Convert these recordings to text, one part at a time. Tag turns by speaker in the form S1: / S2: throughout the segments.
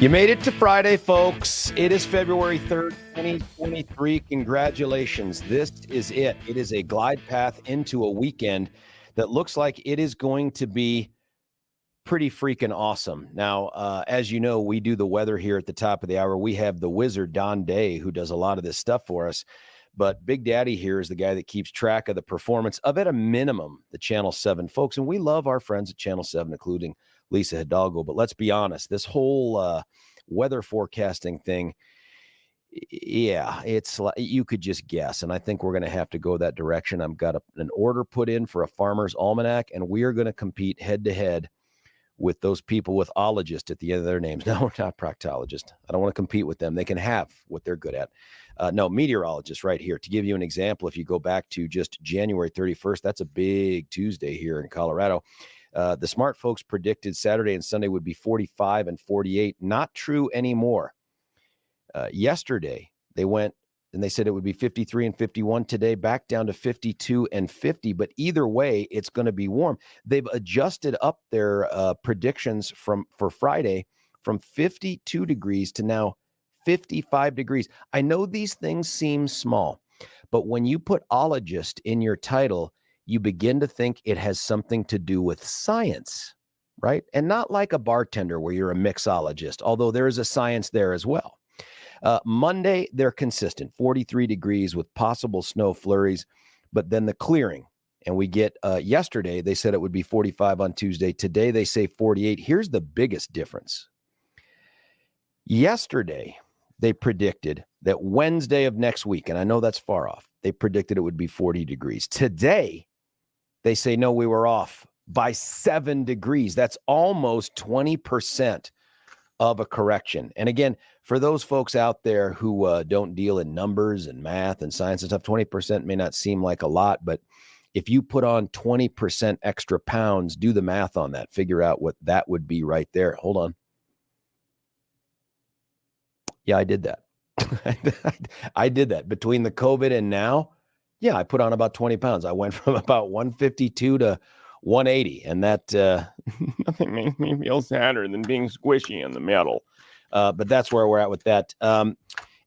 S1: You made it to Friday, folks. It is February 3rd, 2023. Congratulations. This is it. It is a glide path into a weekend that looks like it is going to be pretty freaking awesome. Now, as you know, we do the weather here at the top of the hour. We have the wizard, Don Day, who does a lot of this stuff for us. But Big Daddy here is the guy that keeps track of the performance of, at a minimum, the Channel 7 folks. And we love our friends at Channel 7, including Lisa Hidalgo. But let's be honest, this whole weather forecasting thing, yeah, it's like you could just guess. And I think we're going to have to go that direction. I've got an order put in for a farmer's almanac, and we are going to compete head to head with those people with ologist at the end of their names. No, we're not proctologist. I don't want to compete with them. They can have what they're good at. No, meteorologist right here. To give you an example, if you go back to just January 31st, that's a big Tuesday here in Colorado. The smart folks predicted Saturday and Sunday would be 45 and 48. Not true anymore. Yesterday, they went and they said it would be 53 and 51. Today, back down to 52 and 50. But either way, it's going to be warm. They've adjusted up their predictions for Friday from 52 degrees to now 55 degrees. I know these things seem small, but when you put ologist in your title, you begin to think it has something to do with science, right? And not like a bartender where you're a mixologist, although there is a science there as well. Monday, they're consistent, 43 degrees with possible snow flurries, but then the clearing. And we get yesterday, they said it would be 45 on Tuesday. Today, they say 48. Here's the biggest difference. Yesterday, they predicted that Wednesday of next week, and I know that's far off, they predicted it would be 40 degrees. Today, they say, no, we were off by 7 degrees. That's almost 20% of a correction. And again, for those folks out there who don't deal in numbers and math and science and stuff, 20% may not seem like a lot, but if you put on 20% extra pounds, do the math on that, figure out what that would be right there. Hold on. Yeah, I did that. I did that between the COVID and now. Yeah, I put on about 20 pounds. I went from about 152 to 180, and that nothing makes me feel sadder than being squishy in the middle. But that's where we're at with that.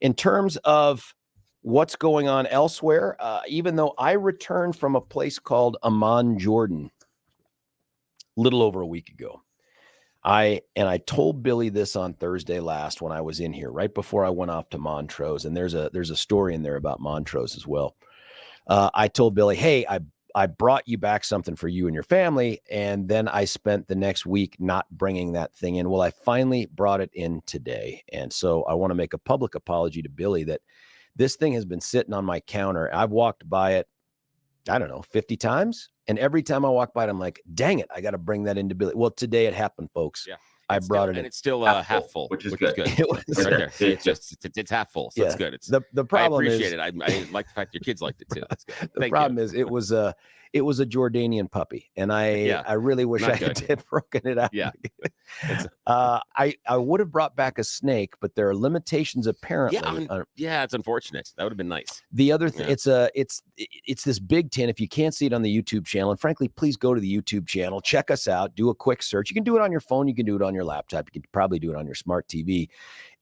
S1: In terms of what's going on elsewhere, even though I returned from a place called Amman, Jordan, a little over a week ago, I told Billy this on Thursday last when I was in here, right before I went off to Montrose, and there's a story in there about Montrose as well. I told Billy, hey, I brought you back something for you and your family, and then I spent the next week not bringing that thing in. Well, I finally brought it in today, and so I want to make a public apology to Billy that this thing has been sitting on my counter. I've walked by it, I don't know, 50 times, and every time I walk by it, I'm like, dang it, I got to bring that into Billy. Well, today it happened, folks.
S2: Yeah.
S1: I brought it in.
S2: And it's still half full, which is good. It was, right there. It's half full, so it's good. It's
S1: the problem.
S2: I appreciate it. I like the fact your kids liked it too. That's good.
S1: The problem is it was a Jordanian puppy, and I really wish I had broken it out.
S2: Yeah,
S1: I would have brought back a snake, but there are limitations apparently.
S2: Yeah, it's unfortunate. That would have been nice.
S1: The other thing, it's this big tin. If you can't see it on the YouTube channel, and frankly, please go to the YouTube channel, check us out, do a quick search. You can do it on your phone, you can do it on your laptop, you can probably do it on your smart TV,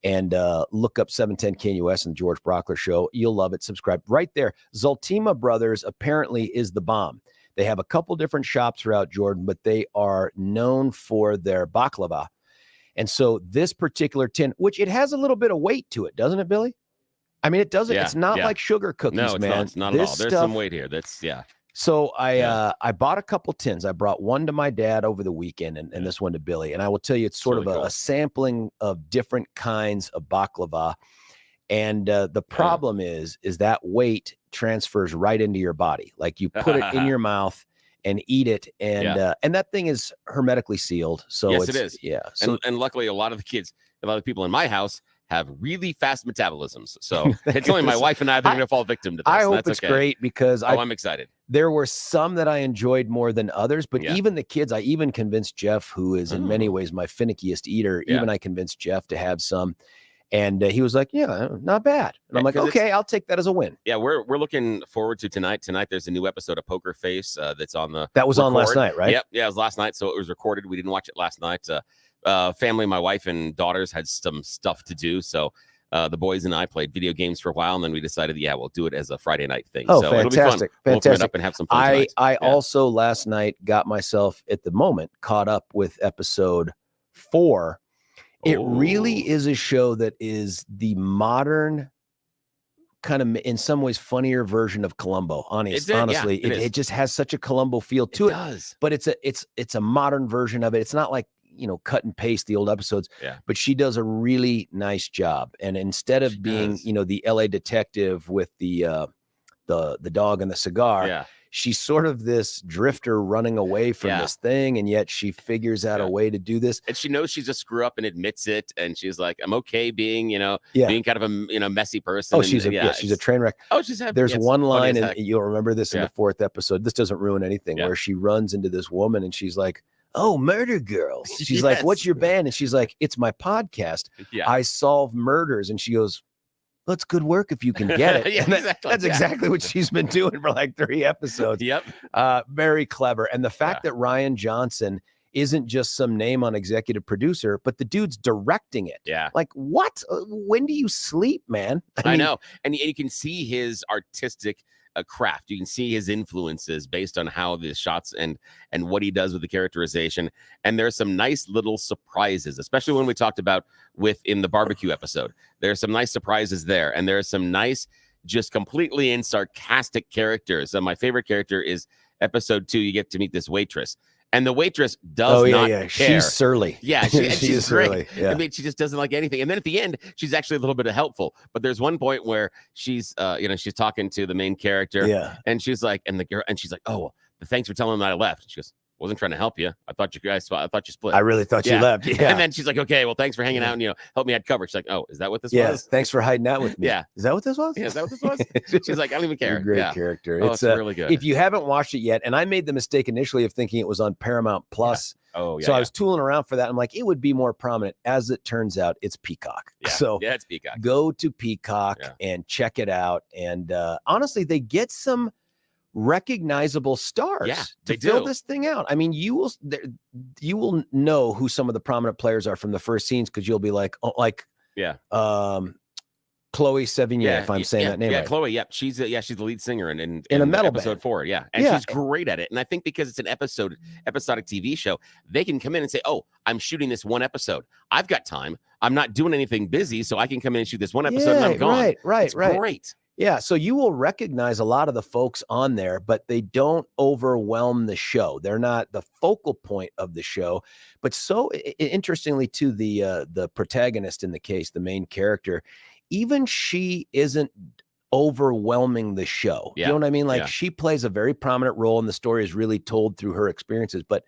S1: and look up 710 KNUS and the George Brockler Show. You'll love it. Subscribe right there. Zoltima Brothers apparently is the bomb. They have a couple different shops throughout Jordan, but they are known for their baklava. And so this particular tin, which it has a little bit of weight to it, doesn't it, Billy? I mean, it doesn't. It's not like sugar cookies,
S2: no, it's
S1: man.
S2: Not. It's not at all. There's some weight here.
S1: So I bought a couple tins. I brought one to my dad over the weekend and this one to Billy. And I will tell you, it's sort of a sampling of different kinds of baklava. And the problem is that weight transfers right into your body. Like you put it in your mouth and eat it. And that thing is hermetically sealed. So
S2: yes, it is.
S1: Yeah.
S2: So, and luckily a lot of the people in my house have really fast metabolisms. So it's only my wife and I that are going to fall victim to this.
S1: I hope it's great because
S2: I'm excited.
S1: There were some that I enjoyed more than others, but even the kids, I even convinced Jeff, who is in many ways my finickiest eater, even I convinced Jeff to have some. And he was like, yeah, not bad. And I'm like, okay, I'll take that as a win.
S2: Yeah, we're looking forward to tonight. Tonight, there's a new episode of Poker Face that's on the
S1: That was on last night, right?
S2: Yep. Yeah, it was last night. So it was recorded. We didn't watch it last night. family, my wife and daughters had some stuff to do, so the boys and I played video games for a while, and then we decided, we'll do it as a Friday night thing.
S1: Oh,
S2: so
S1: fantastic!
S2: It'll be fun. We'll open it up and have some fun tonight.
S1: I also last night got myself at the moment caught up with episode 4. It really is a show that is the modern, kind of in some ways funnier version of Columbo. Honestly, it just has such a Columbo feel to it.
S2: Does.
S1: But it's a modern version of it. It's not like, cut and paste the old episodes.
S2: Yeah.
S1: But she does a really nice job. And instead of being, the LA detective with the dog and the cigar, she's sort of this drifter running away from this thing, and yet she figures out a way to do this.
S2: And she knows she's a screw up and admits it, and she's like, "I'm okay being, being kind of a, messy person."
S1: Oh, she's a train wreck.
S2: Oh,
S1: there's one line, and you'll remember this in the 4th episode. This doesn't ruin anything. Where she runs into this woman, and she's like, "Oh, Murder Girls." She's like, "What's your band?" And she's like, "It's my podcast. I solve murders." And she goes, "That's good work if you can get it." That's exactly what she's been doing for like 3 episodes.
S2: Yep.
S1: Very clever. And the fact that Rian Johnson isn't just some name on executive producer, but the dude's directing it.
S2: Yeah.
S1: Like, what? When do you sleep, man?
S2: I mean, know. And you can see his artistic craft. You can see his influences based on how the shots and what he does with the characterization. And there's some nice little surprises, especially when we talked about in the barbecue episode. There's some nice surprises there, and there's some nice, just completely in sarcastic characters. So my favorite character is episode 2. You get to meet this waitress. And the waitress does not care.
S1: She's surly.
S2: Yeah, she's great.
S1: Surly. Yeah.
S2: I mean, she just doesn't like anything. And then at the end, she's actually a little bit helpful. But there's one point where she's, she's talking to the main character, and she's like, she's like, "Oh, thanks for telling them that I left." And she goes, "Wasn't trying to help you. I thought you split.
S1: I really thought you left." Yeah.
S2: And then she's like, "Okay, well, thanks for hanging out and help me add cover." She's like, "Oh, is that what this was?"
S1: Thanks for hiding out with me.
S2: Yeah.
S1: Is that what this was?
S2: Yeah, is that what this was? She's like, "I don't even care."
S1: Great character.
S2: Oh, it's really good.
S1: If you haven't watched it yet, and I made the mistake initially of thinking it was on Paramount Plus.
S2: Yeah. Oh, yeah.
S1: So I was tooling around for that. I'm like, it would be more prominent. As it turns out, it's Peacock.
S2: Yeah.
S1: So
S2: it's Peacock.
S1: Go to Peacock and check it out. And honestly, they get some recognizable stars to fill this thing out. I mean, you will know who some of the prominent players are from the first scenes, because you'll be like, Chloe Sevigny, if I'm saying that name right.
S2: Chloe. Yep, she's the lead singer in
S1: a metal
S2: episode
S1: band.
S2: 4. Yeah, and she's great at it. And I think because it's an episodic TV show, they can come in and say, "Oh, I'm shooting this one episode. I've got time. I'm not doing anything busy, so I can come in and shoot this one episode and I'm gone."
S1: Right.
S2: Great.
S1: Yeah, so you will recognize a lot of the folks on there, but they don't overwhelm the show. They're not the focal point of the show. But so interestingly, too, the protagonist in the case, the main character, even she isn't overwhelming the show. You know what I mean? Like she plays a very prominent role, and the story is really told through her experiences. But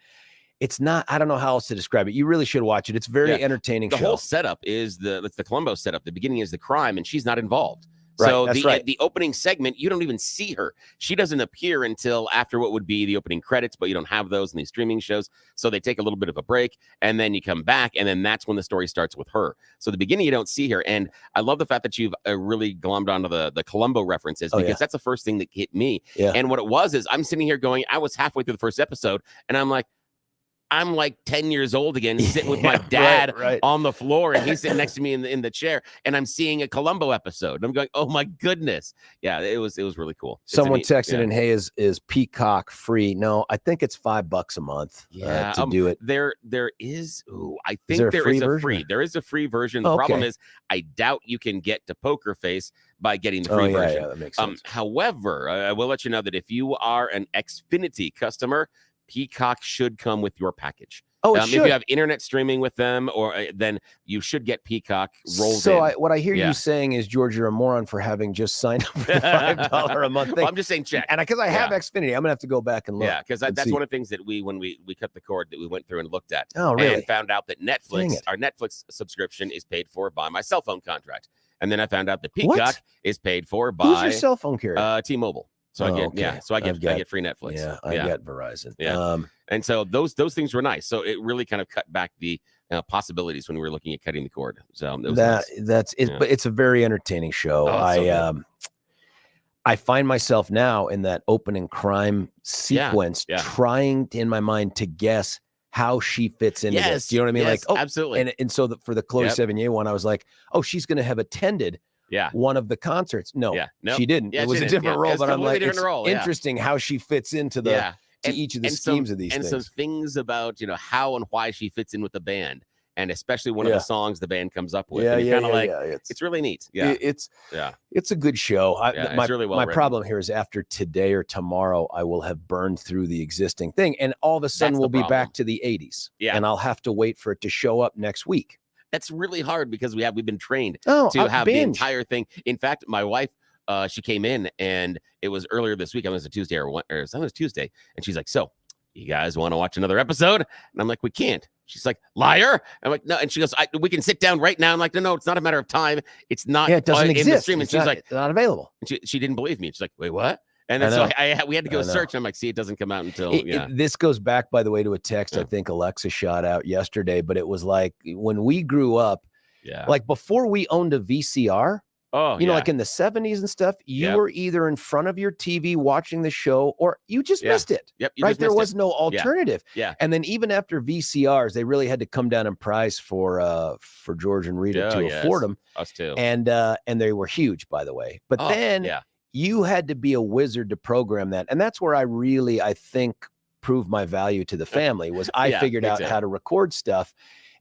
S1: it's not, I don't know how else to describe it. You really should watch it. It's very entertaining.
S2: The whole setup is it's the Columbo setup. The beginning is the crime, and she's not involved. So the opening segment, you don't even see her. She doesn't appear until after what would be the opening credits, but you don't have those in these streaming shows. So they take a little bit of a break, and then you come back, and then that's when the story starts with her. So the beginning, you don't see her. And I love the fact that you've really glommed onto the Columbo references, because that's the first thing that hit me. Yeah. And what it was is I'm sitting here going, I was halfway through the first episode, and I'm like 10 years old again, sitting with my dad on the floor, and he's sitting next to me in the chair, and I'm seeing a Columbo episode. And I'm going, oh my goodness. Yeah, it was really cool.
S1: Someone texted in, "Hey, is Peacock free?" No, I think it's $5 a month to do it.
S2: There is, I think there is a free version. The problem is I doubt you can get to Poker Face by getting the free version.
S1: Yeah, that makes sense.
S2: However, I will let you know that if you are an Xfinity customer, Peacock should come with your package. If you have internet streaming with them, then you should get Peacock rolled in.
S1: So what I hear you saying is, George, you're a moron for having just signed up for the $5 a month thing.
S2: Well, I'm just saying check.
S1: And because I have Xfinity, I'm gonna have to go back and look.
S2: Yeah, because that's one of the things that when we cut the cord, that we went through and looked at.
S1: Oh, really?
S2: And found out that our Netflix subscription is paid for by my cell phone contract. And then I found out that Peacock is paid for by
S1: who's your cell phone carrier?
S2: T-Mobile. So I get free Netflix.
S1: Yeah, I get Verizon.
S2: Yeah. And so those things were nice. So it really kind of cut back the possibilities when we were looking at cutting the cord. So
S1: that's it. But it's a very entertaining show. I find myself now in that opening crime sequence trying in my mind to guess how she fits into this. Do you know what I mean?
S2: Yes, absolutely.
S1: And so for the Chloe Sevigny one, I was like, oh, she's going to have attended one of the concerts. No, she didn't. It was a different role, but I'm like, it's interesting how she fits into the each of the schemes of these things.
S2: And some things about, how and why she fits in with the band. And especially one of the songs the band comes up with. It's really neat. Yeah.
S1: It's a good show.
S2: It's really well
S1: my
S2: written.
S1: problem here is after today or tomorrow, I will have burned through the existing thing. And all of a sudden we'll be back to the 80s.
S2: Yeah.
S1: And I'll have to wait for it to show up next week.
S2: That's really hard because we've been trained to have the entire thing. In fact, my wife, she came in and it was earlier this week. I was a Tuesday or it was Tuesday. And she's like, so you guys want to watch another episode? And I'm like, we can't. She's like, liar. I'm like, no. And she goes, we can sit down right now. I'm like, no, it's not a matter of time. It's not.
S1: Yeah, it doesn't exist.
S2: In the stream. And she's like,
S1: it's not available.
S2: And she didn't believe me. She's like, wait, what? And then so we had to go search. And I'm like, see, it doesn't come out until,
S1: this goes back, by the way, to a text I think Alexa shot out yesterday, but it was like when we grew up, like before we owned a VCR, like in the 70s and stuff, you were either in front of your TV watching the show or you just missed it.
S2: Yep.
S1: Right. There was no alternative.
S2: Yeah.
S1: And then even after VCRs, they really had to come down in price for George and Rita to afford them.
S2: Us too.
S1: And they were huge, by the way. But then you had to be a wizard to program that. And that's where I think proved my value to the family was I figured out how to record stuff.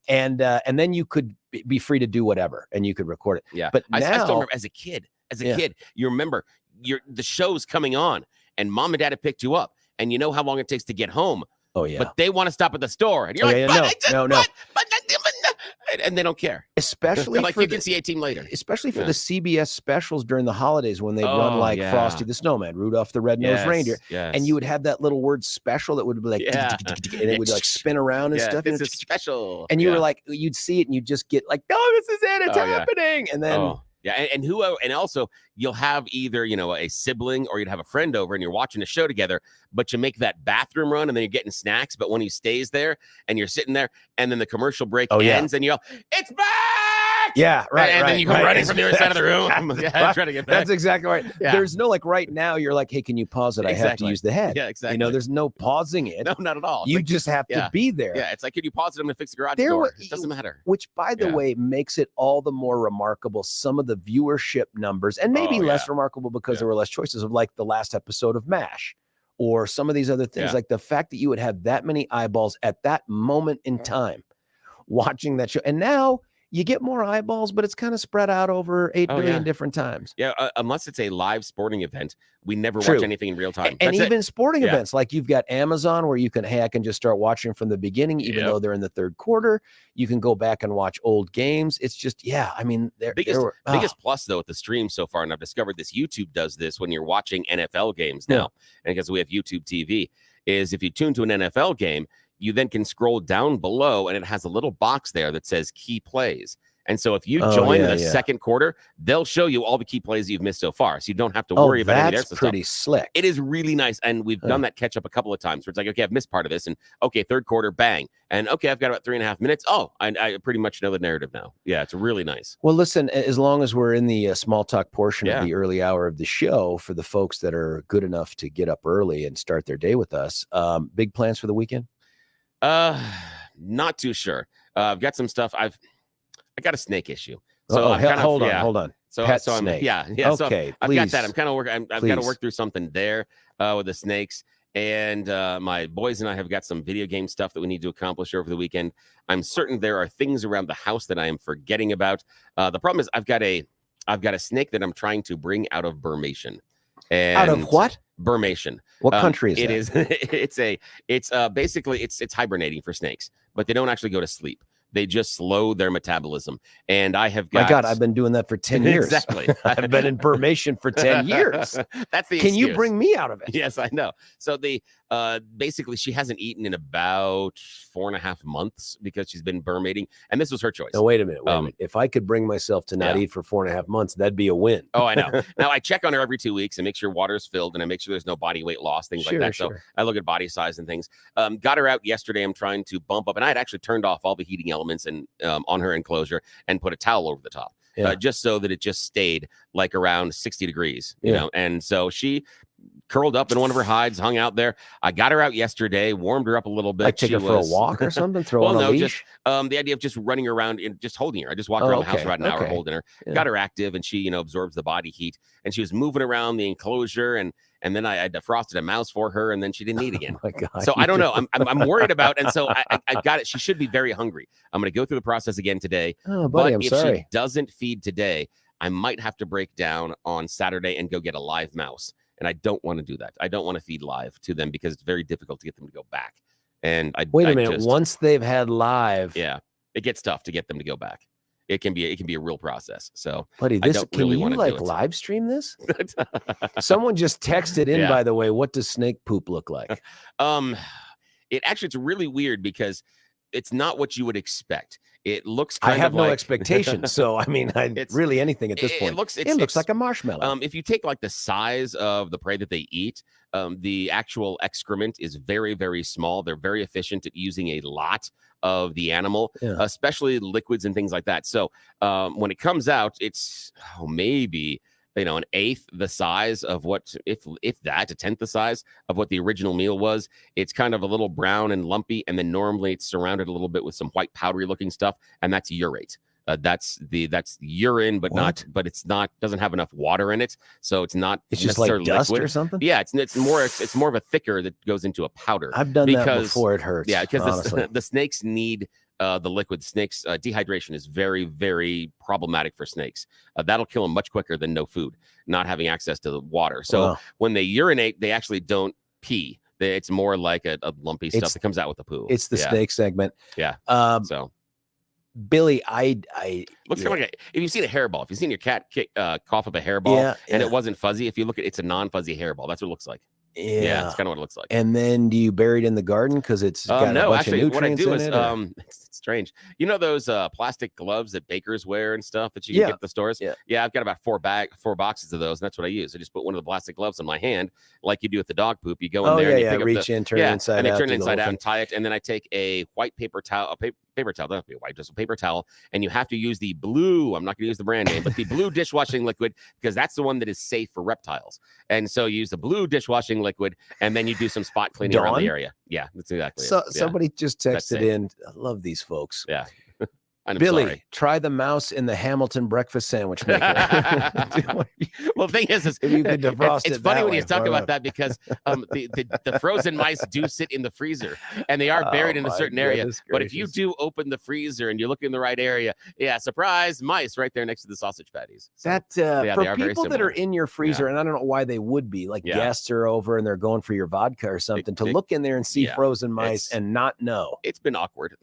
S1: And then you could be free to do whatever and you could record it.
S2: Yeah.
S1: But
S2: I
S1: now,
S2: still remember as a kid, you remember the show's coming on and mom and dad have picked you up and you know how long it takes to get home.
S1: Oh yeah.
S2: But they want to stop at the store and you're
S1: no.
S2: And they don't care.
S1: Especially
S2: like you can see a team later.
S1: Especially for the CBS specials during the holidays when they run like Frosty the Snowman, Rudolph the Red-Nosed Reindeer.
S2: Yes.
S1: And you would have that little word special that would be like, and it would like spin around and stuff.
S2: This is special.
S1: And you were like, you'd see it and you'd just get like, oh, this is it. It's happening. And then.
S2: And also you'll have either, a sibling or you'd have a friend over and you're watching a show together, but you make that bathroom run and then you're getting snacks. But when he stays there and you're sitting there and then the commercial break ends and you go, it's back.
S1: Yeah, right.
S2: And then you come running from the other side of the room. Trying to get back.
S1: That's exactly right. Yeah. There's no like right now you're like, hey, can you pause it? I have to use the head.
S2: Yeah, exactly.
S1: There's no pausing it.
S2: No, not at all.
S1: You just have to be there.
S2: Yeah, it's like, can you pause it? I'm going to fix the garage door. It doesn't matter.
S1: Which, by the way, makes it all the more remarkable. Some of the viewership numbers, and maybe less remarkable because there were less choices of like the last episode of MASH or some of these other things. Like the fact that you would have that many eyeballs at that moment in time watching that show. And now you get more eyeballs, but it's kind of spread out over 8 billion different times.
S2: Yeah, unless it's a live sporting event, we never watch anything in real time.
S1: And even sporting events, like you've got Amazon where you can, hey, I can just start watching from the beginning, even though they're in the third quarter. You can go back and watch old games. It's just, I mean,
S2: biggest plus though with the stream so far, and I've discovered this, YouTube does this when you're watching NFL games now, and because we have YouTube TV, is if you tune to an NFL game, you then can scroll down below and it has a little box there that says key plays. And so if you join the second quarter, they'll show you all the key plays you've missed so far. So you don't have to worry about any of
S1: that's pretty slick.
S2: It is really nice. And we've done that catch up a couple of times where it's like, okay, I've missed part of this. And okay, third quarter, bang. And okay, I've got about 3.5 minutes. Oh, I pretty much know the narrative now. Yeah, it's really nice.
S1: Well, listen, as long as we're in the small talk portion of the early hour of the show, for the folks that are good enough to get up early and start their day with us, big plans for the weekend?
S2: Not too sure. I've got some stuff. I got a snake issue. So
S1: hold on.
S2: So
S1: Pet
S2: I'm
S1: snake.
S2: Okay,
S1: so
S2: I've got that. I'm kind of working. I've got to work through something there with the snakes. And my boys and I have got some video game stuff that we need to accomplish over the weekend. I'm certain there are things around the house that I am forgetting about. The problem is I've got a snake that I'm trying to bring out of Burmation. And
S1: out of what?
S2: Burmation.
S1: What country is
S2: that?
S1: It's
S2: basically it's hibernating for snakes, but they don't actually go to sleep. They just slow their metabolism. And I have got...
S1: My God, I've been doing that for 10 years.
S2: Exactly.
S1: I've been in Burmation for 10 years.
S2: That's the
S1: Can
S2: excuse.
S1: you bring me out of it?
S2: Yes, I know. So basically she hasn't eaten in about 4.5 months because she's been Burmating. And this was her choice.
S1: No, wait a minute. If I could bring myself to not eat for 4.5 months, that'd be a win.
S2: Oh, I know. Now I check on her every 2 weeks and make sure water's filled and I make sure there's no body weight loss, things like that. So I look at body size and things. Got her out yesterday. I'm trying to bump up, and I had actually turned off all the heating elements and on her enclosure and put a towel over the top, just so that it just stayed like around 60 degrees, you know. And so she curled up in one of her hides, hung out there. I got her out yesterday, warmed her up a little bit.
S1: Like take her for a walk or something? Throw on a leash?
S2: Just the idea of just running around and just holding her. I just walked around the house for about an hour holding her. Yeah. Got her active, and she, absorbs the body heat. And she was moving around the enclosure, and then I defrosted a mouse for her, and then she didn't eat again. Oh my God, so I don't know. I'm worried about, and so I got it. She should be very hungry. I'm going to go through the process again today.
S1: Oh, buddy, I'm sorry.
S2: If she doesn't feed today, I might have to break down on Saturday and go get a live mouse. And I don't want to do that. I don't want to feed live to them because it's very difficult to get them to go back. And
S1: wait a minute. Once they've had live,
S2: yeah, it gets tough to get them to go back. It can be a real process. So,
S1: buddy, can you live stream this? Someone just texted in, by the way. What does snake poop look like?
S2: It's really weird because it's not what you would expect. It looks
S1: I have no expectations. So, I mean, it's really anything at this point. It looks like a marshmallow.
S2: If you take like the size of the prey that they eat, the actual excrement is very, very small. They're very efficient at using a lot of the animal, especially liquids and things like that. So when it comes out, it's maybe an eighth the size of what, if that, a tenth the size of what the original meal was. It's kind of a little brown and lumpy, and then normally it's surrounded a little bit with some white powdery looking stuff, and that's urate. That's urine, but doesn't have enough water in it, so it's not.
S1: It's just like dust liquid or something.
S2: Yeah, it's more of a thicker that goes into a powder.
S1: I've done that before. It hurts.
S2: Yeah, because the snakes need the liquid. Snakes dehydration is very, very problematic for snakes. That'll kill them much quicker than no food, not having access to the water. So when they urinate, they actually don't pee. It's more like a lumpy stuff that comes out with the poo.
S1: It's the snake segment.
S2: Yeah. So.
S1: Billy,
S2: looks kind of like if you've seen a hairball, if you've seen your cat cough up a hairball and it wasn't fuzzy, if you look at it's a non-fuzzy hairball, that's what it looks like. Yeah, it's kind of what it looks like.
S1: And then do you bury it in the garden because it's got a bunch of nutrients
S2: what I do is
S1: it's
S2: strange. Those plastic gloves that bakers wear and stuff that you can get at the stores? Yeah, I've got about four boxes of those, and that's what I use. I just put one of the plastic gloves on my hand, like you do with the dog poop. You go in there and you pick
S1: reach in, turn it inside out.
S2: And turn it inside out and tie it. And then I take a white paper towel, paper towel, doesn't have to be white, just a paper towel, and you have to use the blue, I'm not going to use the brand name, but the blue dishwashing liquid, because that's the one that is safe for reptiles. And so you use the blue dishwashing liquid, and then you do some spot cleaning around the area. Yeah, that's exactly it.
S1: Somebody just texted in, I love these folks.
S2: Yeah.
S1: Billy, try the mouse in the Hamilton breakfast sandwich maker.
S2: Well, the thing is it's funny when you talk about that because the frozen mice do sit in the freezer and they are buried in a certain area. But if you do open the freezer and you look in the right area, surprise, mice right there next to the sausage patties.
S1: So, for people that are in your freezer, and I don't know why they would be, like guests are over and they're going for your vodka or something, to look in there and see frozen mice and not know.
S2: It's been awkward.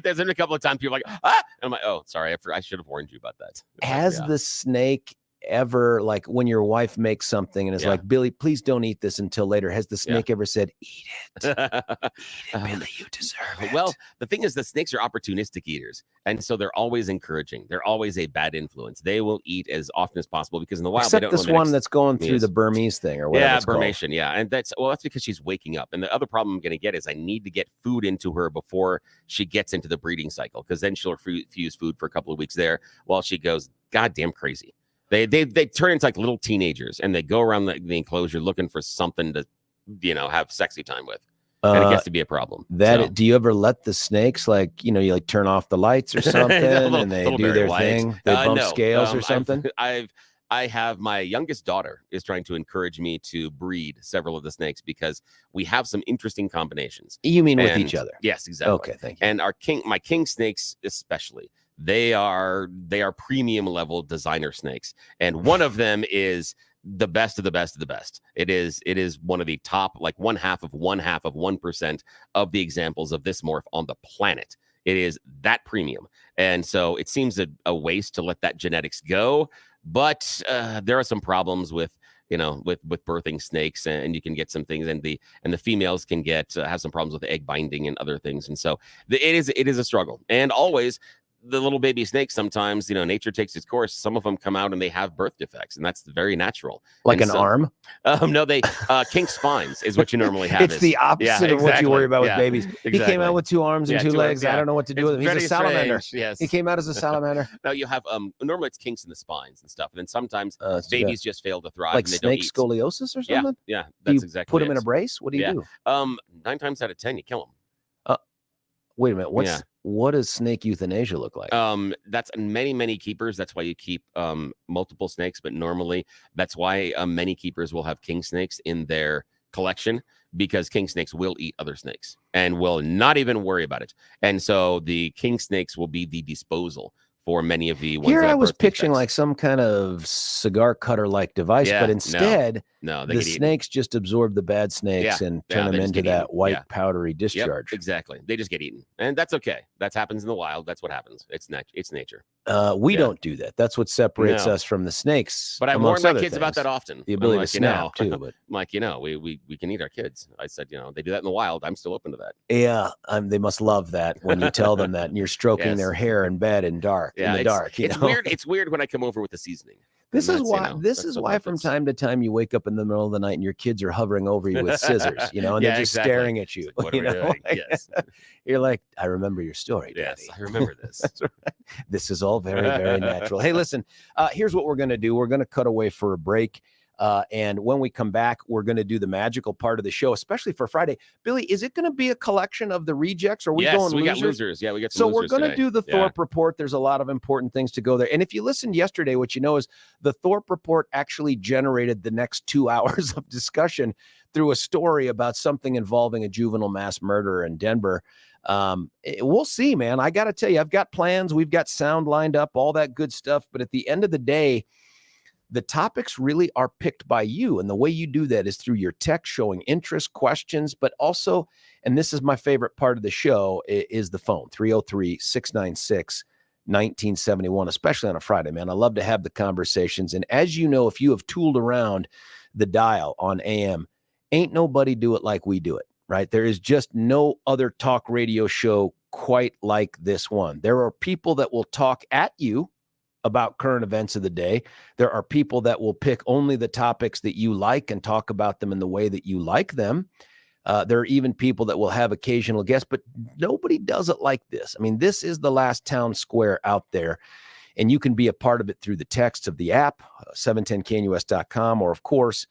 S2: There's been a couple of times people are like, ah! And I'm like, oh, sorry, I should have warned you about that.
S1: Has the snake ever, like when your wife makes something and is like, Billy, please don't eat this until later, has the snake ever said, eat it? Eat it, Billy, you deserve it.
S2: Well, the thing is, the snakes are opportunistic eaters. And so they're always encouraging. They're always a bad influence. They will eat as often as possible because in the wild,
S1: except this one that's going through the Burmese thing or whatever.
S2: Yeah, Burmesian. Yeah. And that's because she's waking up. And the other problem I'm going to get is I need to get food into her before she gets into the breeding cycle, because then she'll refuse food for a couple of weeks there while she goes goddamn crazy. They turn into like little teenagers and they go around the enclosure looking for something to, have sexy time with. And it gets to be a problem.
S1: Do you ever let the snakes you turn off the lights or something and they do their thing? They bump scales or something?
S2: I have my youngest daughter is trying to encourage me to breed several of the snakes because we have some interesting combinations.
S1: You mean with each other?
S2: Yes, exactly.
S1: Okay, thank you.
S2: And my king snakes especially. They are premium level designer snakes, and one of them is the best of the best of the best. It is one of the top, like 1/2 of 1% of the examples of this morph on the planet. It is that premium, and so it seems a waste to let that genetics go. But there are some problems with birthing snakes, and you can get some things, and the females can get have some problems with egg binding and other things, and so it is a struggle, and always. the little baby snakes, sometimes, nature takes its course. Some of them come out and they have birth defects, and that's very natural.
S1: Like an arm?
S2: No, they kink spines is what you normally have.
S1: It's the opposite of what you worry about with babies.
S2: Exactly.
S1: He came out with 2 arms and 2 legs. I don't know what to do with him. He's a salamander.
S2: Yes.
S1: He came out as a salamander.
S2: Now you have normally it's kinks in the spines and stuff, and then sometimes babies just fail to thrive.
S1: Like
S2: and they
S1: snake scoliosis or something?
S2: Yeah, that's exactly.
S1: Put him in a brace? What do you do?
S2: 9 times out of 10, you kill him.
S1: Wait a minute. What does snake euthanasia look like?
S2: That's many keepers. That's why you keep multiple snakes, but normally that's why many keepers will have king snakes in their collection, because king snakes will eat other snakes and will not even worry about it. And so the king snakes will be the disposal for many of the ones.
S1: Here I was picturing like some kind of cigar cutter like device, but instead the snakes just absorb the bad snakes and turn them into that white powdery discharge.
S2: Yep, exactly. They just get eaten, and that's okay. That happens in the wild. That's what happens. It's nature.
S1: We don't do that. That's what separates us from the snakes.
S2: But I warn my kids about that often.
S1: The ability to snap too. But
S2: like, we can eat our kids. I said, they do that in the wild. I'm still open to that.
S1: Yeah, they must love that when you tell them that, and you're stroking their hair in bed in the dark.
S2: It's weird. It's weird when I come over with the seasoning.
S1: This is why from time to time you wake up in the middle of the night and your kids are hovering over you with scissors, and they're just staring at you.
S2: Like, what are we doing? Yes.
S1: You're like, I remember your story, Daddy.
S2: Yes, I remember this.
S1: That's right. This is all very, very natural. Hey, listen, here's what we're going to do. We're going to cut away for a break. And when we come back, we're going to do the magical part of the show, especially for Friday. Billy, is it going to be a collection of the rejects? Or are we going losers?
S2: We got losers. Yeah, we got some losers.
S1: So we're going to do the Thorpe Report. There's a lot of important things to go there. And if you listened yesterday, what you know is the Thorpe Report actually generated the next 2 hours of discussion through a story about something involving a juvenile mass murderer in Denver. We'll see, man. I got to tell you, I've got plans. We've got sound lined up, all that good stuff. But at the end of the day, the topics really are picked by you. And the way you do that is through your text showing interest, questions, but also, and this is my favorite part of the show, is the phone, 303-696-1971, especially on a Friday, man. I love to have the conversations. And as you know, if you have tooled around the dial on AM, ain't nobody do it like we do it, right? There is just no other talk radio show quite like this one. There are people that will talk at you about current events of the day. There are people that will pick only the topics that you like and talk about them in the way that you like them. There are even people that will have occasional guests, but nobody does it like this. I mean, this is the last town square out there, and you can be a part of it through the text of the app, 710knus.com, or of course,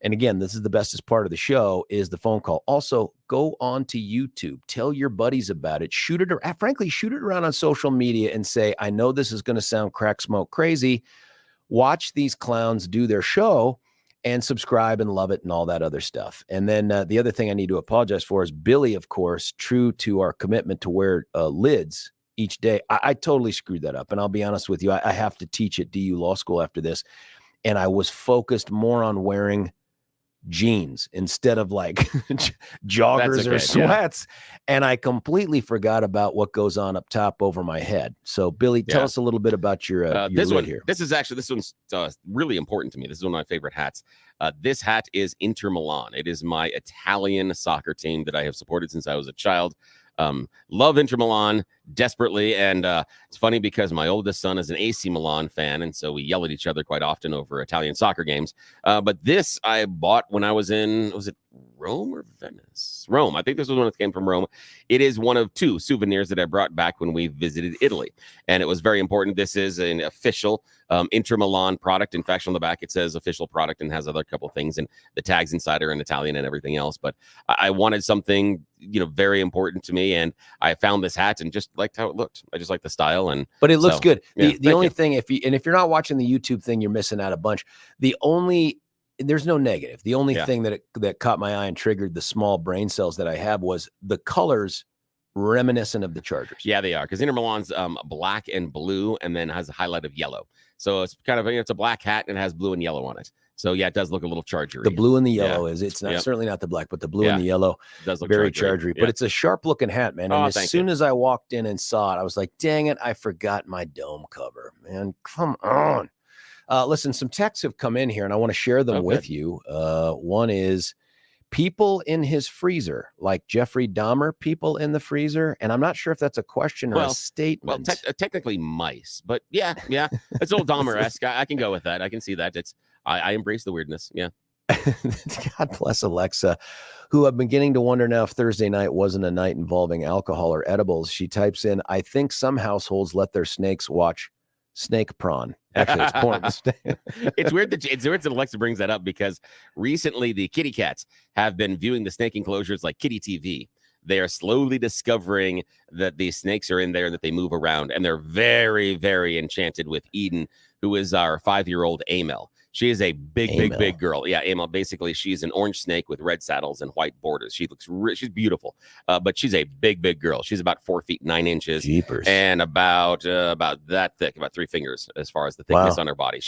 S1: and again, this is the bestest part of the show, is the phone call. Also, go on to YouTube. Tell your buddies about it. Shoot it around on social media and say, I know this is going to sound crack smoke crazy. Watch these clowns do their show and subscribe and love it and all that other stuff. And then the other thing I need to apologize for is Billy, of course, true to our commitment to wear lids each day. I totally screwed that up. And I'll be honest with you, I have to teach at DU Law School after this. And I was focused more on wearing jeans instead of like joggers or sweats. And I completely forgot about what goes on up top over my head. So Billy, tell us a little bit about your
S2: this one
S1: here.
S2: This one's really important to me. This is one of my favorite hats. This hat is Inter Milan. It is my Italian soccer team that I have supported since I was a child. Love Inter Milan desperately, and it's funny because my oldest son is an AC Milan fan, and so we yell at each other quite often over Italian soccer games. But this I bought when I was in, was it Rome or Venice? Rome. I think this was one that came from Rome. It is one of 2 souvenirs that I brought back when we visited Italy, and it was very important. This is an official Inter Milan product. In fact, on the back it says official product and has other couple things, and the tags inside are in Italian and everything else. But I wanted something very important to me, and I found this hat and just liked how it looked. I just like the style, but it
S1: looks good. The only thing, if you're not watching the YouTube thing, you're missing out a bunch. There's no negative. The only thing that caught my eye and triggered the small brain cells that I have was the colors reminiscent of the Chargers.
S2: Yeah, they are, because Inter Milan's black and blue, and then has a highlight of yellow. So it's kind of it's a black hat and it has blue and yellow on it. So yeah, it does look a little Chargery.
S1: The blue and the yellow it's not certainly not the black, but the blue and the yellow
S2: does look
S1: very Chargery. But it's a sharp looking hat, man. And as soon as I walked in and saw it, I was like, dang it, I forgot my dome cover, man. Come on. Listen, some texts have come in here and I want to share them with you. One is people in his freezer, like Jeffrey Dahmer people in the freezer. And I'm not sure if that's a question or a statement.
S2: Well, technically mice, but yeah. It's a little Dahmer-esque. I can go with that. I can see that. I embrace the weirdness. Yeah.
S1: God bless Alexa, who I'm beginning to wonder now if Thursday night wasn't a night involving alcohol or edibles. She types in, I think some households let their snakes watch snake prawn. Actually, it's porn.
S2: It's weird that Alexa brings that up, because recently the kitty cats have been viewing the snake enclosures like kitty TV. They are slowly discovering that these snakes are in there and that they move around. And they're very, very enchanted with Eden, who is our 5-year-old Amel. She is a big girl. Yeah, Amel. Basically, she's an orange snake with red saddles and white borders. She looks she's beautiful, but she's a big girl. She's about 4 feet 9 inches.
S1: Jeepers.
S2: And about that thick, about 3 fingers as far as the thickness on her body.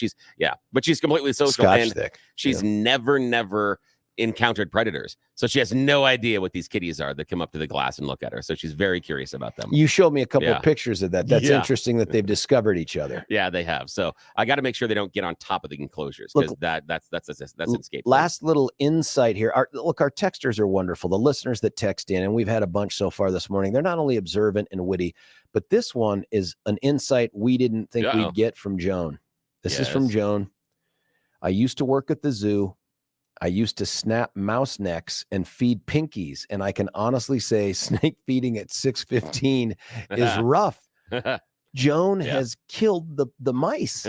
S2: But she's completely social.
S1: Scotch
S2: and
S1: thick.
S2: She's never encountered predators, so she has no idea what these kitties are that come up to the glass and look at her. So she's very curious about them.
S1: You showed me a couple of pictures of that. That's interesting that they've discovered each other.
S2: Yeah, they have. So I got to make sure they don't get on top of the enclosures, because that's an escape.
S1: Last little insight here. Our texters are wonderful. The listeners that text in, and we've had a bunch so far this morning, they're not only observant and witty, but this one is an insight we didn't think we'd get from Joan. This is from Joan. I used to work at the zoo. I used to snap mouse necks and feed pinkies, and I can honestly say snake feeding at 6:15 is rough. Joan has killed the mice.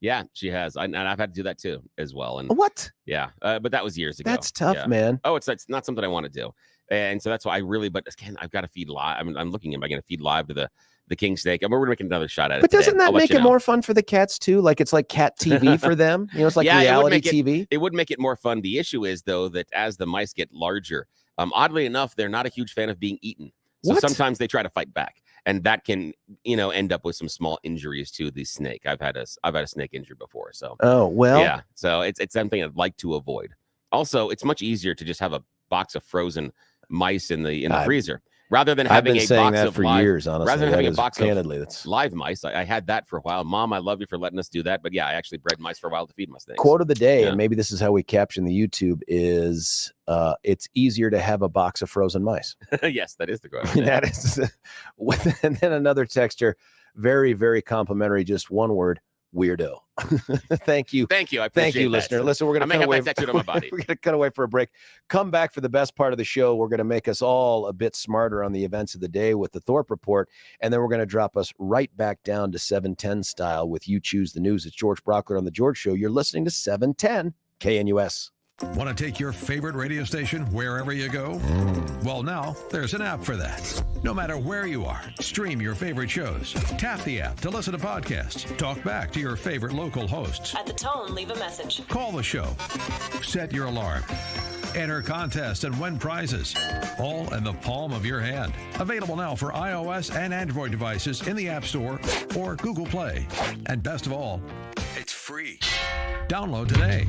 S2: Yeah, she has. And I've had to do that too as well. And
S1: what?
S2: Yeah, but that was years ago.
S1: That's tough, man.
S2: Oh, it's not something I want to do. And so that's why but again, I've got to feed live. I mean, I'm looking, am I going to feed live to the king snake? We're going to make another shot at it.
S1: But doesn't that make it more fun for the cats too? Like it's like cat TV for them. It's like reality TV.
S2: It would make it more fun. The issue is though that as the mice get larger, oddly enough, they're not a huge fan of being eaten. So sometimes they try to fight back, and that can end up with some small injuries to the snake. I've had a snake injured before. So yeah. So it's something I'd like to avoid. Also, it's much easier to just have a box of frozen mice in the freezer, rather than having a box of live,
S1: years, honestly.
S2: Rather than having a box of live mice. I had that for a while. Mom, I love you for letting us do that. But yeah, I actually bred mice for a while to feed my snakes.
S1: Quote of the day, and maybe this is how we caption the YouTube, is it's easier to have a box of frozen mice.
S2: Yes, that is the quote.
S1: That is. And then another texture, very, very complimentary, just one word: weirdo. Thank you.
S2: I appreciate that,
S1: listener. Listen, we're going to cut away.
S2: On my body.
S1: We're going to cut away for a break. Come back for the best part of the show. We're going to make us all a bit smarter on the events of the day with the Thorpe Report, and then we're going to drop us right back down to 710 style with You Choose the News. It's George Brockler on the George Show. You're listening to 710 KNUS.
S3: Want to take your favorite radio station wherever you go? Well, now there's an app for that. No matter where you are, stream your favorite shows. Tap the app to listen to podcasts. Talk back to your favorite local hosts.
S4: At the tone, leave a message.
S3: Call the show. Set your alarm. Enter contests and win prizes. All in the palm of your hand. Available now for iOS and Android devices in the App Store or Google Play. And best of all, it's free. Download today.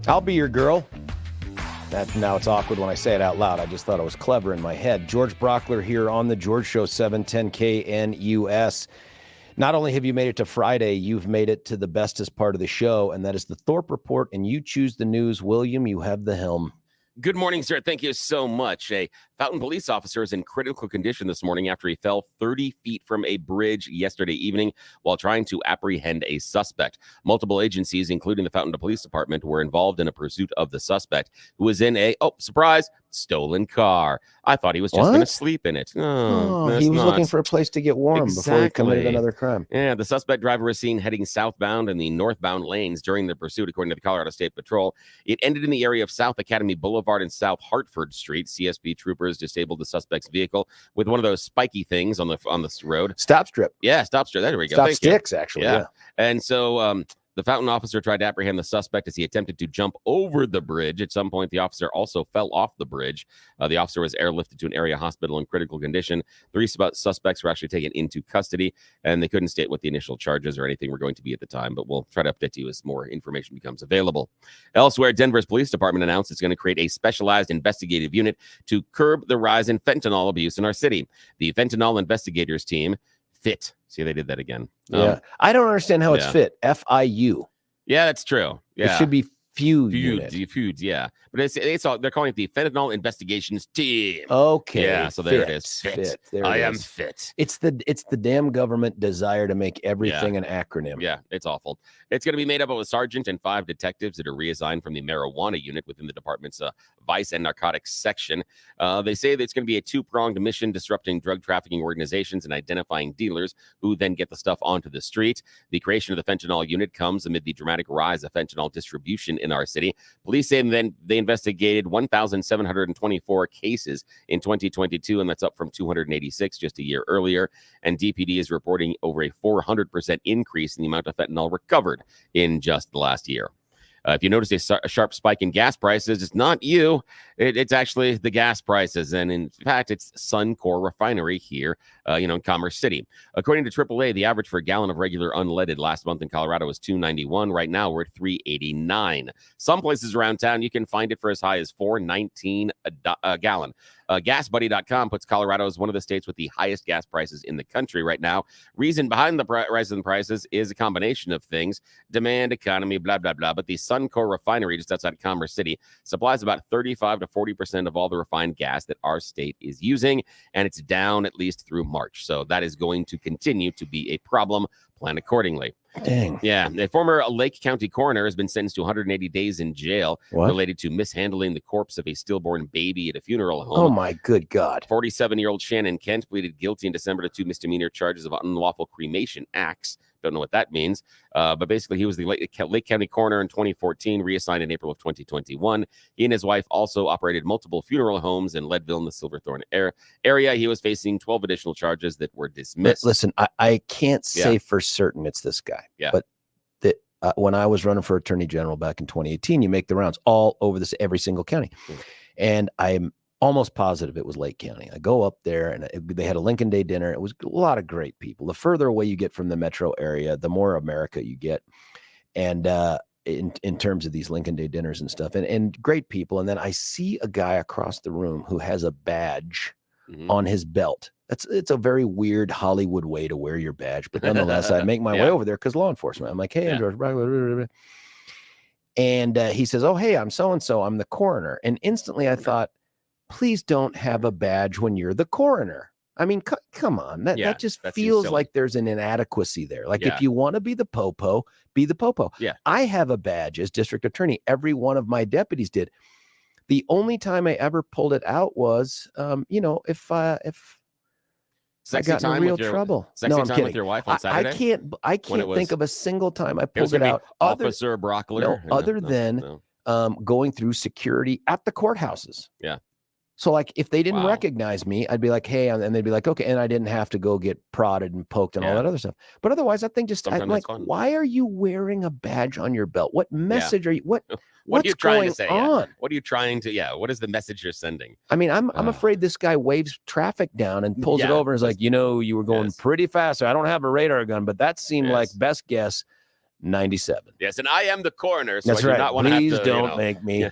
S1: I'll be your girl. Now it's awkward when I say it out loud. I just thought it was clever in my head. George Brockler here on The George Show, 710 KNUS. Not only have you made it to Friday, you've made it to the bestest part of the show, and that is the Thorpe Report, and you choose the news. William, you have the helm.
S2: Good morning, sir. Thank you so much. A Fountain police officer is in critical condition this morning after he fell 30 feet from a bridge yesterday evening while trying to apprehend a suspect. Multiple agencies, including the Fountain Police Department, were involved in a pursuit of the suspect, who was in a, surprise, stolen car. I thought he was just going to sleep in it. No,
S1: he was looking for a place to get warm before he committed another crime.
S2: Yeah, the suspect driver was seen heading southbound in the northbound lanes during the pursuit, according to the Colorado State Patrol. It ended in the area of South Academy Boulevard and South Hartford Street. CSP troopers disabled the suspect's vehicle with one of those spiky things on the road.
S1: Stop strip.
S2: Yeah, stop strip. There we go.
S1: Stop sticks, actually. Yeah.
S2: And so the Fountain officer tried to apprehend the suspect as he attempted to jump over the bridge. At some point, the officer also fell off the bridge. The officer was airlifted to an area hospital in critical condition. 3 suspects were actually taken into custody, and they couldn't state what the initial charges or anything were going to be at the time, but we'll try to update you as more information becomes available. Elsewhere, Denver's police department announced it's going to create a specialized investigative unit to curb the rise in fentanyl abuse in our city. The fentanyl investigators team, FIT. See, they did that again.
S1: Yeah. I don't understand how it's FIT. FIU.
S2: Yeah, that's true. Yeah.
S1: It should be Feuds,
S2: yeah. But they're calling it the Fentanyl Investigations Team.
S1: Okay.
S2: Yeah, so there it is. FIT. I am FIT.
S1: It's the damn government desire to make everything an acronym.
S2: Yeah, it's awful. It's going to be made up of a sergeant and 5 detectives that are reassigned from the marijuana unit within the department's vice and narcotics section. They say that it's going to be a 2-pronged mission, disrupting drug trafficking organizations and identifying dealers who then get the stuff onto the street. The creation of the fentanyl unit comes amid the dramatic rise of fentanyl distribution in our city. Police say then they investigated 1,724 cases in 2022, and that's up from 286 just a year earlier. And DPD is reporting over a 400% increase in the amount of fentanyl recovered in just the last year. If you notice a sharp spike in gas prices, it's not you. It's actually the gas prices. And in fact, it's Suncor Refinery here, in Commerce City. According to AAA, the average for a gallon of regular unleaded last month in Colorado was $2.91. Right now, we're at $3.89. Some places around town, you can find it for as high as $4.19 a gallon. GasBuddy.com puts Colorado as one of the states with the highest gas prices in the country right now. Reason behind the rise in prices is a combination of things: demand, economy, blah, blah, blah. But the Suncor Refinery just outside Commerce City supplies about 35 to 40% of all the refined gas that our state is using, and it's down at least through March. So that is going to continue to be a problem. Plan accordingly.
S1: Dang.
S2: Yeah. A former Lake County coroner has been sentenced to 180 days in jail related to mishandling the corpse of a stillborn baby at a funeral home.
S1: Oh, my good God.
S2: 47-year-old Shannon Kent pleaded guilty in December to 2 misdemeanor charges of unlawful cremation acts. Don't know what that means. But basically, he was the Lake County coroner in 2014, reassigned in April of 2021. He and his wife also operated multiple funeral homes in Leadville and the Silverthorne area. He was facing 12 additional charges that were dismissed.
S1: Listen, I can't say for certain it's this guy.
S2: Yeah.
S1: But when I was running for attorney general back in 2018, you make the rounds all over every single county. And I'm almost positive it was Lake County. I go up there and they had a Lincoln Day dinner. It was a lot of great people. The further away you get from the metro area, the more America you get. And in terms of these Lincoln Day dinners and stuff, and great people. And then I see a guy across the room who has a badge on his belt. It's a very weird Hollywood way to wear your badge, but nonetheless, I make my way over there because law enforcement. I'm like, hey, I'm George. Blah, blah, blah, blah. And he says, oh, hey, I'm so-and-so. I'm the coroner. And instantly I thought, please don't have a badge when you're the coroner. I mean, come on. That just feels like there's an inadequacy there. Like if you want to be the popo, be the popo.
S2: Yeah.
S1: I have a badge as district attorney. Every one of my deputies did. The only time I ever pulled it out was, if I got in real trouble.
S2: No, I'm kidding. With your wife on Saturday?
S1: I can't think of a single time I pulled it out.
S2: Officer Brockler.
S1: Other than going through security at the courthouses.
S2: Yeah.
S1: So like if they didn't recognize me, I'd be like, hey, and they'd be like, okay. And I didn't have to go get prodded and poked and all that other stuff. But otherwise that thing I'm like, why are you wearing a badge on your belt? What message are you, what's
S2: are you trying to say
S1: on?
S2: What are you trying to, what is the message you're sending?
S1: I mean, I'm afraid this guy waves traffic down and pulls it over and is like, you were going pretty fast. So I don't have a radar gun, but that seemed like best guess. 97.
S2: Yes, and I am the coroner, so
S1: That's
S2: I do
S1: right.
S2: not want to have to.
S1: Please don't make me.
S2: Yeah.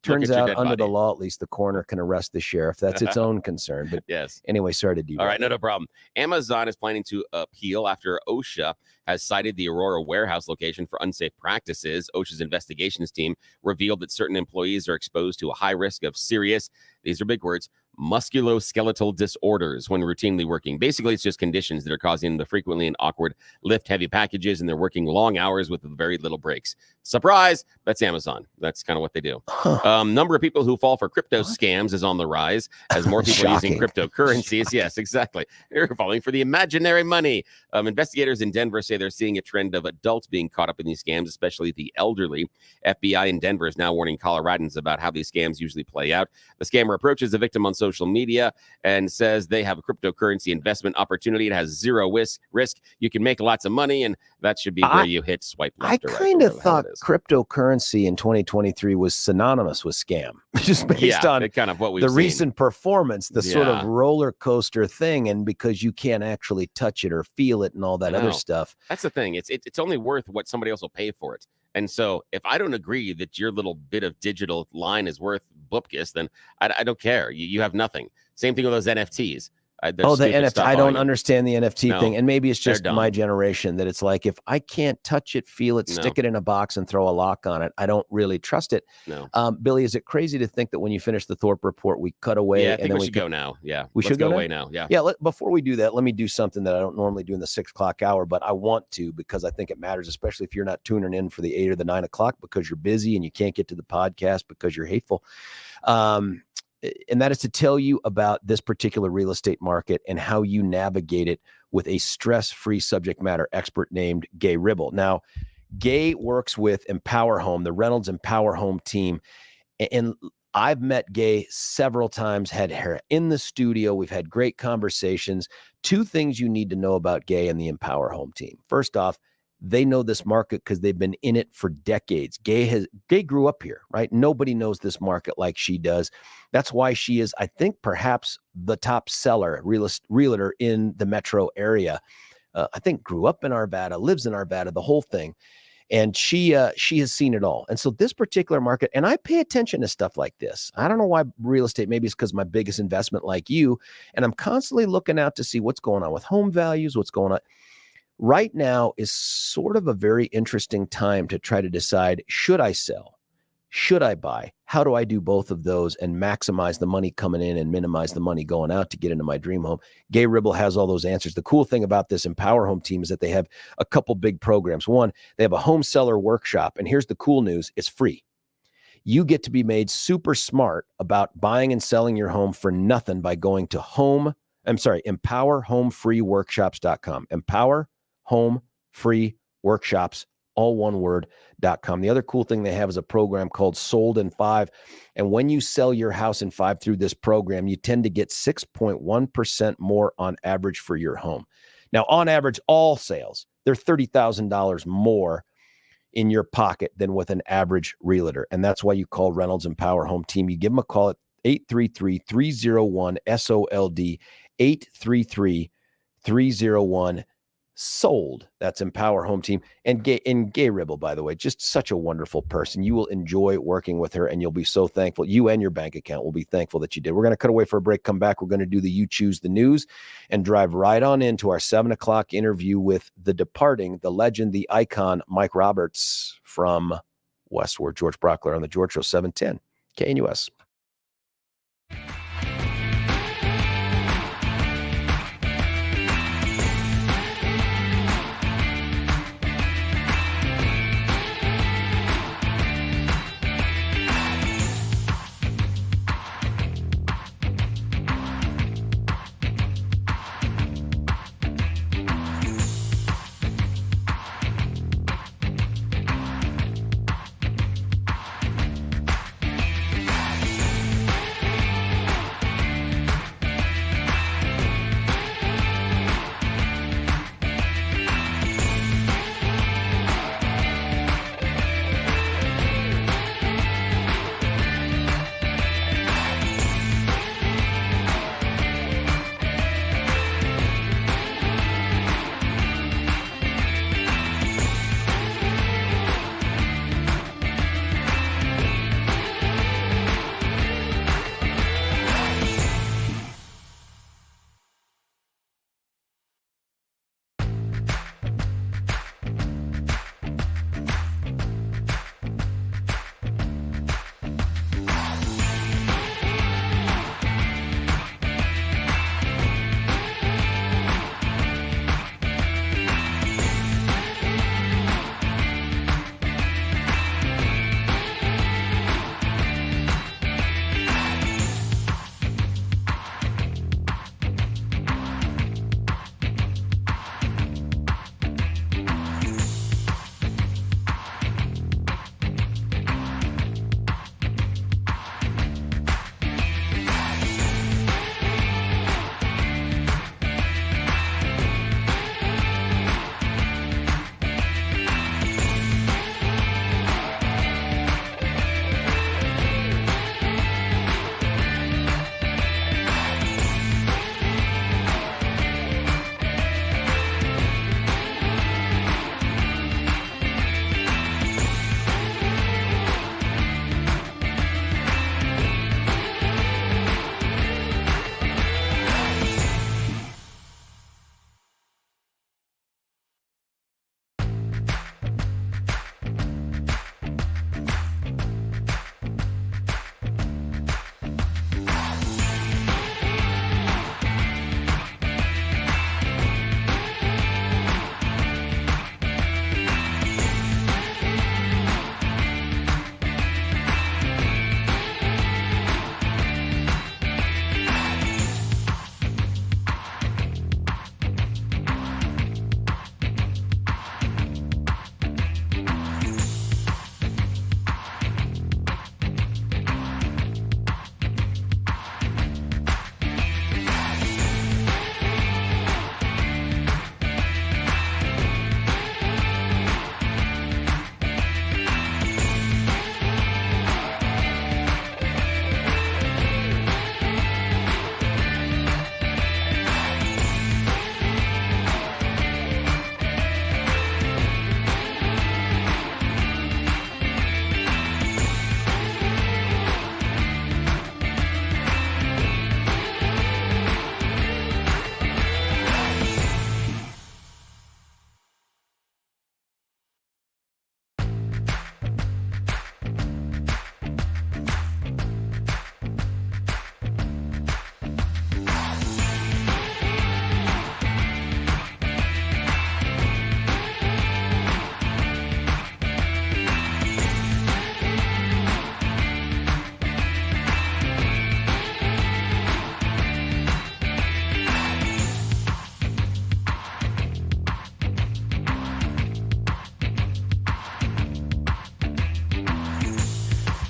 S1: Turns out, under the law, at least the coroner can arrest the sheriff. That's its own concern. But
S2: yes.
S1: Anyway, sorry to derail.
S2: All right, no problem. Amazon is planning to appeal after OSHA has cited the Aurora warehouse location for unsafe practices. OSHA's investigations team revealed that certain employees are exposed to a high risk of serious, these are big words, musculoskeletal disorders when routinely working. Basically, it's just conditions that are causing the frequently and awkward lift heavy packages, and they're working long hours with very little breaks. Surprise! That's Amazon. That's kind of what they do. Number of people who fall for crypto scams is on the rise as more people using cryptocurrencies. Yes, exactly. They're falling for the imaginary money. Investigators in Denver say they're seeing a trend of adults being caught up in these scams, especially the elderly. FBI in Denver is now warning Coloradans about how these scams usually play out. The scammer approaches the victim on social media and says they have a cryptocurrency investment opportunity. It has zero risk. You can make lots of money, and that should be where you hit swipe left or right. I
S1: kind of thought cryptocurrency in 2023 was synonymous with scam, just based on
S2: kind of what we've
S1: the
S2: seen.
S1: Recent performance, the sort of roller coaster thing, and because you can't actually touch it or feel it and all that other stuff.
S2: That's the thing. It's only worth what somebody else will pay for it. And so if I don't agree that your little bit of digital line is worth bupkis, then I don't care. You have nothing. Same thing with those NFTs.
S1: The NFT. I don't understand the NFT thing. And maybe it's just my generation that it's like, if I can't touch it, feel it, stick it in a box and throw a lock on it, I don't really trust it.
S2: No.
S1: Billy, is it crazy to think that when you finish the Thorpe Report, we cut away?
S2: Yeah, I think we should go now. Yeah.
S1: We should go
S2: away now. Yeah.
S1: Yeah. Before we do that, let me do something that I don't normally do in the 6 o'clock hour, but I want to, because I think it matters, especially if you're not tuning in for the 8 or the 9 o'clock because you're busy and you can't get to the podcast because you're hateful. And that is to tell you about this particular real estate market and how you navigate it with a stress-free subject matter expert named Gay Ribble. Now, Gay works with Empower Home, the Reynolds Empower Home team. And I've met Gay several times, had her in the studio. We've had great conversations. 2 things you need to know about Gay and the Empower Home team. First off, they know this market because they've been in it for decades. Gay grew up here, right? Nobody knows this market like she does. That's why she is, I think, perhaps the top seller realtor in the metro area. I think grew up in Arvada, lives in Arvada, the whole thing. And she has seen it all. And so this particular market, and I pay attention to stuff like this. I don't know why real estate, maybe it's because my biggest investment like you, and I'm constantly looking out to see what's going on with home values, what's going on. Right now is sort of a very interesting time to try to decide, should I sell? Should I buy? How do I do both of those and maximize the money coming in and minimize the money going out to get into my dream home? Gay Ribble has all those answers. The cool thing about this Empower Home team is that they have a couple big programs. One, they have a home seller workshop. And here's the cool news. It's free. You get to be made super smart about buying and selling your home for nothing by going to empowerhomefreeworkshops.com. empowerhomefreeworkshops, all one word.com. The other cool thing they have is a program called Sold in 5. And when you sell your house in 5 through this program, you tend to get 6.1% more on average for your home. Now, on average, all sales, they're $30,000 more in your pocket than with an average realtor. And that's why you call Reynolds Empower Home Team. You give them a call at 833-301-SOLD, 833-301 sold. That's Empower Home Team. And Gay Ribble, by the way, just such a wonderful person. You will enjoy working with her, and you'll be so thankful. You and your bank account will be thankful that you did. We're going to cut away for a break, come back. We're going to do the You Choose the News and drive right on into our 7 o'clock interview with the departing, the legend, the icon, Mike Roberts from Westword. George Brockler on the George Show, 710 KNUS.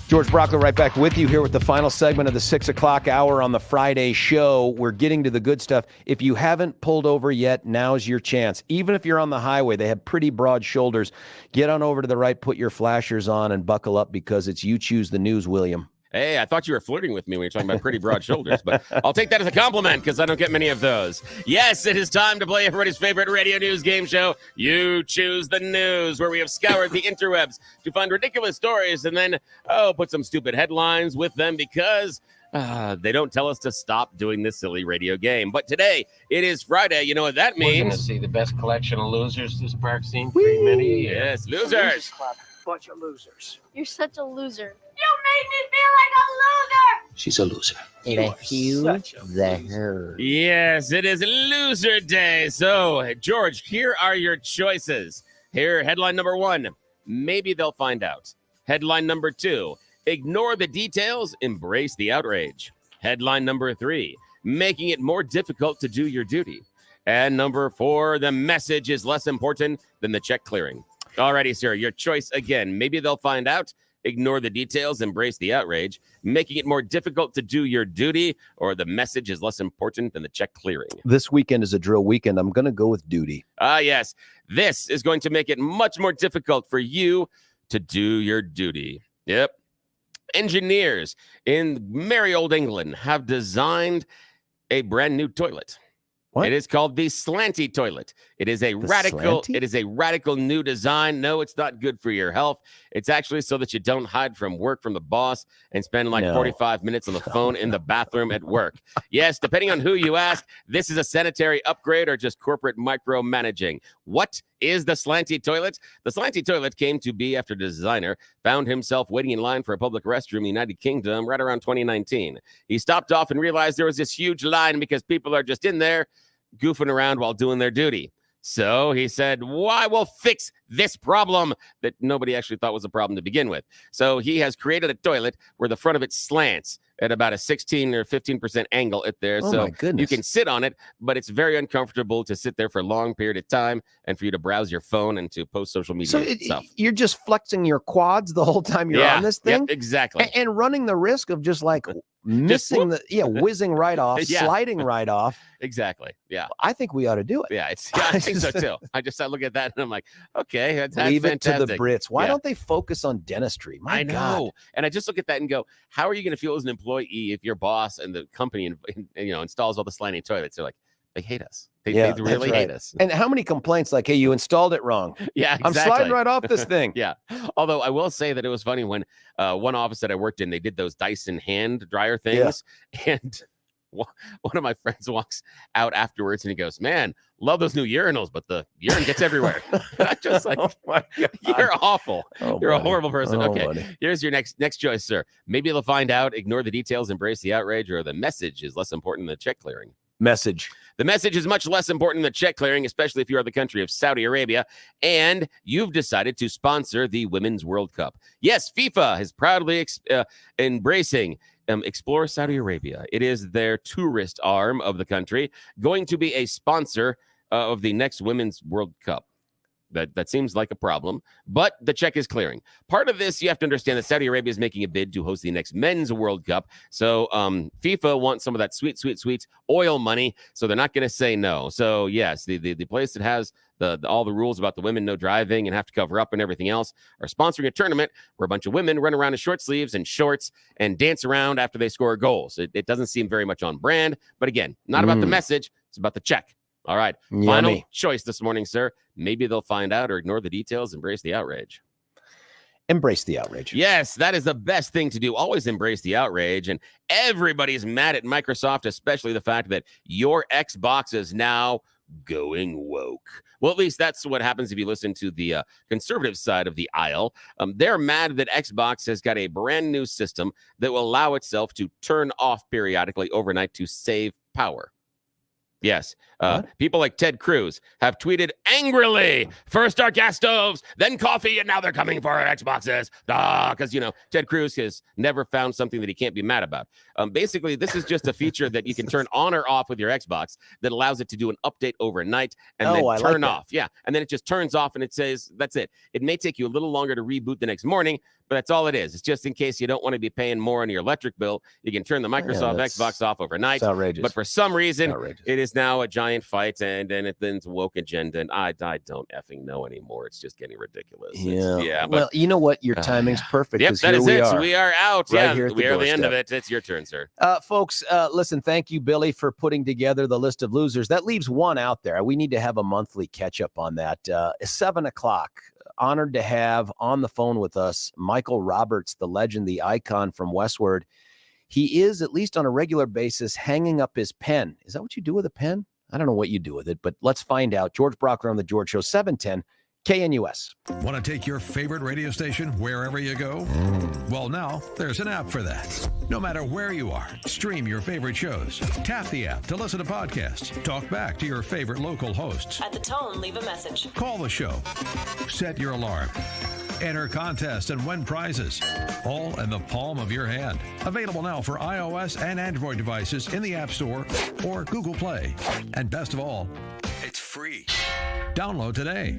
S1: George Brocco right back with you here with the final segment of the 6 o'clock hour on the Friday show. We're getting to the good stuff. If you haven't pulled over yet, now's your chance. Even if you're on the highway, they have pretty broad shoulders. Get on over to the right, put your flashers on, and buckle up because it's You Choose the News, William.
S2: Hey, I thought you were flirting with me when you're talking about pretty broad shoulders, but I'll take that as a compliment because I don't get many of those. Yes, it is time to play everybody's favorite radio news game show, You Choose the News, where we have scoured the interwebs to find ridiculous stories and then, put some stupid headlines with them because they don't tell us to stop doing this silly radio game. But today, it is Friday. You know what that means?
S4: We're going to see the best collection of losers this park's seen for many years.
S2: Yes, losers.
S5: Bunch of losers.
S6: You're such a loser.
S7: You made me feel like a loser.
S5: She's a loser.
S2: Yes, it is loser day. So, George, here are your choices. Here, headline number 1, maybe they'll find out. Headline number 2, ignore the details, embrace the outrage. Headline number 3, making it more difficult to do your duty. And number 4, the message is less important than the check clearing. Alrighty, sir, your choice again. Maybe they'll find out. Ignore the details, embrace the outrage, making it more difficult to do your duty, or the message is less important than the check clearing.
S1: This weekend is a drill weekend. I'm going to go with duty.
S2: Yes. This is going to make it much more difficult for you to do your duty. Yep. Engineers in merry old England have designed a brand new toilet.
S1: What?
S2: It is called the slanty toilet. It is a radical new design. No, it's not good for your health. It's actually so that you don't hide from work from the boss and spend 45 minutes on the phone in the bathroom at work. Yes, depending on who you ask, this is a sanitary upgrade or just corporate micromanaging. What is the slanty toilet? The slanty toilet came to be after the designer found himself waiting in line for a public restroom in the United Kingdom right around 2019. He stopped off and realized there was this huge line because people are just in there goofing around while doing their duty. So he said, "Why will fix this problem that nobody actually thought was a problem to begin with?" So he has created a toilet where the front of it slants at about a 16 or 15% angle at there.
S1: Oh,
S2: so
S1: my goodness.
S2: you can sit on it, but it's very uncomfortable to sit there for a long period of time and for you to browse your phone and to post social media stuff.
S1: You're just flexing your quads the whole time you're on this thing?
S2: Yep, exactly.
S1: And running the risk of just like missing whizzing right off, sliding right off.
S2: Exactly. Yeah.
S1: I think we ought to do it.
S2: Yeah, I think so too. I look at that and I'm like, okay, that's
S1: leave
S2: fantastic.
S1: it to the Brits. Why don't they focus on dentistry? My
S2: know.
S1: God.
S2: And I just look at that and go, how are you going to feel as an employee if your boss and the company installs all the slanty toilets? They're like, they hate us. They really hate us.
S1: And how many complaints like, hey, you installed it wrong.
S2: Yeah, exactly.
S1: I'm sliding right off this thing.
S2: Yeah. Although I will say that it was funny when one office that I worked in, they did those Dyson hand dryer things. Yeah. And one of my friends walks out afterwards and he goes, "Man, love those new urinals, but the urine gets everywhere." I'm just like, oh my God. You're awful. You're a horrible person. Okay, buddy. Here's your next choice, sir. Maybe they'll find out, ignore the details, embrace the outrage, or the message is less important than the check clearing.
S1: Message.
S2: The message is much less important than the check clearing, especially if you are the country of Saudi Arabia and you've decided to sponsor the Women's World Cup. Yes, FIFA is proudly embracing Explore Saudi Arabia. It is their tourist arm of the country, going to be a sponsor of the next Women's World Cup. That seems like a problem, but the check is clearing. Part of this, you have to understand that Saudi Arabia is making a bid to host the next Men's World Cup. So FIFA wants some of that sweet oil money, so they're not going to say no. So yes, the place that has all the rules about the women no driving and have to cover up and everything else are sponsoring a tournament where a bunch of women run around in short sleeves and shorts and dance around after they score goals. It doesn't seem very much on brand, but again, not about the message, it's about the check. All right.
S1: Yummy.
S2: Final choice this morning, sir. Maybe they'll find out or ignore the details, embrace the outrage.
S1: Embrace the outrage.
S2: Yes, that is the best thing to do. Always embrace the outrage. And everybody's mad at Microsoft, especially the fact that your Xbox is now going woke. Well, at least that's what happens if you listen to the conservative side of the aisle. They're mad that Xbox has got a brand new system that will allow itself to turn off periodically overnight to save power. Yes. People like Ted Cruz have tweeted angrily, first our gas stoves, then coffee, and now they're coming for our Xboxes. Because, Ted Cruz has never found something that he can't be mad about. Basically, this is just a feature that you can turn on or off with your Xbox that allows it to do an update overnight and then turn off. Yeah. And then it just turns off and it says, that's it. It may take you a little longer to reboot the next morning, but that's all it is. It's just in case you don't want to be paying more on your electric bill. You can turn the Microsoft Xbox off overnight.
S1: It's outrageous.
S2: But for some reason, it is now a giant fight, and then it's a woke agenda, and I don't effing know anymore. It's just getting ridiculous.
S1: But, well, you know what? Your timing's perfect.
S2: Yep, that is it. So we are out.
S1: Right here
S2: we are at the end of it. It's your turn, sir.
S1: Folks, listen, thank you, Billy, for putting together the list of losers. That leaves one out there. We need to have a monthly catch-up on that. 7 o'clock. Honored to have on the phone with us Michael Roberts, the legend, the icon from Westword. He is, at least on a regular basis, hanging up his pen. Is that what you do with a pen? I don't know what you do with it, but let's find out. George Brockler on The George Show, 710 KNUS.
S3: Want to take your favorite radio station wherever you go? Well, now there's an app for that. No matter where you are, stream your favorite shows. Tap the app to listen to podcasts. Talk back to your favorite local hosts.
S6: At the tone, leave a message.
S3: Call the show. Set your alarm. Enter contests and win prizes. All in the palm of your hand. Available now for iOS and Android devices in the App Store or Google Play. And best of all, it's free. Download today.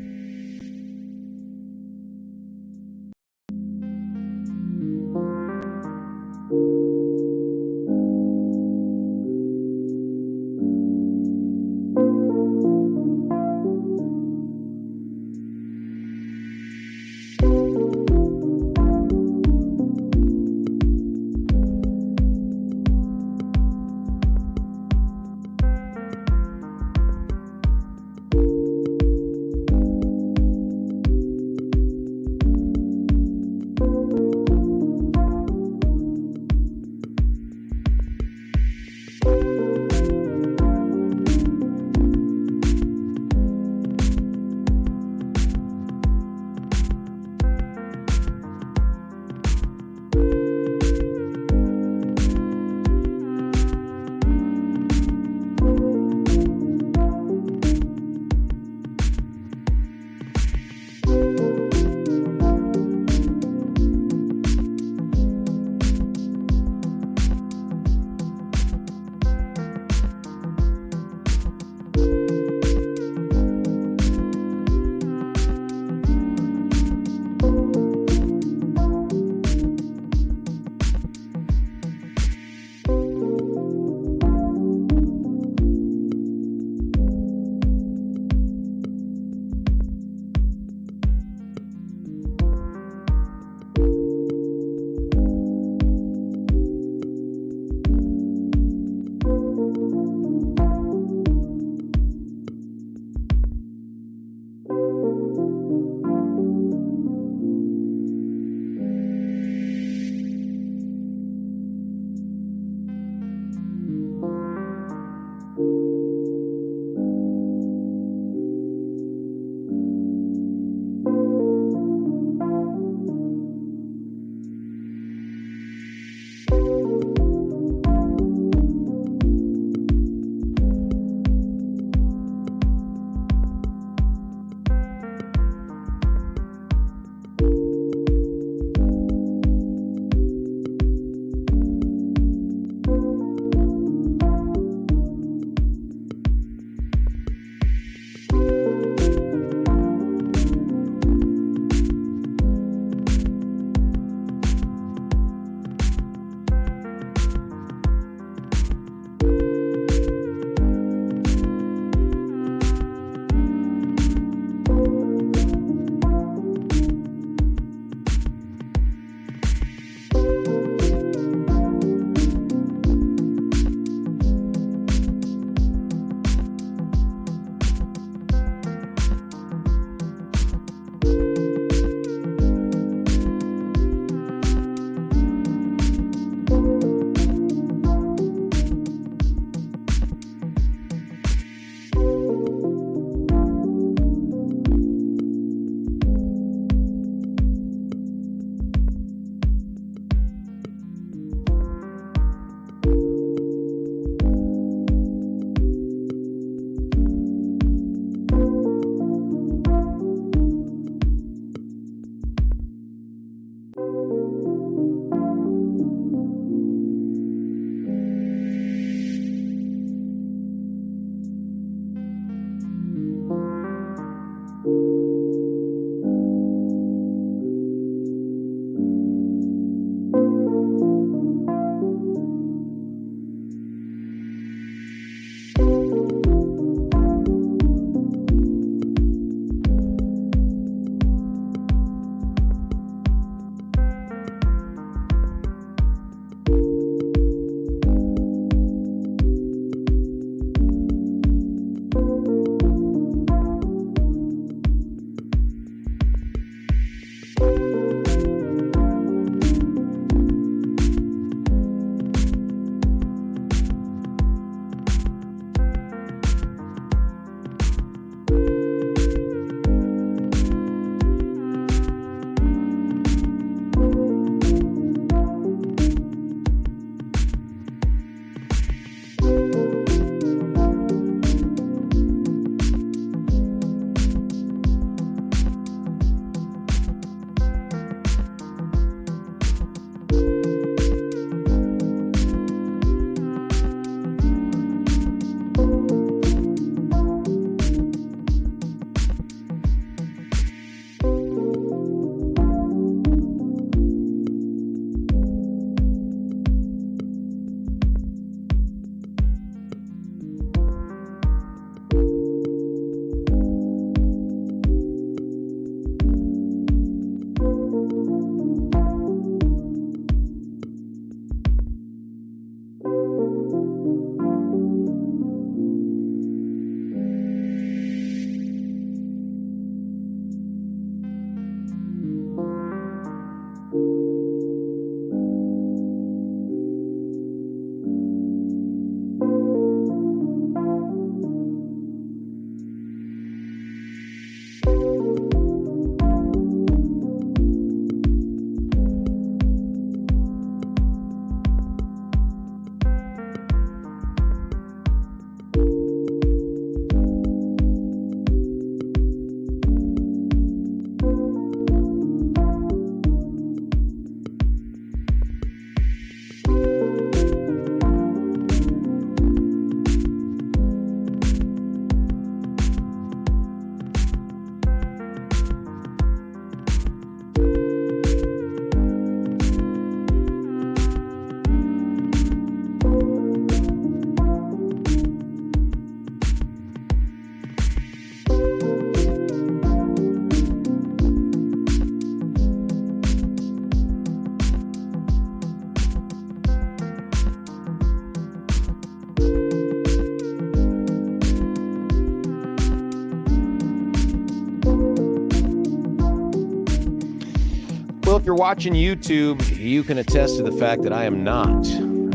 S1: Well, if you're watching YouTube, you can attest to the fact that I am not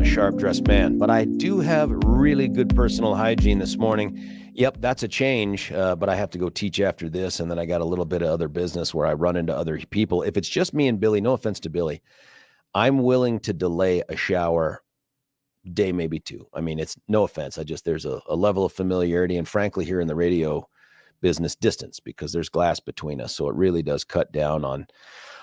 S1: a sharp-dressed man, but I do have really good personal hygiene this morning. Yep, that's a change, but I have to go teach after this, and then I got a little bit of other business where I run into other people. If it's just me and Billy, no offense to Billy, I'm willing to delay a shower day, maybe two. I mean, it's no offense. There's a level of familiarity, and frankly, here in the radio business, distance, because there's glass between us. So it really does cut down on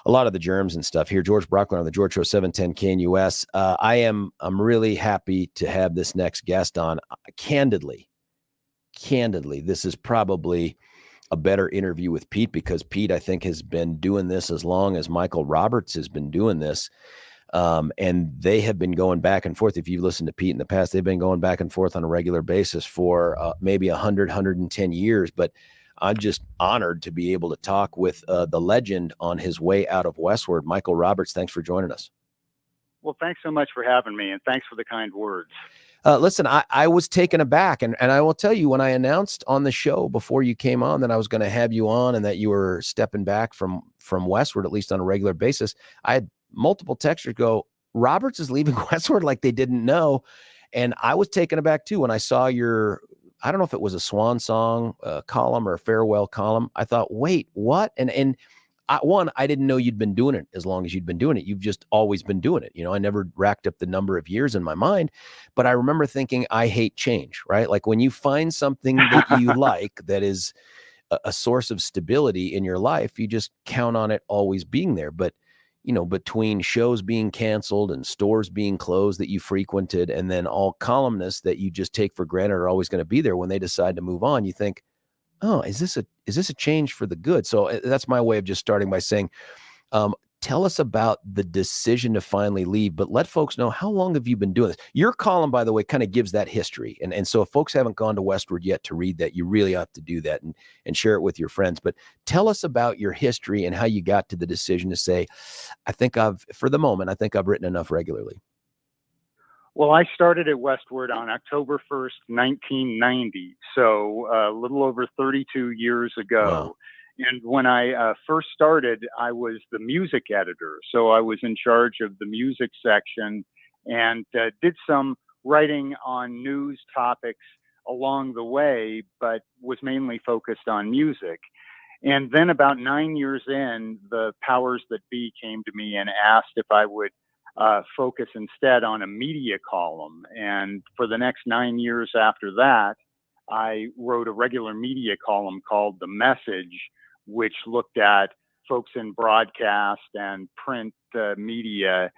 S1: a lot of the germs and stuff here. George Brockler on the George Show, 710 KNUS. I'm really happy to have this next guest on. Candidly, this is probably a better interview with Pete, because Pete, I think, has been doing this as long as Michael Roberts has been doing this. And they have been going back and forth. If you've listened to Pete in the past, they've been going back and forth on a regular basis for maybe 110 years. But I'm just honored to be able to talk with the legend on his way out of Westword, Michael Roberts. Thanks for joining us.
S6: Well, thanks so much for having me, and thanks for the kind words.
S1: Listen, I was taken aback, and I will tell you, when I announced on the show before you came on that I was going to have you on and that you were stepping back from Westword, at least on a regular basis, I had multiple texters go, Roberts is leaving Westword, like they didn't know. And I was taken aback too when I saw your, I don't know if it was a swan song column or a farewell column. I thought, wait, what? And I didn't know you'd been doing it as long as you'd been doing it. You've just always been doing it. You know, I never racked up the number of years in my mind, but I remember thinking, I hate change, right? Like when you find something that you like, that is a source of stability in your life, you just count on it always being there. But, you know, between shows being canceled and stores being closed that you frequented, and then all columnists that you just take for granted are always going to be there, when they decide to move on, you think, oh, is this a change for the good? So that's my way of just starting by saying, tell us about the decision to finally leave, but let folks know, how long have you been doing this? Your column, by the way, kind of gives that history. And so if folks haven't gone to Westword yet to read that, you really ought to do that and share it with your friends. But tell us about your history and how you got to the decision to say, for the moment, I think I've written enough regularly.
S6: Well, I started at Westword on October 1st, 1990. So a little over 32 years ago.
S1: Wow.
S6: And when I first started, I was the music editor. So I was in charge of the music section and did some writing on news topics along the way, but was mainly focused on music. And then about 9 years in, the powers that be came to me and asked if I would focus instead on a media column. And for the next 9 years after that, I wrote a regular media column called The Message, which looked at folks in broadcast and print media,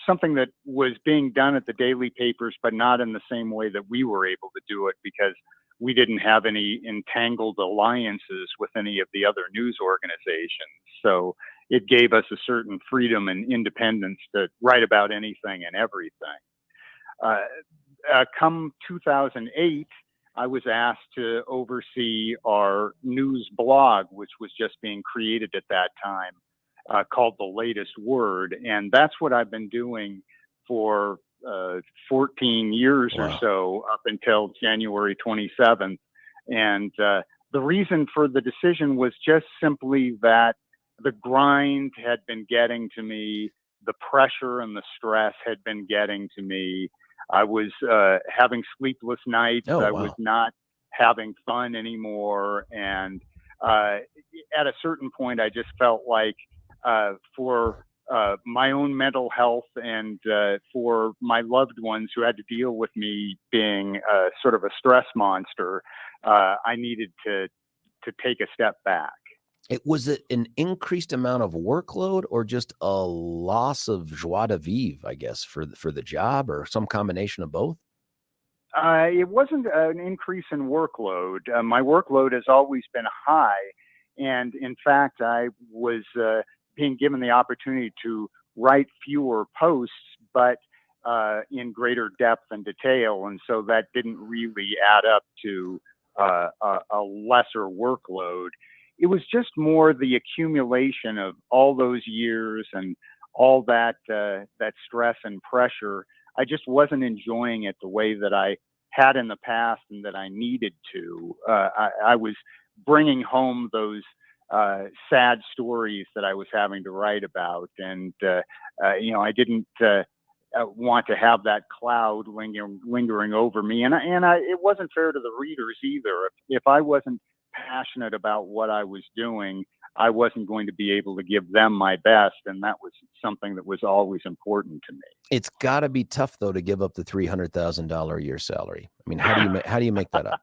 S6: something that was being done at the daily papers, but not in the same way that we were able to do it, because we didn't have any entangled alliances with any of the other news organizations. So it gave us a certain freedom and independence to write about anything and everything. Come 2008, I was asked to oversee our news blog, which was just being created at that time, called The Latest Word. And that's what I've been doing for 14 years or so, up until January 27th. And the reason for the decision was just simply that the grind had been getting to me, the pressure and the stress had been getting to me. I was having sleepless nights. I was not having fun anymore. And at a certain point, I just felt like for my own mental health and for my loved ones who had to deal with me being sort of a stress monster, I needed to take a step back.
S1: Was it an increased amount of workload, or just a loss of joie de vivre, I guess, for the job, or some combination of both?
S6: It wasn't an increase in workload. My workload has always been high. And in fact, I was being given the opportunity to write fewer posts, but in greater depth and detail. And so that didn't really add up to a lesser workload. It was just more the accumulation of all those years and all that stress and pressure. I just wasn't enjoying it the way that I had in the past and that I needed to. I was bringing home those sad stories that I was having to write about. And, I didn't want to have that cloud lingering over me. And it wasn't fair to the readers either. If I wasn't passionate about what I was doing, I wasn't going to be able to give them my best, and that was something that was always important to me.
S1: It's got to be tough though to give up the $300,000 a year salary. I mean, how do you make that up?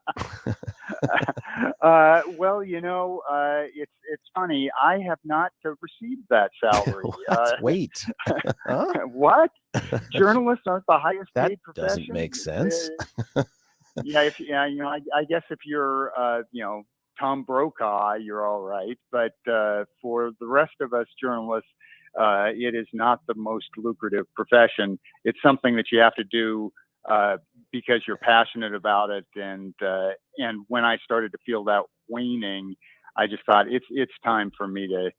S6: Well, it's funny. I have not received that salary.
S1: Wait, huh?
S6: What? Journalists aren't the highest paid profession?
S1: That doesn't make sense.
S6: I guess if you're, Tom Brokaw, you're all right. But for the rest of us journalists, it is not the most lucrative profession. It's something that you have to do because you're passionate about it. And when I started to feel that waning, I just thought it's time for me to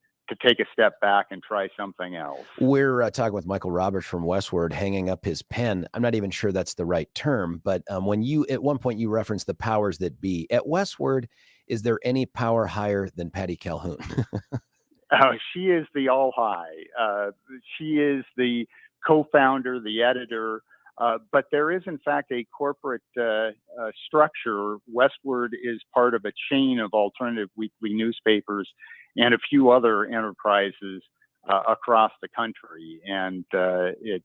S6: take a step back and try something else.
S1: We're talking with Michael Roberts from Westword, hanging up his pen. I'm not even sure that's the right term, but when you, at one point you referenced the powers that be at Westword, is there any power higher than Patty Calhoun?
S6: She is the all high. She is the co-founder, the editor, but there is in fact a corporate structure. Westword is part of a chain of alternative weekly newspapers and a few other enterprises across the country. And it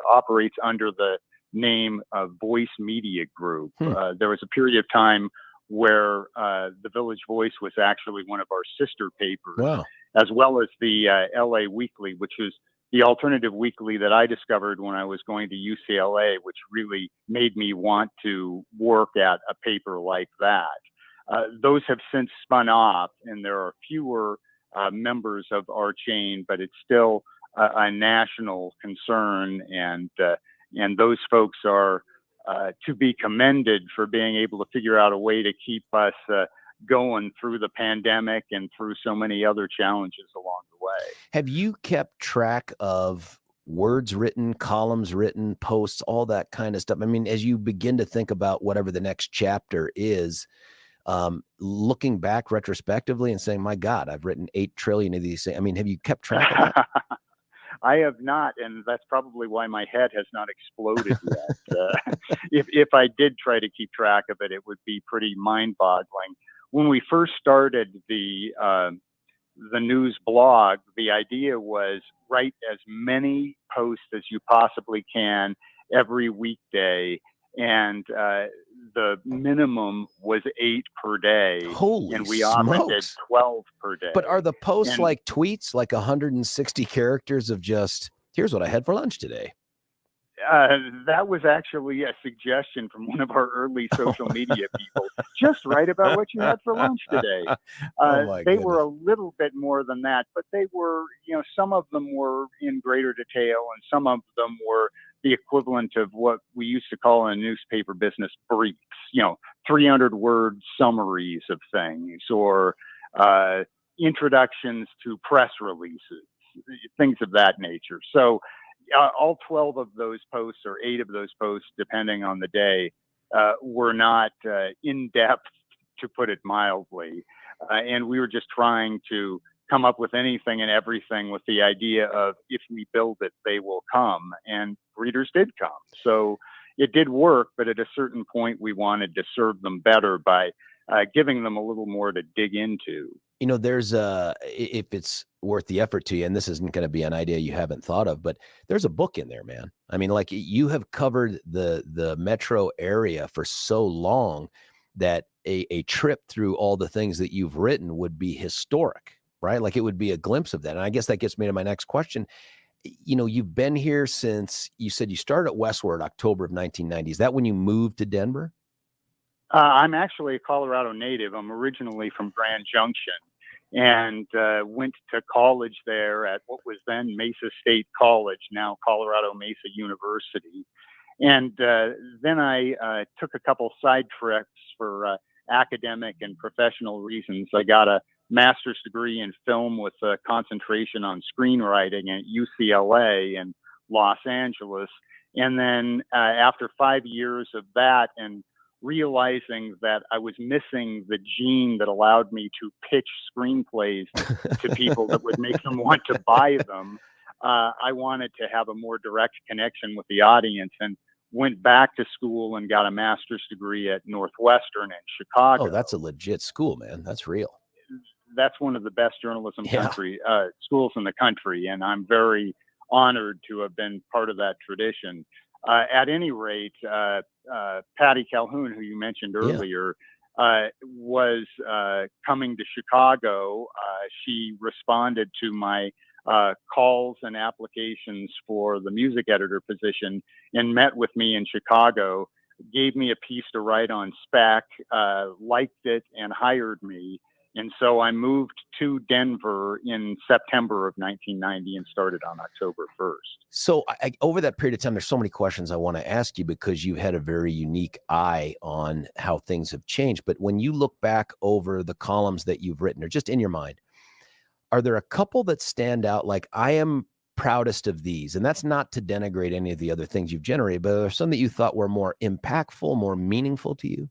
S6: operates under the name of Voice Media Group. There was a period of time where the Village Voice was actually one of our sister papers,
S1: wow,
S6: as well as the LA Weekly, which is the alternative weekly that I discovered when I was going to UCLA, which really made me want to work at a paper like that. Those have since spun off, and there are fewer members of our chain, but it's still a national concern, and those folks are to be commended for being able to figure out a way to keep us going through the pandemic and through so many other challenges along the way.
S1: Have you kept track of words written, columns written, posts, all that kind of stuff? I mean, as you begin to think about whatever the next chapter is, looking back retrospectively and saying, my God, I've written 8 trillion of these things. I mean, have you kept track of that?
S6: I have not, and that's probably why my head has not exploded yet. If I did try to keep track of it, it would be pretty mind-boggling. When we first started the news blog, the idea was write as many posts as you possibly can every weekday, and the minimum was 8 per day.
S1: Holy
S6: and we
S1: smokes.
S6: often did 12 per day.
S1: But are the posts like tweets, like 160 characters of just, here's what I had for lunch today?
S6: That was actually a suggestion from one of our early social media people. Just write about what you had for lunch today. They were a little bit more than that, but they were, some of them were in greater detail, and some of them were the equivalent of what we used to call in the newspaper business briefs, 300-word summaries of things, or introductions to press releases, things of that nature. So all 12 of those posts, or 8 of those posts, depending on the day, were not in depth, to put it mildly. And we were just trying to come up with anything and everything with the idea of, if we build it, they will come. And readers did come. So it did work, but at a certain point, we wanted to serve them better by giving them a little more to dig into.
S1: There's if it's worth the effort to you, and this isn't going to be an idea you haven't thought of, but there's a book in there, man. I mean, like, you have covered the metro area for so long that a trip through all the things that you've written would be historic, right? Like, it would be a glimpse of that. And I guess that gets me to my next question. You've been here since, you said you started at Westword October of 1990. Is that when you moved to Denver?
S6: I'm actually a Colorado native. I'm originally from Grand Junction, and went to college there at what was then Mesa State College, now Colorado Mesa University. And then I took a couple side trips for academic and professional reasons. I got a master's degree in film with a concentration on screenwriting at UCLA in Los Angeles. And then after 5 years of that, and realizing that I was missing the gene that allowed me to pitch screenplays to people that would make them want to buy them. I wanted to have a more direct connection with the audience, and went back to school and got a master's degree at Northwestern in Chicago.
S1: Oh, that's a legit school, man. That's real.
S6: That's one of the best journalism schools in the country, and I'm very honored to have been part of that tradition. At any rate, Patty Calhoun, who you mentioned earlier, was coming to Chicago. She responded to my calls and applications for the music editor position and met with me in Chicago, gave me a piece to write on spec, liked it, and hired me. And so I moved to Denver in September of 1990 and started on October 1st.
S1: So over that period of time, there's so many questions I want to ask you because you had a very unique eye on how things have changed. But when you look back over the columns that you've written, or just in your mind, are there a couple that stand out like I am proudest of these? And that's not to denigrate any of the other things you've generated, but are there some that you thought were more impactful, more meaningful to you?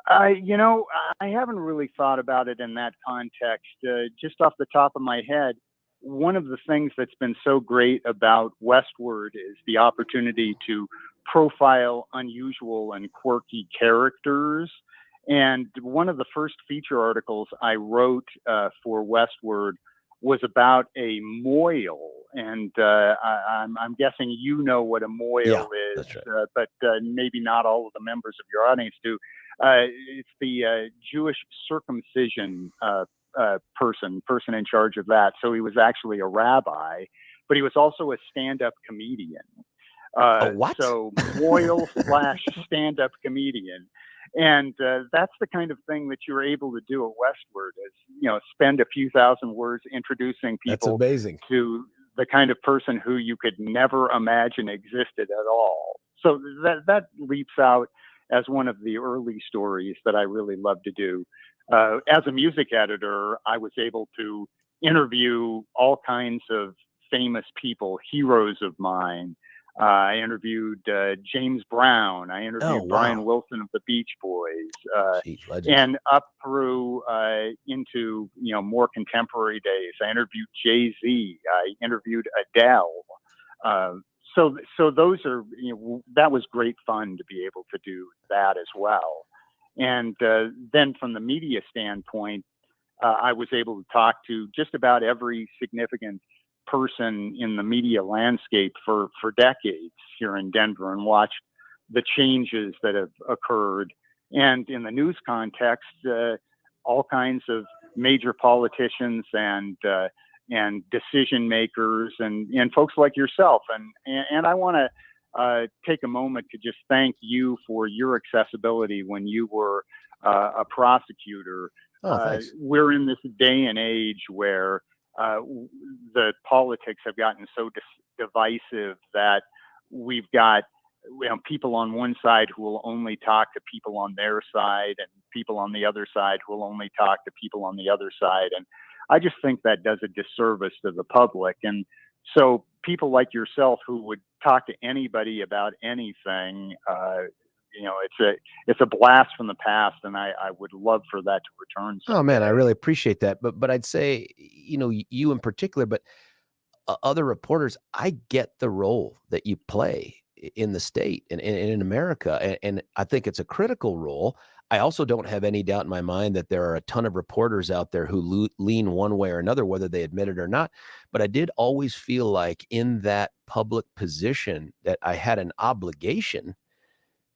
S6: I haven't really thought about it in that context. Just off the top of my head, one of the things that's been so great about Westword is the opportunity to profile unusual and quirky characters. And one of the first feature articles I wrote for Westword was about a moil. And I'm guessing you know what a moil is,
S1: that's right.
S6: but maybe not all of the members of your audience do. It's the Jewish circumcision person in charge of that. So he was actually a rabbi, but he was also a stand-up comedian.
S1: What?
S6: So moil / stand-up comedian. And that's the kind of thing that you're able to do at Westword is, spend a few thousand words introducing people to the kind of person who you could never imagine existed at all. So that leaps out as one of the early stories that I really love to do. As a music editor, I was able to interview all kinds of famous people, heroes of mine. I interviewed James Brown. I interviewed Brian Wilson of the Beach Boys, and up through into more contemporary days. I interviewed Jay-Z. I interviewed Adele. So those are that was great fun to be able to do that as well. And then from the media standpoint, I was able to talk to just about every significant person in the media landscape for decades here in Denver and watched the changes that have occurred. And in the news context, all kinds of major politicians and decision makers and folks like yourself. And I want to take a moment to just thank you for your accessibility when you were a prosecutor.
S1: Thanks.
S6: We're in this day and age where the politics have gotten so divisive that we've got people on one side who will only talk to people on their side and people on the other side who will only talk to people on the other side. And I just think that does a disservice to the public. And so people like yourself who would talk to anybody about anything, it's a blast from the past, and I would love for that to return someday.
S1: Oh man, I really appreciate that. But I'd say, you in particular, but other reporters, I get the role that you play in the state and in America. And I think it's a critical role. I also don't have any doubt in my mind that there are a ton of reporters out there who lean one way or another, whether they admit it or not. But I did always feel like in that public position that I had an obligation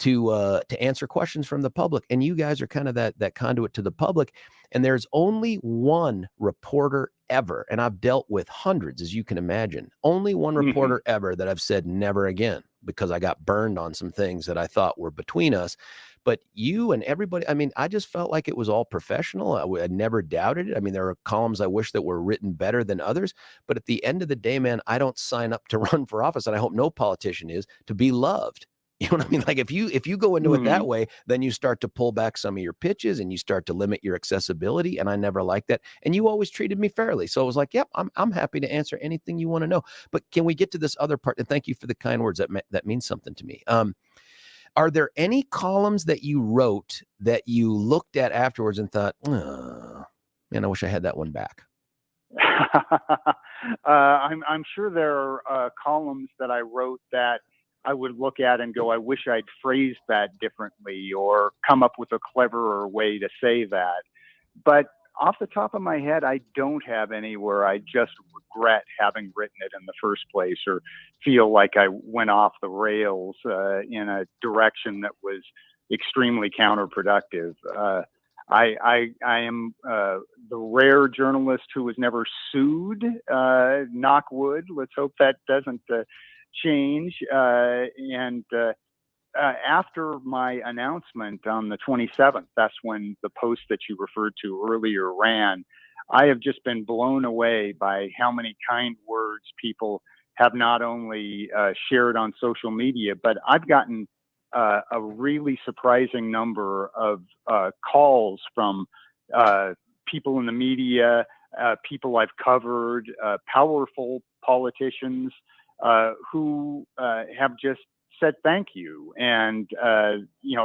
S1: to answer questions from the public. And you guys are kind of that conduit to the public. And there's only one reporter ever, and I've dealt with hundreds, as you can imagine, only one reporter ever that I've said never again, because I got burned on some things that I thought were between us. But you and everybody, I just felt like it was all professional. I never doubted it. There are columns I wish that were written better than others. But at the end of the day, man, I don't sign up to run for office, and I hope no politician is, to be loved. You know what I mean? Like if you go into it that way, then you start to pull back some of your pitches and you start to limit your accessibility. And I never liked that. And you always treated me fairly. So I was like, yep, I'm happy to answer anything you want to know. But can we get to this other part? And thank you for the kind words. That means something to me. Are there any columns that you wrote that you looked at afterwards and thought, oh, man, I wish I had that one back?
S6: I'm sure there are columns that I wrote that I would look at and go, I wish I'd phrased that differently or come up with a cleverer way to say that. But off the top of my head, I don't have any where I just regret having written it in the first place or feel like I went off the rails in a direction that was extremely counterproductive. I am the rare journalist who was never sued. Knock wood. Let's hope that doesn't change. After my announcement on the 27th, that's when the post that you referred to earlier ran. I have just been blown away by how many kind words people have not only shared on social media, but I've gotten a really surprising number of calls from people in the media, people I've covered, powerful politicians who have just said thank you. And,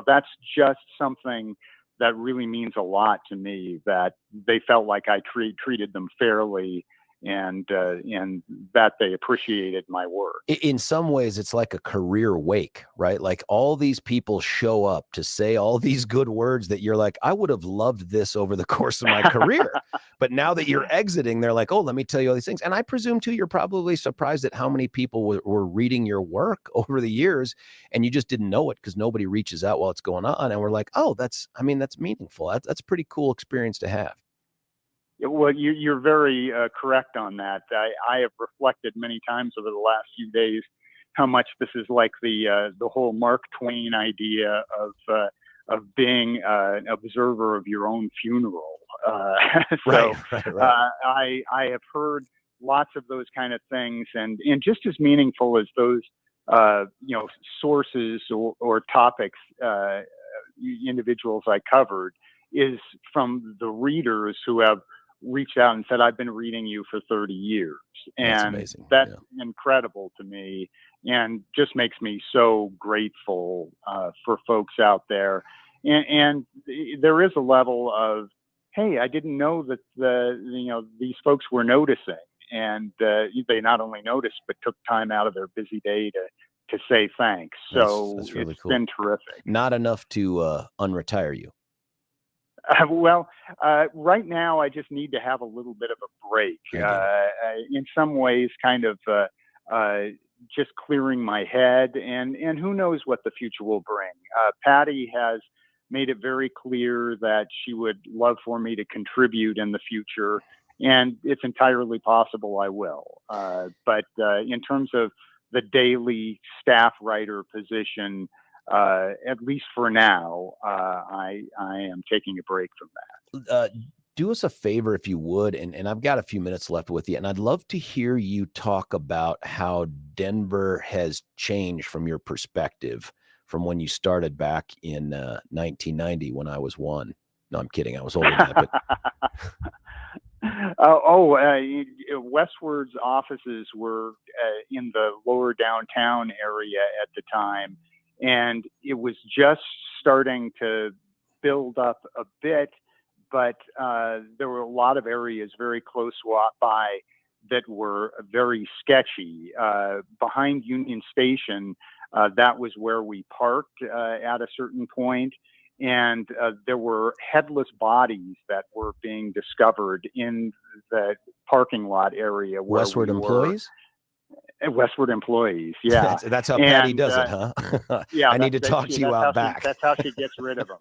S6: that's just something that really means a lot to me, that they felt like I treated them fairly and that they appreciated my work.
S1: In some ways, it's like a career wake, right? Like all these people show up to say all these good words that you're like, I would have loved this over the course of my career. But now that you're exiting, they're like, oh, let me tell you all these things. And I presume, too, you're probably surprised at how many people were reading your work over the years and you just didn't know it because nobody reaches out while it's going on. And we're like, oh, that's meaningful. That's a pretty cool experience to have.
S6: Well, you're very correct on that. I have reflected many times over the last few days how much this is like the whole Mark Twain idea of being an observer of your own funeral. Right. I have heard lots of those kind of things, and just as meaningful as those sources or topics individuals I covered is from the readers who have reached out and said, I've been reading you for 30 years. And that's incredible to me and just makes me so grateful for folks out there. And there is a level of, hey, I didn't know that these folks were noticing. And they not only noticed, but took time out of their busy day to say thanks. So that's really cool. Been terrific.
S1: Not enough to unretire you.
S6: Right now, I just need to have a little bit of a break. In some ways, kind of just clearing my head, and who knows what the future will bring. Patty has made it very clear that she would love for me to contribute in the future, and it's entirely possible I will. But in terms of the daily staff writer position, at least for now, I am taking a break from that.
S1: Do us a favor, if you would, and I've got a few minutes left with you, and I'd love to hear you talk about how Denver has changed from your perspective from when you started back in 1990 when I was one. No, I'm kidding. I was older than that.
S6: Westword's offices were in the lower downtown area at the time. And it was just starting to build up a bit, but there were a lot of areas very close by that were very sketchy. Behind Union Station, that was where we parked at a certain point, and there were headless bodies that were being discovered in the parking lot area.
S1: Westward employees?
S6: Westword employees, yeah.
S1: That's how Patty does it, huh?
S6: Yeah,
S1: I need to talk to you out back.
S6: That's how she gets rid of them.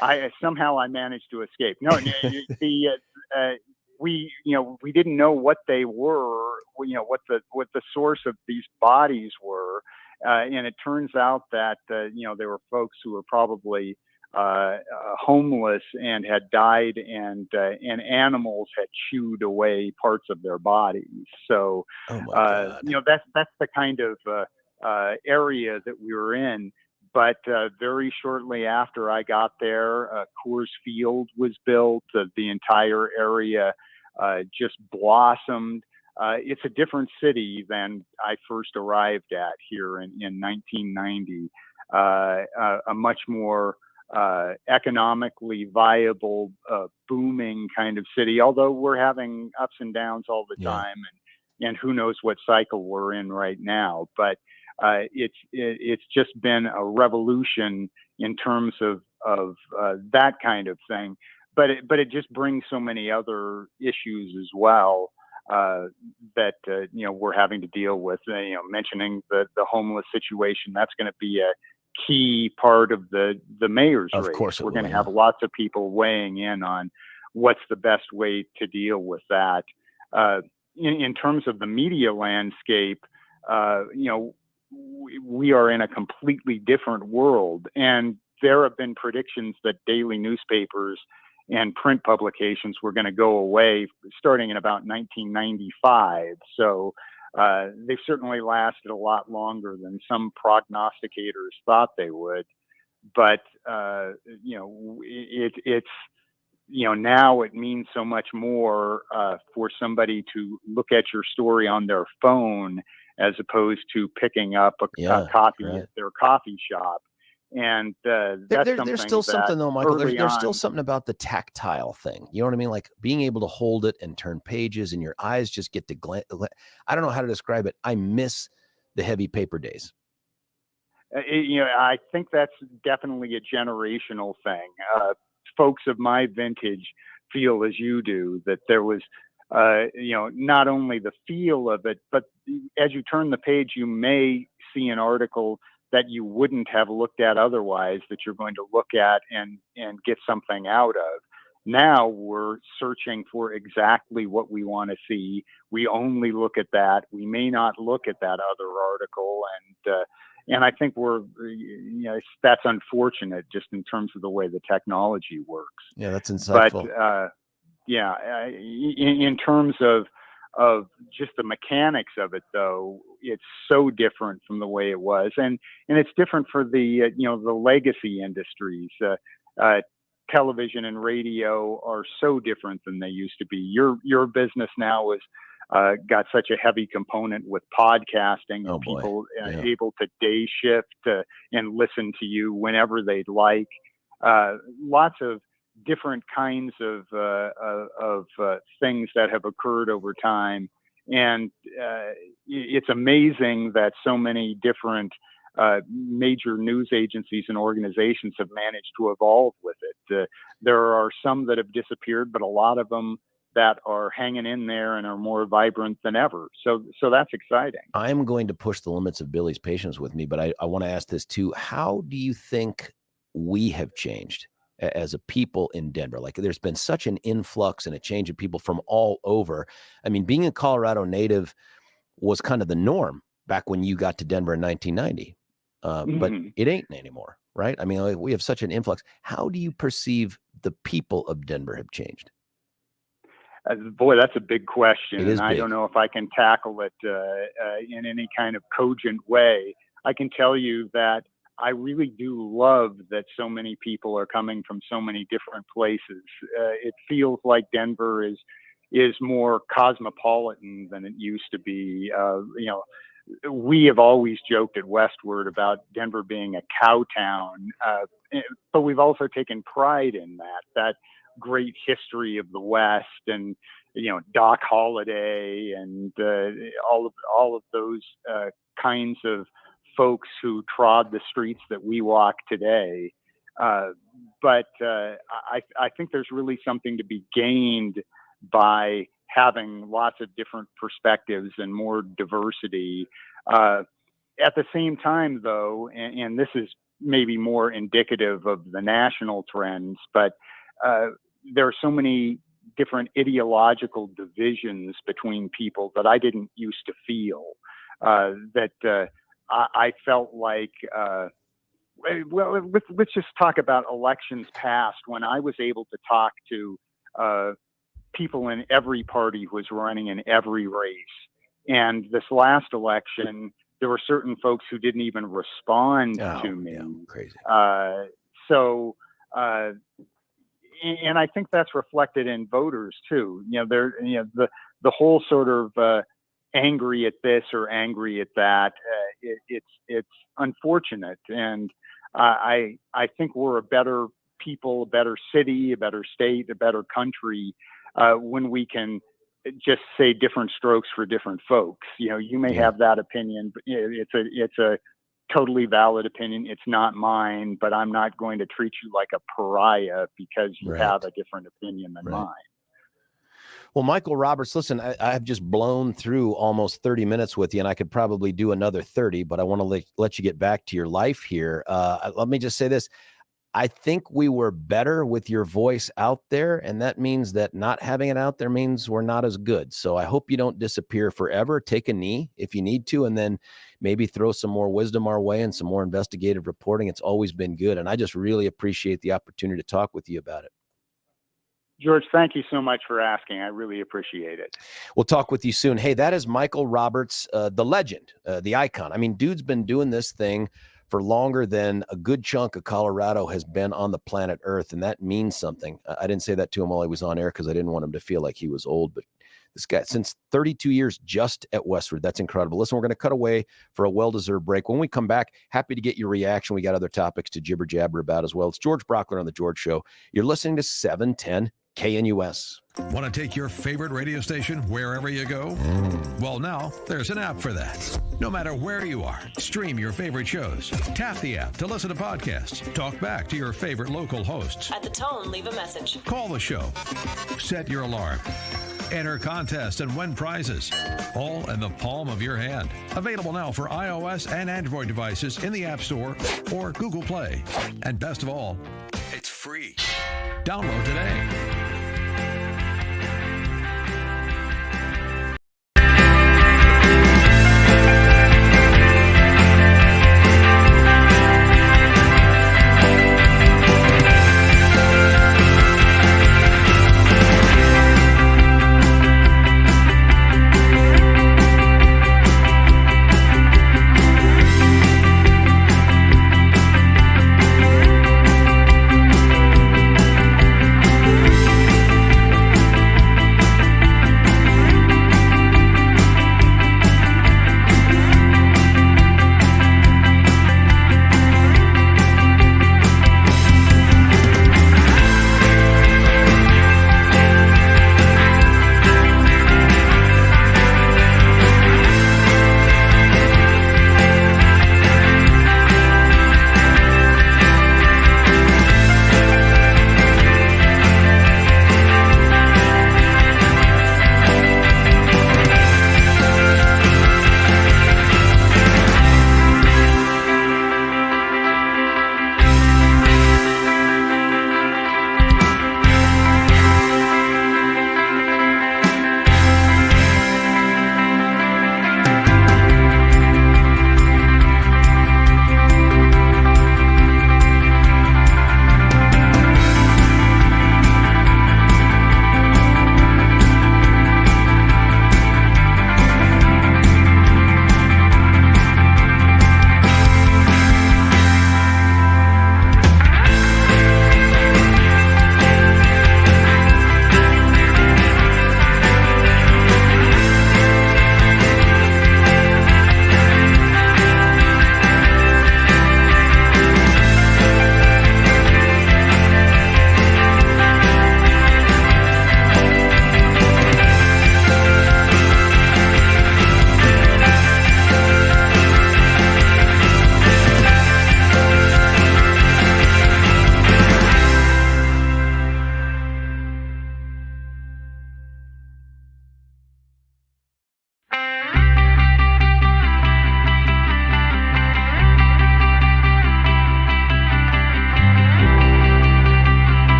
S6: I managed to escape. No, we didn't know what they were. What the source of these bodies were, and it turns out that there were folks who were probably homeless and had died, and animals had chewed away parts of their bodies. So, that's the kind of area that we were in. But very shortly after I got there, Coors Field was built. The entire area just blossomed. It's a different city than I first arrived at here in 1990. a much more economically viable, booming kind of city, although we're having ups and downs all the time, and who knows what cycle we're in right now. But it's just been a revolution in terms of that kind of thing. But it just brings so many other issues as well that we're having to deal with. Mentioning the homeless situation, that's going to be a key part of the mayor's race.
S1: Of course,
S6: we're going to have lots of people weighing in on what's the best way to deal with that. In terms of the media landscape, we are in a completely different world, and there have been predictions that daily newspapers and print publications were going to go away starting in about 1995. So they've certainly lasted a lot longer than some prognosticators thought they would. But it's now it means so much more for somebody to look at your story on their phone as opposed to picking up a copy at their coffee shop. And
S1: there's still something though, Michael. There's still something about the tactile thing. You know what I mean? Like being able to hold it and turn pages, and your eyes just get to glance. I don't know how to describe it. I miss the heavy paper days.
S6: I think that's definitely a generational thing. Folks of my vintage feel as you do, that there was, not only the feel of it, but as you turn the page, you may see an article that you wouldn't have looked at otherwise, that you're going to look at and get something out of. Now we're searching for exactly what we want to see. We only look at that. We may not look at that other article. And I think that's unfortunate just in terms of the way the technology works.
S1: Yeah, that's insightful.
S6: But in terms of just the mechanics of it, though, it's so different from the way it was, and it's different for the the legacy industries. Television and radio are so different than they used to be. Your business now is got such a heavy component with podcasting, and people able to day shift and listen to you whenever they'd like. Lots of different kinds of things that have occurred over time, and it's amazing that so many different major news agencies and organizations have managed to evolve with it. There are some that have disappeared, but a lot of them that are hanging in there and are more vibrant than ever. So that's exciting.
S1: I'm going to push the limits of Billy's patience with me, but I want to ask this too. How do you think we have changed as a people in Denver? Like, there's been such an influx and a change of people from all over. I mean, being a Colorado native was kind of the norm back when you got to Denver in 1990. But it ain't anymore, right? I mean, we have such an influx. How do you perceive the people of Denver have changed?
S6: Boy, that's a big question.
S1: It is
S6: and I
S1: big.
S6: don't know if I can tackle it in any kind of cogent way. I can tell you that I really do love that so many people are coming from so many different places. It feels like Denver is more cosmopolitan than it used to be. We have always joked at Westword about Denver being a cow town, but we've also taken pride in that great history of the West, and Doc Holliday and all of those kinds of folks who trod the streets that we walk today. But I think there's really something to be gained by having lots of different perspectives and more diversity. At the same time, though, and this is maybe more indicative of the national trends, but there are so many different ideological divisions between people that I didn't used to feel. I felt like, well, let's just talk about elections past, when I was able to talk to people in every party who was running in every race. And this last election, there were certain folks who didn't even respond to me.
S1: Yeah, crazy.
S6: And I think that's reflected in voters too. The whole sort of angry at this or angry at that. it's unfortunate. And I think we're a better people, a better city, a better state, a better country when we can just say different strokes for different folks. You may have that opinion, but it's a totally valid opinion. It's not mine, but I'm not going to treat you like a pariah because you have a different opinion than mine.
S1: Well, Michael Roberts, listen, I've just blown through almost 30 minutes with you, and I could probably do another 30, but I want to let you get back to your life here. Let me just say this. I think we were better with your voice out there, and that means that not having it out there means we're not as good. So I hope you don't disappear forever. Take a knee if you need to, and then maybe throw some more wisdom our way and some more investigative reporting. It's always been good, and I just really appreciate the opportunity to talk with you about it.
S6: George, thank you so much for asking. I really appreciate it.
S1: We'll talk with you soon. Hey, that is Michael Roberts, the legend, the icon. I mean, dude's been doing this thing for longer than a good chunk of Colorado has been on the planet Earth, and that means something. I didn't say that to him while he was on air because I didn't want him to feel like he was old, but this guy, since 32 years just at Westword, that's incredible. Listen, we're going to cut away for a well-deserved break. When we come back, happy to get your reaction. We got other topics to jibber-jabber about as well. It's George Brockler on The George Show. You're listening to 710 KNUS.
S3: Want to take your favorite radio station wherever you go? Well, now there's an app for that. No matter where you are, stream your favorite shows. Tap the app to listen to podcasts. Talk back to your favorite local hosts.
S8: At the tone, leave a message.
S3: Call the show. Set your alarm. Enter contests and win prizes. All in the palm of your hand. Available now for iOS and Android devices in the App Store or Google Play. And best of all, it's free. Download today.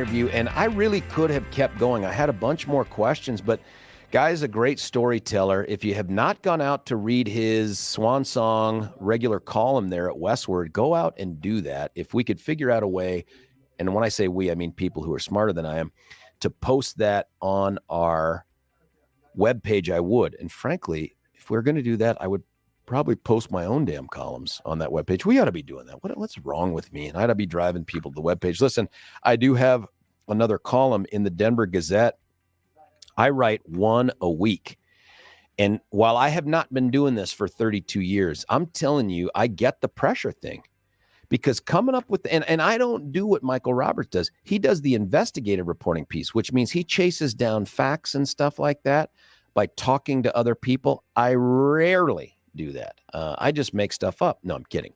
S1: interview, and I really could have kept going. I had a bunch more questions, but Guy's a great storyteller. If you have not gone out to read his swan song regular column there at Westword, go out and do that. If we could figure out a way, and when I say we, I mean people who are smarter than I am, to post that on our webpage, I would. And frankly, if we're going to do that, I would probably post my own damn columns on that webpage. We ought to be doing that. What's wrong with me? And I ought to be driving people to the webpage. Listen, I do have another column in the Denver Gazette. I write one a week. And while I have not been doing this for 32 years, I'm telling you, I get the pressure thing. Because coming up with, and I don't do what Michael Roberts does. He does the investigative reporting piece, which means he chases down facts and stuff like that by talking to other people. I rarely do that. I just make stuff up. No, I'm kidding.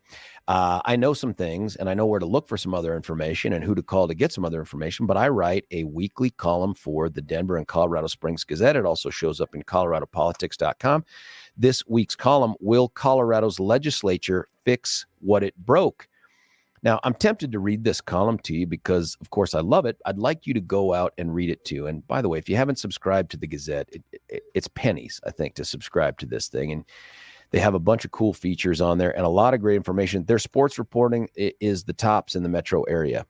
S1: I know some things, and I know where to look for some other information and who to call to get some other information, but I write a weekly column for the Denver and Colorado Springs Gazette. It also shows up in coloradopolitics.com. This week's column, Will Colorado's Legislature Fix What It Broke? Now, I'm tempted to read this column to you because, of course, I love it. I'd like you to go out and read it too. And by the way, if you haven't subscribed to the Gazette, it's pennies, I think, to subscribe to this thing. And they have a bunch of cool features on there and a lot of great information. Their sports reporting is the tops in the metro area.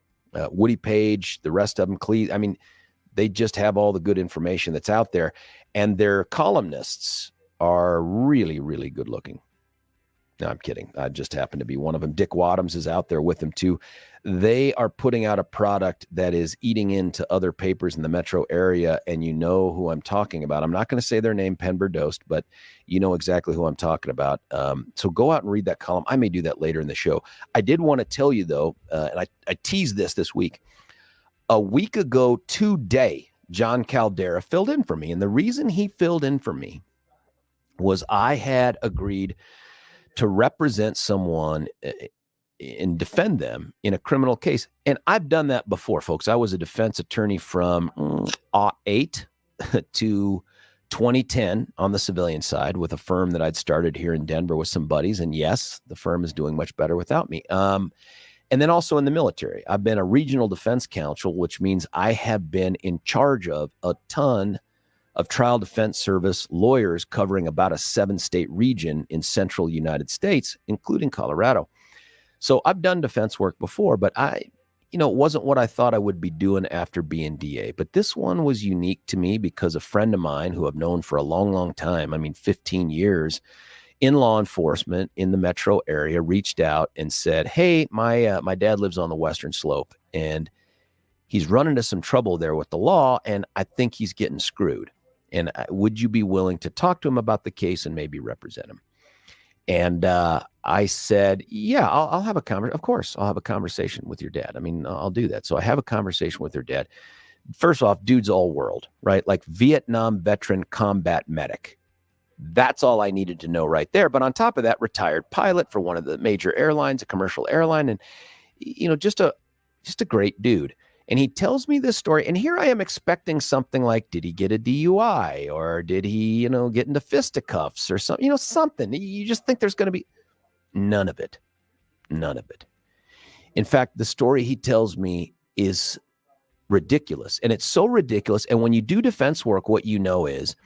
S1: Woody Page, the rest of them, I mean, they just have all the good information that's out there. And their columnists are really, really good looking. No, I'm kidding. I just happen to be one of them. Dick Wadhams is out there with them too. They are putting out a product that is eating into other papers in the metro area, and you know who I'm talking about. I'm not going to say their name, Penn Berdost, but you know exactly who I'm talking about. So go out and read that column. I may do that later in the show. I did want to tell you, though, and I teased this week. A week ago today, John Caldera filled in for me, and the reason he filled in for me was I had agreed to represent someone and defend them in a criminal case. And I've done that before, folks. I was a defense attorney from 2008 to 2010 on the civilian side with a firm that I'd started here in Denver with some buddies. And yes, the firm is doing much better without me. And then also in the military, I've been a regional defense counsel, which means I have been in charge of a ton of trial defense service lawyers covering about a 7-state region in central United States, including Colorado. So I've done defense work before, but it wasn't what I thought I would be doing after being DA. But this one was unique to me because a friend of mine who I've known for a long, long time, 15 years in law enforcement in the metro area, reached out and said, hey, my dad lives on the Western Slope and he's run into some trouble there with the law, and I think he's getting screwed. And would you be willing to talk to him about the case and maybe represent him? And I said, yeah, I'll have a conversation. Of course, I'll have a conversation with your dad. I'll do that. So I have a conversation with their dad. First off, dude's all world, right? Like Vietnam veteran combat medic. That's all I needed to know right there. But on top of that, retired pilot for one of the major airlines, a commercial airline. And, just a great dude. And he tells me this story, and here I am expecting something like, did he get a DUI, or did he, get into fisticuffs or something, something. You just think there's going to be none of it. In fact, the story he tells me is ridiculous, and it's so ridiculous. And when you do defense work, what you know is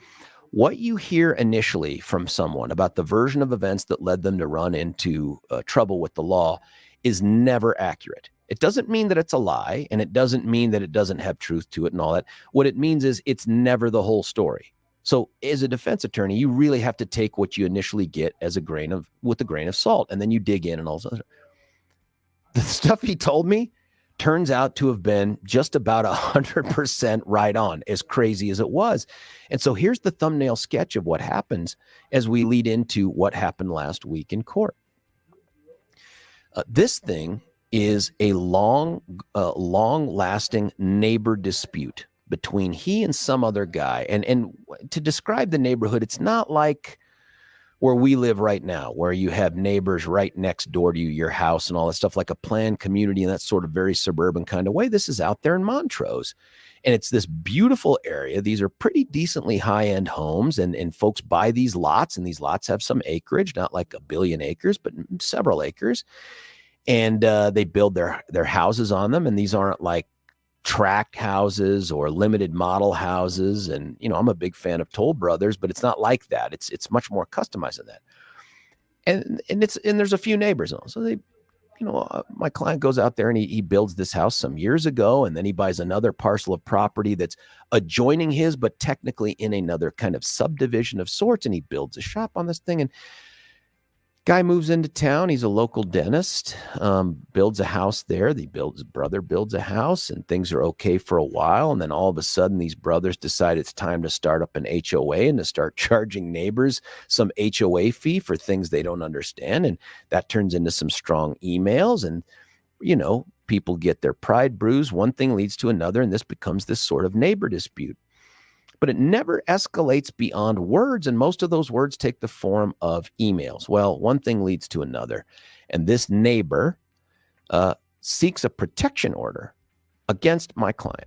S1: what you hear initially from someone about the version of events that led them to run into trouble with the law is never accurate. It doesn't mean that it's a lie, and it doesn't mean that it doesn't have truth to it and all that. What it means is it's never the whole story. So as a defense attorney, you really have to take what you initially get with a grain of salt, and then you dig in and all that. The stuff he told me turns out to have been just about 100% right on, as crazy as it was. And so here's the thumbnail sketch of what happens as we lead into what happened last week in court. This thing is a long-lasting neighbor dispute between he and some other guy. And to describe the neighborhood, it's not like where we live right now, where you have neighbors right next door to you, your house and all that stuff, like a planned community in that sort of very suburban kind of way. This is out there in Montrose. And it's this beautiful area. These are pretty decently high-end homes, and folks buy these lots, and these lots have some acreage, not like 1 billion acres, but several acres. And they build their houses on them. And these aren't like tract houses or limited model houses. And, I'm a big fan of Toll Brothers, but it's not like that. It's much more customized than that. And there's a few neighbors. So they, my client goes out there and he builds this house some years ago, and then he buys another parcel of property that's adjoining his, but technically in another kind of subdivision of sorts. And he builds a shop on this thing. And guy moves into town. He's a local dentist, builds a house there. His brother builds a house, and things are okay for a while. And then all of a sudden, these brothers decide it's time to start up an HOA and to start charging neighbors some HOA fee for things they don't understand. And that turns into some strong emails. And, people get their pride bruised. One thing leads to another, and this becomes this sort of neighbor dispute. But it never escalates beyond words, and most of those words take the form of emails. Well, one thing leads to another, and this neighbor seeks a protection order against my client,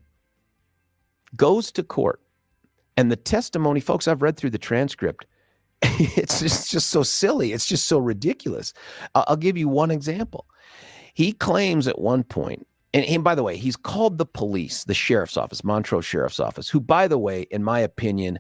S1: goes to court, and the testimony, folks, I've read through the transcript. It's just so silly. It's just so ridiculous. I'll give you one example. He claims at one point, and by the way, he's called the police, the sheriff's office, Montrose Sheriff's Office, who, by the way, in my opinion,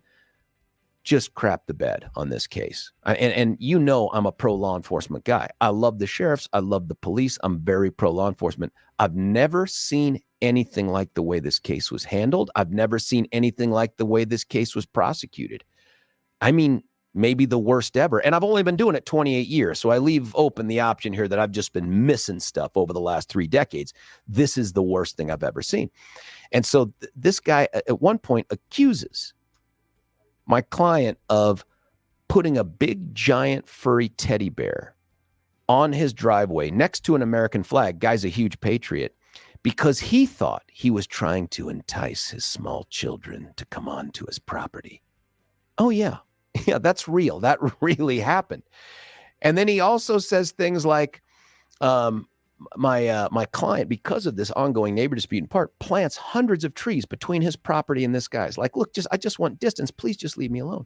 S1: just crapped the bed on this case. And I'm a pro-law enforcement guy. I love the sheriffs. I love the police. I'm very pro-law enforcement. I've never seen anything like the way this case was handled. I've never seen anything like the way this case was prosecuted. I mean, maybe the worst ever. And I've only been doing it 28 years. So I leave open the option here that I've just been missing stuff over the last 3 decades. This is the worst thing I've ever seen. And so this guy at one point accuses my client of putting a big, giant, furry teddy bear on his driveway next to an American flag. Guy's a huge patriot, because he thought he was trying to entice his small children to come onto his property. Oh, yeah. Yeah, that's real. That really happened. And then he also says things like, my client, because of this ongoing neighbor dispute in part, plants hundreds of trees between his property and this guy's. Like, look, I just want distance. Please just leave me alone.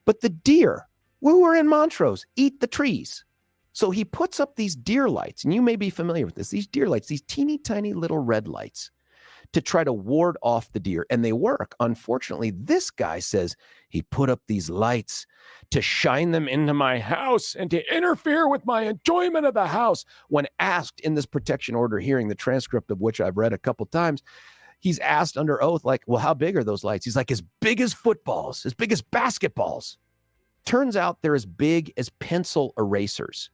S1: But the deer, who are in Montrose, eat the trees. So he puts up these deer lights, and you may be familiar with this. These deer lights, these teeny tiny little red lights, to try to ward off the deer, and they work. Unfortunately, this guy says he put up these lights to shine them into my house and to interfere with my enjoyment of the house. When asked in this protection order hearing, the transcript of which I've read a couple times, he's asked under oath, like, well, how big are those lights? He's like, as big as footballs, as big as basketballs. Turns out they're as big as pencil erasers.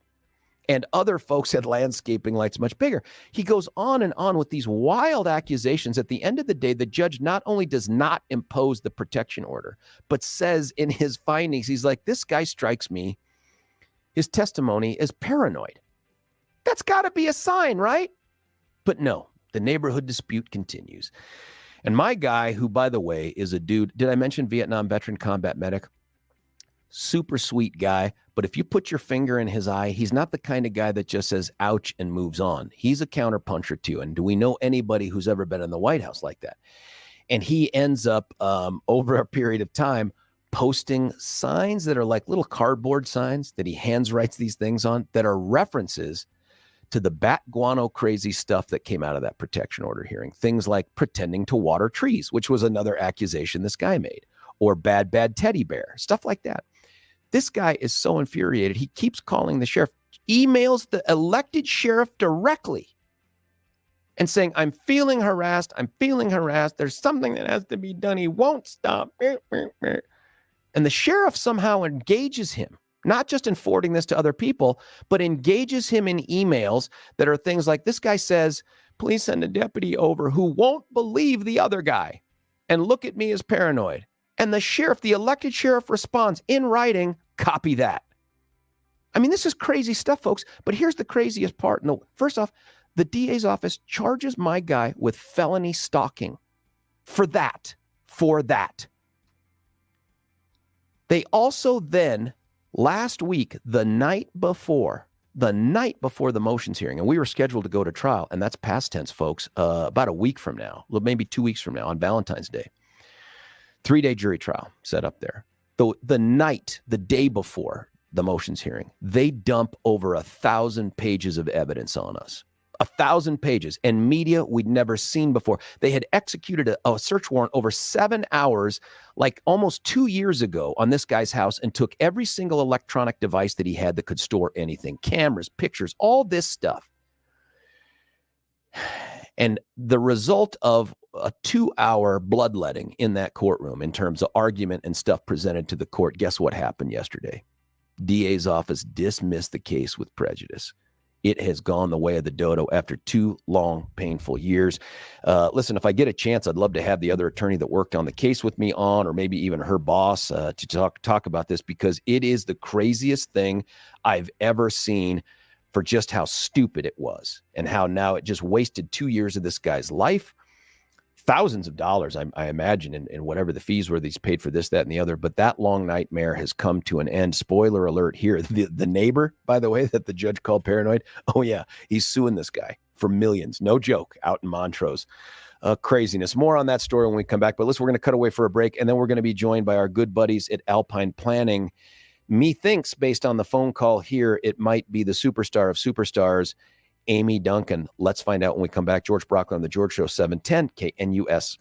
S1: And other folks had landscaping lights much bigger. He goes on and on with these wild accusations. At the end of the day, the judge not only does not impose the protection order, but says in his findings, he's like, this guy strikes me, his testimony, as paranoid. That's got to be a sign, right? But no, the neighborhood dispute continues. And my guy, who, by the way, is a dude, did I mention Vietnam veteran combat medic? Super sweet guy, but if you put your finger in his eye, he's not the kind of guy that just says ouch and moves on. He's a counterpuncher too. And do we know anybody who's ever been in the White House like that? And he ends up over a period of time posting signs that are like little cardboard signs that he hands writes these things on that are references to the bat guano crazy stuff that came out of that protection order hearing. Things like pretending to water trees, which was another accusation this guy made, or bad teddy bear, stuff like that. This guy is so infuriated. He keeps calling the sheriff, emails the elected sheriff directly and saying, I'm feeling harassed. There's something that has to be done. He won't stop. And the sheriff somehow engages him, not just in forwarding this to other people, but engages him in emails that are things like, this guy says, please send a deputy over who won't believe the other guy and look at me as paranoid. And the sheriff, the elected sheriff, responds in writing, copy that. I mean, this is crazy stuff, folks. But here's the craziest part. No, first off, the DA's office charges my guy with felony stalking for that. They also then, last week, the night before the motions hearing, and we were scheduled to go to trial, and that's past tense, folks, about a week from now, maybe 2 weeks from now on Valentine's Day. 3-day jury trial set up there. The day before the motions hearing, they dump over 1,000 pages of evidence on us. 1,000 pages, and media we'd never seen before. They had executed a search warrant over 7 hours, like almost 2 years ago, on this guy's house, and took every single electronic device that he had that could store anything, cameras, pictures, all this stuff. And the result of a 2-hour bloodletting in that courtroom in terms of argument and stuff presented to the court, guess what happened yesterday? DA's office dismissed the case with prejudice. It has gone the way of the dodo after 2 long, painful years. Listen, if I get a chance, I'd love to have the other attorney that worked on the case with me on, or maybe even her boss, to talk about this, because it is the craziest thing I've ever seen for just how stupid it was and how now it just wasted 2 years of this guy's life. Thousands of dollars, I imagine, in whatever the fees were that he's paid for this, that, and the other. But that long nightmare has come to an end. Spoiler alert here. The neighbor, by the way, that the judge called paranoid, oh yeah, he's suing this guy for millions. No joke, out in Montrose. Craziness. More on that story when we come back. But listen, we're going to cut away for a break, and then we're going to be joined by our good buddies at Alpine Planning. Methinks, based on the phone call here, it might be the superstar of superstars, Amy Duncan. Let's find out when we come back. George Brockler on The George Show, 710 KNUS.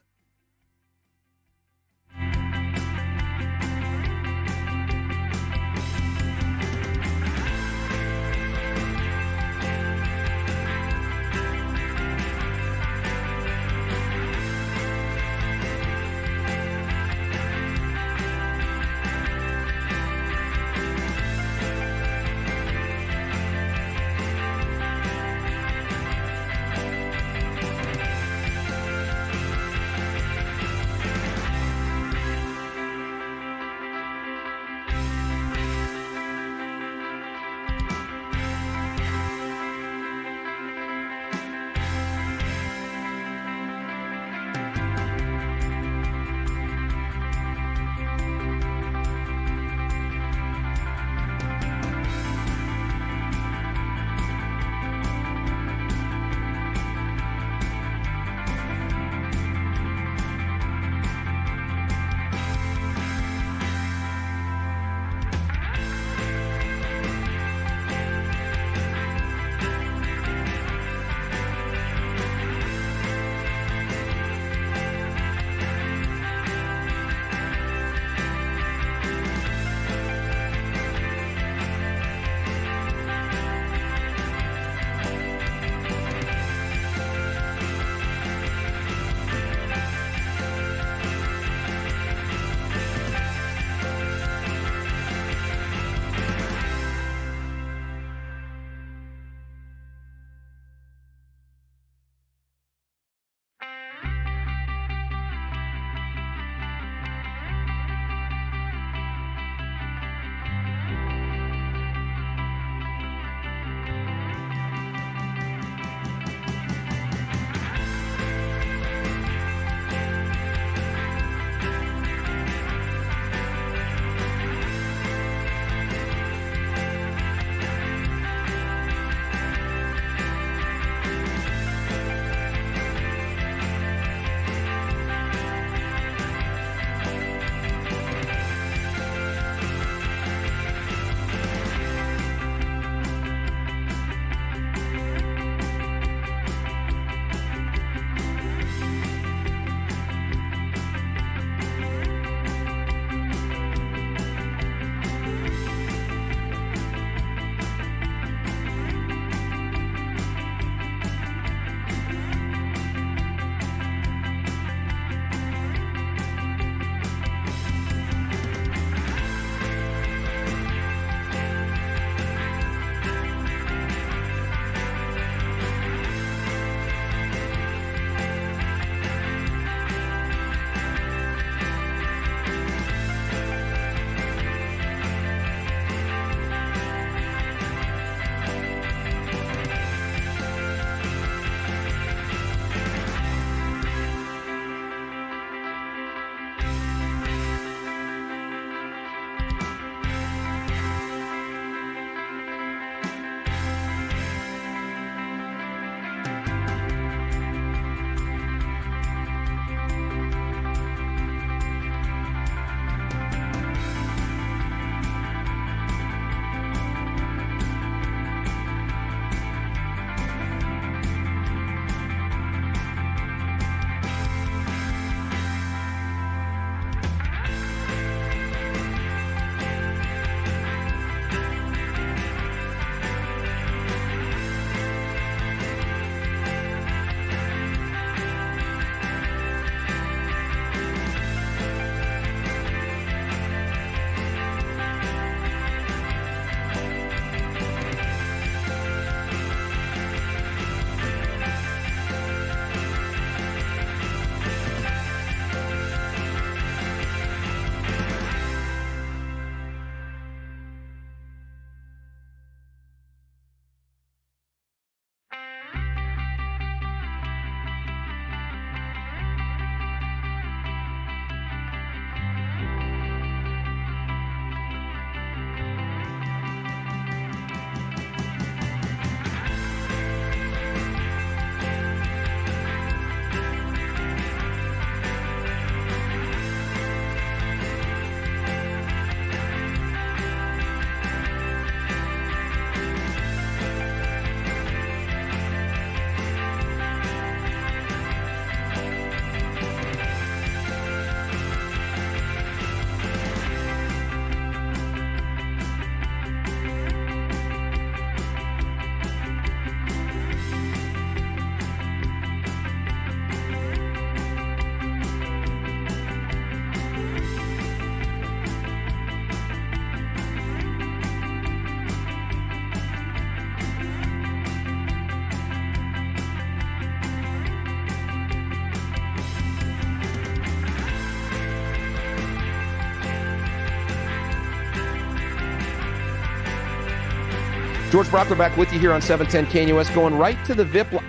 S1: George Brockler back with you here on 710 KNUS, going right to the VIP.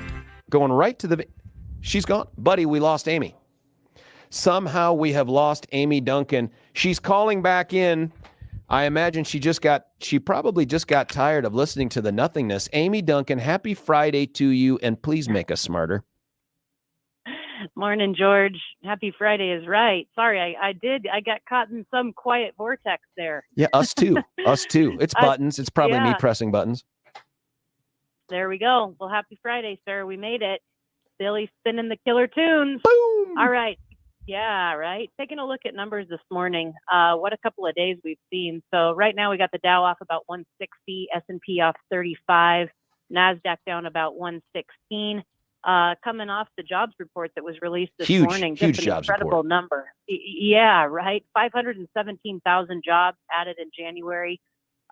S1: She's gone. Buddy, we lost Amy. Somehow we have lost Amy Duncan. She's calling back in. I imagine she probably just got tired of listening to the nothingness. Amy Duncan, happy Friday to you, and please make us smarter.
S8: Morning, George. Happy Friday is right. Sorry, I got caught in some quiet vortex there.
S1: Yeah, us too. It's buttons. It's probably me pressing buttons.
S8: There we go. Well, happy Friday, sir. We made it. Billy spinning the killer tunes.
S1: Boom!
S8: All right. Yeah, right. Taking a look at numbers this morning. What a couple of days we've seen. So right now we got the Dow off about 160, S&P off 35, NASDAQ down about 116. Coming off the jobs report that was released this morning.
S1: Huge
S8: just an
S1: jobs
S8: incredible
S1: report.
S8: Number. Yeah, right. 517,000 jobs added in January.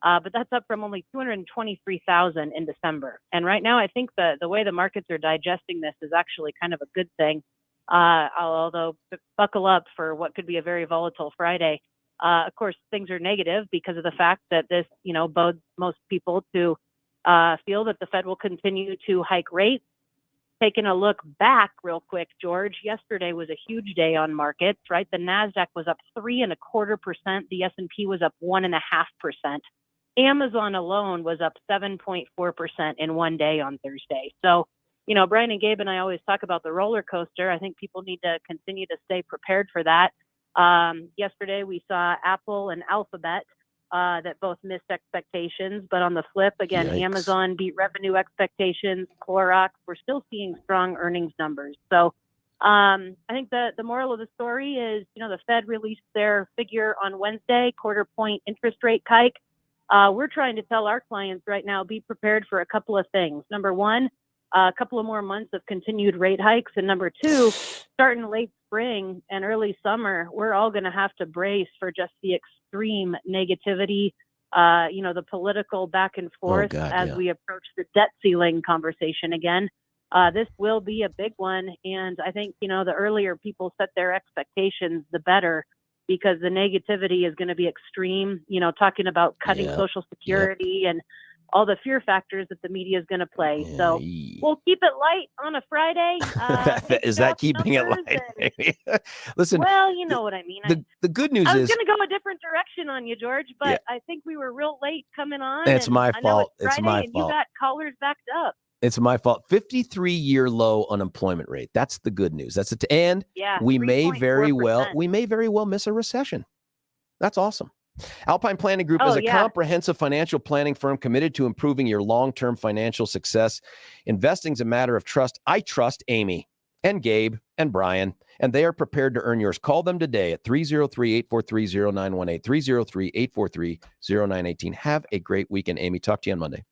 S8: But that's up from only 223,000 in December. And right now, I think the way the markets are digesting this is actually kind of a good thing. Although buckle up for what could be a very volatile Friday. Of course, things are negative because of the fact that this, bodes most people to feel that the Fed will continue to hike rates. Taking a look back real quick, George, yesterday was a huge day on markets, right? The NASDAQ was up 3.25%. The S&P was up 1.5%. Amazon alone was up 7.4% in one day on Thursday. So, Brian and Gabe and I always talk about the roller coaster. I think people need to continue to stay prepared for that. Yesterday, we saw Apple and Alphabet that both missed expectations. But on the flip, again,
S1: Yikes.
S8: Amazon beat revenue expectations. Clorox, we're still seeing strong earnings numbers. So I think the moral of the story is, the Fed released their figure on Wednesday, quarter point interest rate hike. We're trying to tell our clients right now, be prepared for a couple of things. Number one, a couple of more months of continued rate hikes. And number two, starting late spring and early summer, we're all going to have to brace for just the extreme negativity, the political back and forth we approach the debt ceiling conversation again. This will be a big one. And I think, the earlier people set their expectations, the better, because the negativity is going to be extreme, talking about cutting Social Security and all the fear factors that the media is going to play. So we'll keep it light on a Friday.
S1: Is that keeping it light? Listen.
S8: Well, you know what I mean.
S1: The good news is...
S8: I was going to go a different direction on you, George, but I think we were real late coming on.
S1: It's my fault.
S8: It's
S1: my
S8: and
S1: fault.
S8: You got callers backed up.
S1: It's my fault. 53-year low unemployment rate. That's the good news. That's it. And we may very well miss a recession. That's awesome. Alpine Planning Group is a comprehensive financial planning firm committed to improving your long-term financial success. Investing is a matter of trust. I trust Amy and Gabe and Brian, and they are prepared to earn yours. Call them today at 303-843-0918, 303-843-0918. Have a great weekend, Amy. Talk to you on Monday.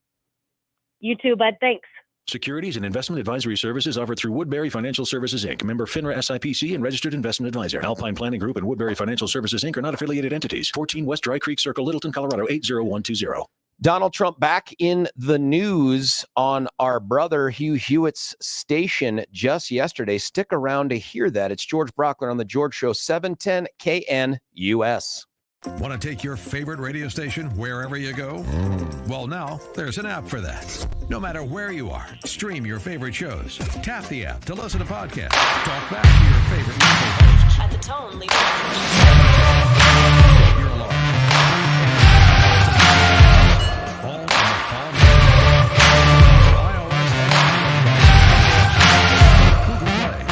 S8: You too, bud. Thanks.
S9: Securities and investment advisory services offered through Woodbury Financial Services, Inc., member FINRA SIPC and registered investment advisor. Alpine Planning Group and Woodbury Financial Services, Inc. are not affiliated entities. 14 West Dry Creek Circle, Littleton, Colorado, 80120.
S1: Donald Trump back in the news on our brother Hugh Hewitt's station just yesterday. Stick around to hear that. It's George Brockler on The George Show, 710 KNUS.
S3: Want to take your favorite radio station wherever you go? Well, now there's an app for that. No matter where you are, stream your favorite shows. Tap the app to listen to podcasts. Talk back to your favorite local hosts.
S10: At the tone, leave
S3: Set your alarm. All in the palm of your hand. iOS and Android. Google Play.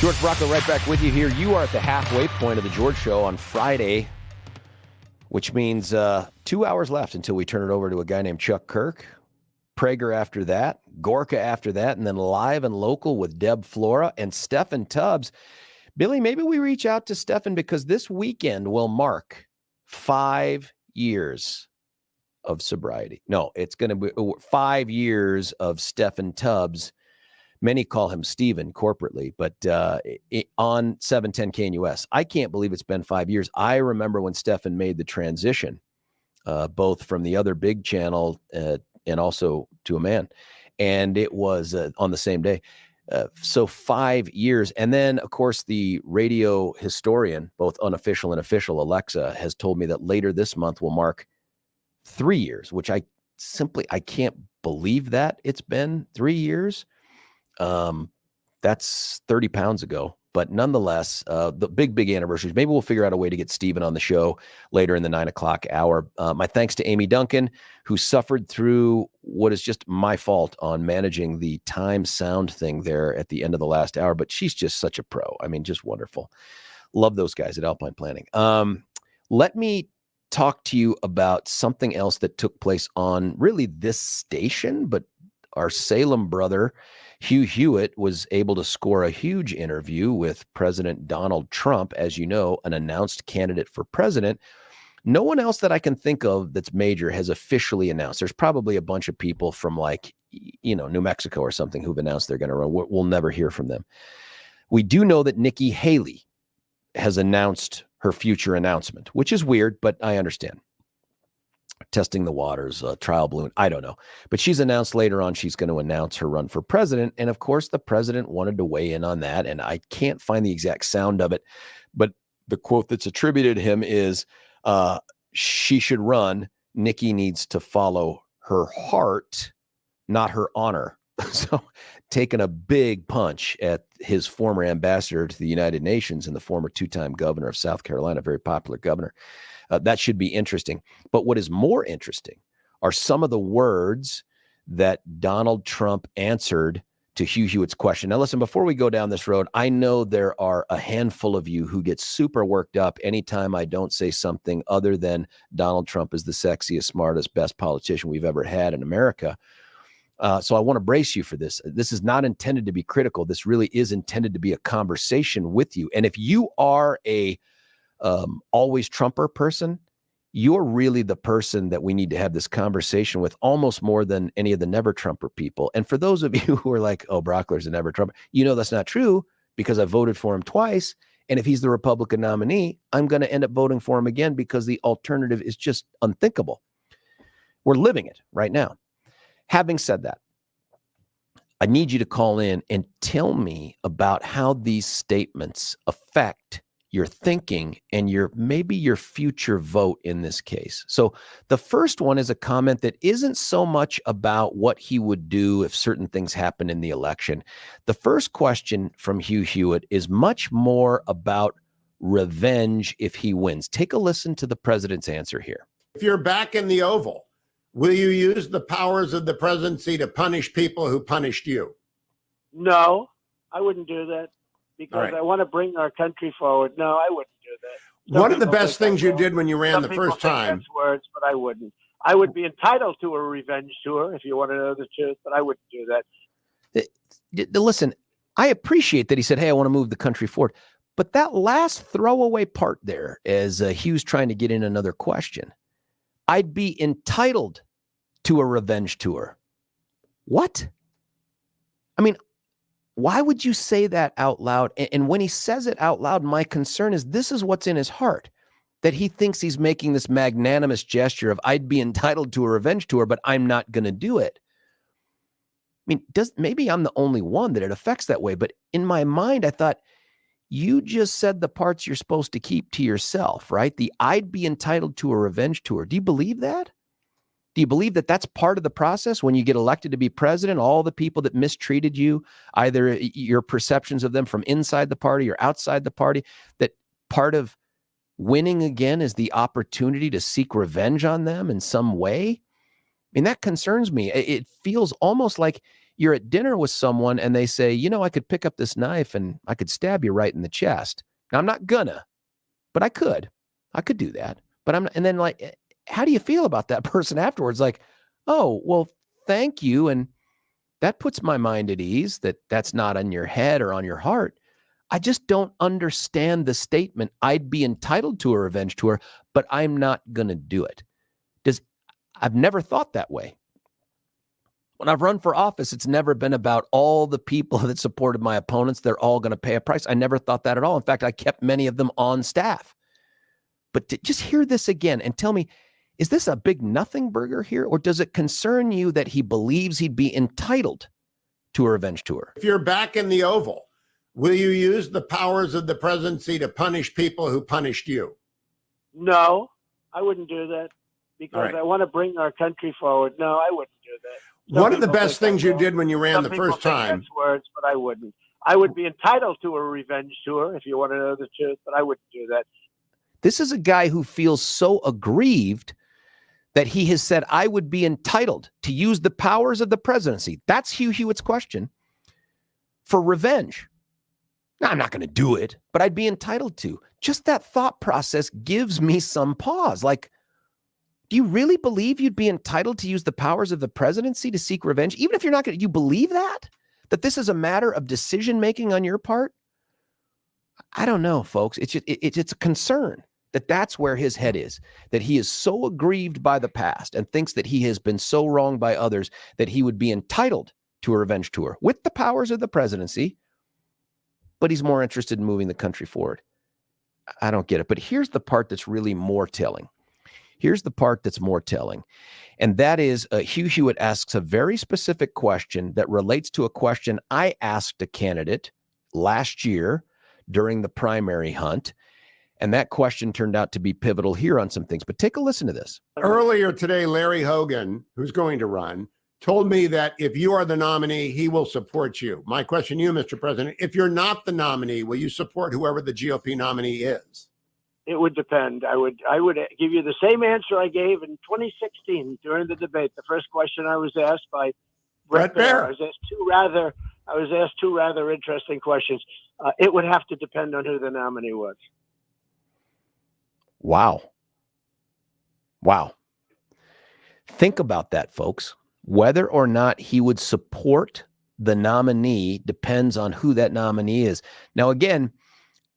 S1: George Bracco right back with you here. You are at the halfway point of the George Show on Friday, which means 2 hours left until we turn it over to a guy named Chuck Kirk. Prager after that, Gorka after that, and then live and local with Deb Flora and Stephen Tubbs. Billy, maybe we reach out to Stephen because this weekend will mark 5 years of sobriety. No, it's going to be 5 years of Stephen Tubbs. Many call him Steven corporately, but on 710 KNUS. I can't believe it's been 5 years. I remember when Stephen made the transition, both from the other big channel and also to a man. And it was on the same day. So 5 years. And then, of course, the radio historian, both unofficial and official, Alexa, has told me that later this month will mark 3 years, which I can't believe that it's been 3 years. That's 30 pounds ago. But nonetheless, the big anniversaries. Maybe we'll figure out a way to get Stephen on the show later in the 9 o'clock hour. My thanks to Amy Duncan, who suffered through what is just my fault on managing the time sound thing there at the end of the last hour. But she's just such a pro. I mean, just wonderful. Love those guys at Alpine Planning. Let me talk to you about something else that took place on really this station, but our Salem brother, Hugh Hewitt, was able to score a huge interview with President Donald Trump, as you know, an announced candidate for president. No one else that I can think of that's major has officially announced. There's probably a bunch of people from New Mexico or something who've announced they're going to run. We'll never hear from them. We do know that Nikki Haley has announced her future announcement, which is weird, but I understand. Testing the waters, trial balloon, I don't know. But she's announced later on she's going to announce her run for president. And of course, the president wanted to weigh in on that. And I can't find the exact sound of it. But the quote that's attributed to him is, she should run. Nikki needs to follow her heart, not her honor. So taking a big punch at his former ambassador to the United Nations and the former two-time governor of South Carolina, very popular governor. That should be interesting. But what is more interesting are some of the words that Donald Trump answered to Hugh Hewitt's question. Now, listen, before we go down this road, I know there are a handful of you who get super worked up anytime I don't say something other than Donald Trump is the sexiest, smartest, best politician we've ever had in America. So I want to brace you for this. This is not intended to be critical. This really is intended to be a conversation with you. And if you are a always Trumper person, you're really the person that we need to have this conversation with almost more than any of the never Trumper people. And for those of you who are like, oh, Brockler's a never Trumper, you know that's not true because I voted for him twice. And if he's the Republican nominee, I'm going to end up voting for him again because the alternative is just unthinkable. We're living it right now. Having said that, I need you to call in and tell me about how these statements affect your thinking and maybe your future vote in this case. So the first one is a comment that isn't so much about what he would do if certain things happen in the election. The first question from Hugh Hewitt is much more about revenge if he wins. Take a listen to the president's answer here.
S10: If you're back in the Oval, will you use the powers of the presidency to punish people who punished you?
S5: No, I wouldn't do that because
S10: right.
S5: I want to bring our country forward. No, I wouldn't do that.
S10: One of the best things you did when you ran the first time.
S5: Words, but I wouldn't. I would be entitled to a revenge tour if you want to know the truth, but I wouldn't do that.
S1: Listen, I appreciate that he said, hey, I want to move the country forward. But that last throwaway part there, as Hugh's trying to get in another question, I'd be entitled to a revenge tour. What? I mean, why would you say that out loud? And when he says it out loud, my concern is this is what's in his heart, that he thinks he's making this magnanimous gesture of I'd be entitled to a revenge tour, but I'm not going to do it. I mean, maybe I'm the only one that it affects that way, but in my mind, I thought, you just said the parts you're supposed to keep to yourself, right? The I'd be entitled to a revenge tour. Do you believe that? Do you believe that that's part of the process when you get elected to be president? All the people that mistreated you, either your perceptions of them from inside the party or outside the party, that part of winning again is the opportunity to seek revenge on them in some way? mean, that concerns me. It feels almost like you're at dinner with someone and they say, you know, I could pick up this knife and I could stab you right in the chest. Now, I'm not gonna, but I could do that. But I'm not, and then like, how do you feel about that person afterwards? Like, oh, well, thank you. And that puts my mind at ease that that's not on your head or on your heart. I just don't understand the statement, I'd be entitled to a revenge tour, but I'm not going to do it. I've never thought that way. When I've run for office, it's never been about all the people that supported my opponents. They're all going to pay a price. I never thought that at all. In fact, I kept many of them on staff. But to just hear this again and tell me, is this a big nothing burger here? Or does it concern you that he believes he'd be entitled to a revenge tour?
S10: If you're back in the Oval, will you use the powers of the presidency to punish people who punished you?
S5: No, I wouldn't do that because
S10: All right.
S5: I want to bring our country forward. No, I wouldn't do that.
S10: One of the best things you did when you ran the first time.
S5: That's words, but I wouldn't. I would be entitled to a revenge tour if you want to know the truth, but I wouldn't do that.
S1: This is a guy who feels so aggrieved that he has said, I would be entitled to use the powers of the presidency. That's Hugh Hewitt's question. For revenge. Now, I'm not going to do it, but I'd be entitled to. Just that thought process gives me some pause. Like, do you really believe you'd be entitled to use the powers of the presidency to seek revenge? Even if you're not going to, you believe that? That this is a matter of decision-making on your part? I don't know, folks. It's a concern that that's where his head is, that he is so aggrieved by the past and thinks that he has been so wronged by others that he would be entitled to a revenge tour with the powers of the presidency, but he's more interested in moving the country forward. I don't get it. But here's the part that's really more telling. Here's the part that's more telling. And that is Hugh Hewitt asks a very specific question that relates to a question I asked a candidate last year during the primary hunt. And that question turned out to be pivotal here on some things. But take a listen to this.
S10: Earlier today, Larry Hogan, who's going to run, told me that if you are the nominee, he will support you. My question to you, Mr. President, if you're not the nominee, will you support whoever the GOP nominee is?
S5: It would depend. I would give you the same answer I gave in 2016 during the debate. The first question I was asked by Brett Baer. I was asked two rather interesting questions. It would have to depend on who the nominee was.
S1: Wow. Think about that, folks. Whether or not he would support the nominee depends on who that nominee is. Now, again,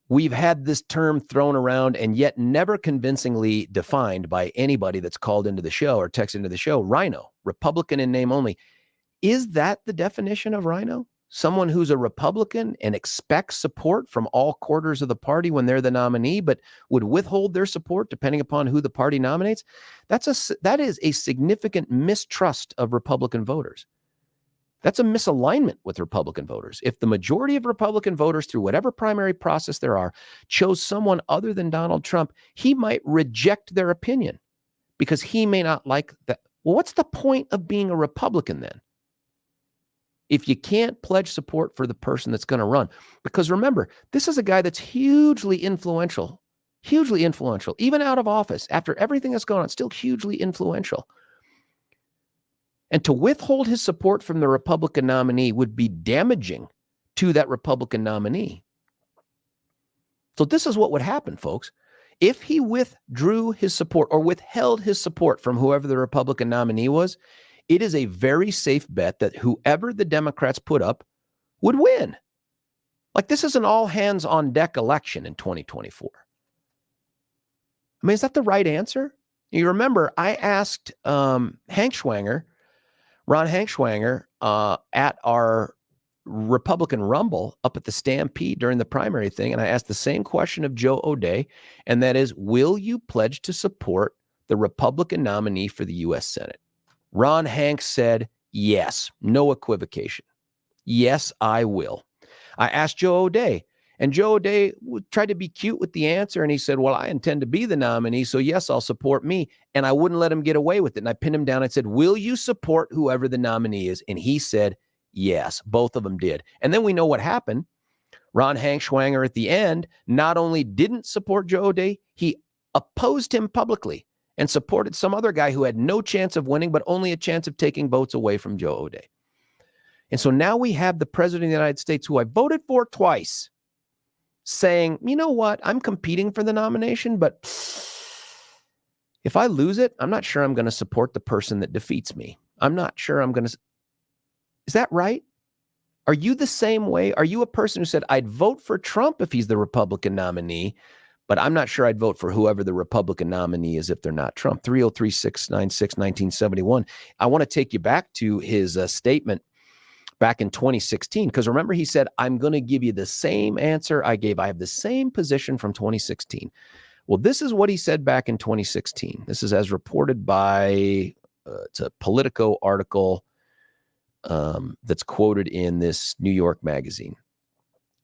S1: we've had this term thrown around and yet never convincingly defined by anybody that's called into the show or texted into the show. Rhino, Republican in name only. Is that the definition of rhino? Someone who's a Republican and expects support from all quarters of the party when they're the nominee, but would withhold their support depending upon who the party nominates? That is a significant mistrust of Republican voters. That's a misalignment with Republican voters. If the majority of Republican voters, through whatever primary process there are, chose someone other than Donald Trump, he might reject their opinion because he may not like that. Well, what's the point of being a Republican then? If you can't pledge support for the person that's going to run. Because remember, this is a guy that's hugely influential, even out of office. After everything that's gone on, still hugely influential. And to withhold his support from the Republican nominee would be damaging to that Republican nominee. So this is what would happen, folks. If he withdrew his support or withheld his support from whoever the Republican nominee was, it is a very safe bet that whoever the Democrats put up would win. Like, this is an all hands on deck election in 2024. I mean, is that the right answer? You remember, I asked Ron Hankschwanger, at our Republican Rumble up at the Stampede during the primary thing, and I asked the same question of Joe O'Dea, and that is, will you pledge to support the Republican nominee for the U.S. Senate? Ron Hanks said, yes, no equivocation. Yes, I will. I asked Joe O'Dea, and Joe O'Dea tried to be cute with the answer, and he said, well, I intend to be the nominee, so yes, I'll support me. And I wouldn't let him get away with it. And I pinned him down and said, will you support whoever the nominee is? And he said, yes, both of them did. And then we know what happened. Ron Hankschwanger at the end not only didn't support Joe O'Dea, he opposed him publicly and supported some other guy who had no chance of winning, but only a chance of taking votes away from Joe O'Dea. And so now we have the president of the United States, who I voted for twice, saying, you know what, I'm competing for the nomination, but if I lose it, I'm not sure I'm going to support the person that defeats me. I'm not sure I'm going to. Is that right? Are you the same way? Are you a person who said, I'd vote for Trump if he's the Republican nominee, but I'm not sure I'd vote for whoever the Republican nominee is if they're not Trump? 303-696-1971. I want to take you back to his statement back in 2016, because remember, he said, I'm going to give you the same answer I gave. I have the same position from 2016. Well, this is what he said back in 2016. This is as reported by, it's a Politico article that's quoted in this New York magazine.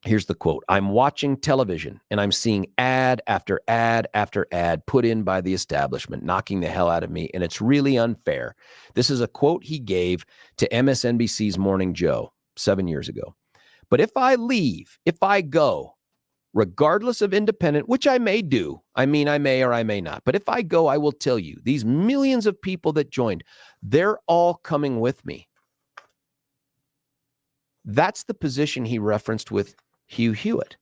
S1: Here's the quote. I'm watching television and I'm seeing ad after ad after ad put in by the establishment, knocking the hell out of me. And it's really unfair. This is a quote he gave to MSNBC's Morning Joe 7 years ago. But if I leave, if I go, regardless of independent, which I may do, I mean, I may or I may not. But if I go, I will tell you, these millions of people that joined, they're all coming with me. That's the position he referenced with Hugh Hewitt.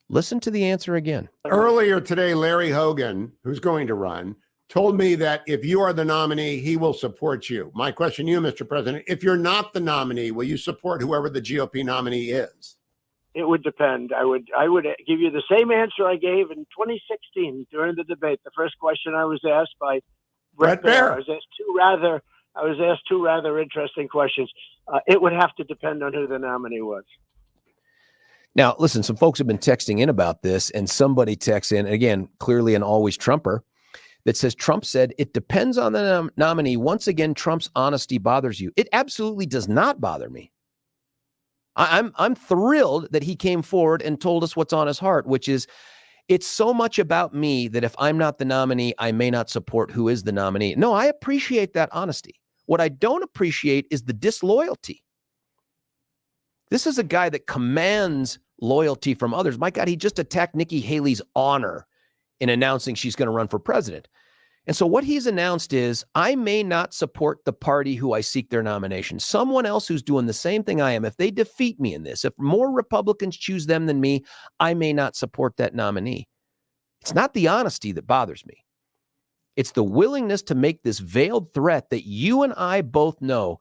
S1: Listen to the answer again.
S10: Earlier today, Larry Hogan, who's going to run, told me that if you are the nominee, he will support you. My question to you, Mr. President, if you're not the nominee, will you support whoever the GOP nominee is?
S5: It would depend. I would give you the same answer I gave in 2016 during the debate. The first question I was asked by Brett Baer. I was asked two rather interesting questions. It would have to depend on who the nominee was.
S1: Now, listen, some folks have been texting in about this, and somebody texts in, again, clearly an always Trumper, that says Trump said, it depends on the nominee. Once again, Trump's honesty bothers you. It absolutely does not bother me. I'm thrilled that he came forward and told us what's on his heart, which is, it's so much about me that if I'm not the nominee, I may not support who is the nominee. No, I appreciate that honesty. What I don't appreciate is the disloyalty. This is a guy that commands loyalty from others. My God, he just attacked Nikki Haley's honor in announcing she's going to run for president. And so what he's announced is, I may not support the party who I seek their nomination. Someone else who's doing the same thing I am, if they defeat me in this, if more Republicans choose them than me, I may not support that nominee. It's not the honesty that bothers me. It's the willingness to make this veiled threat that you and I both know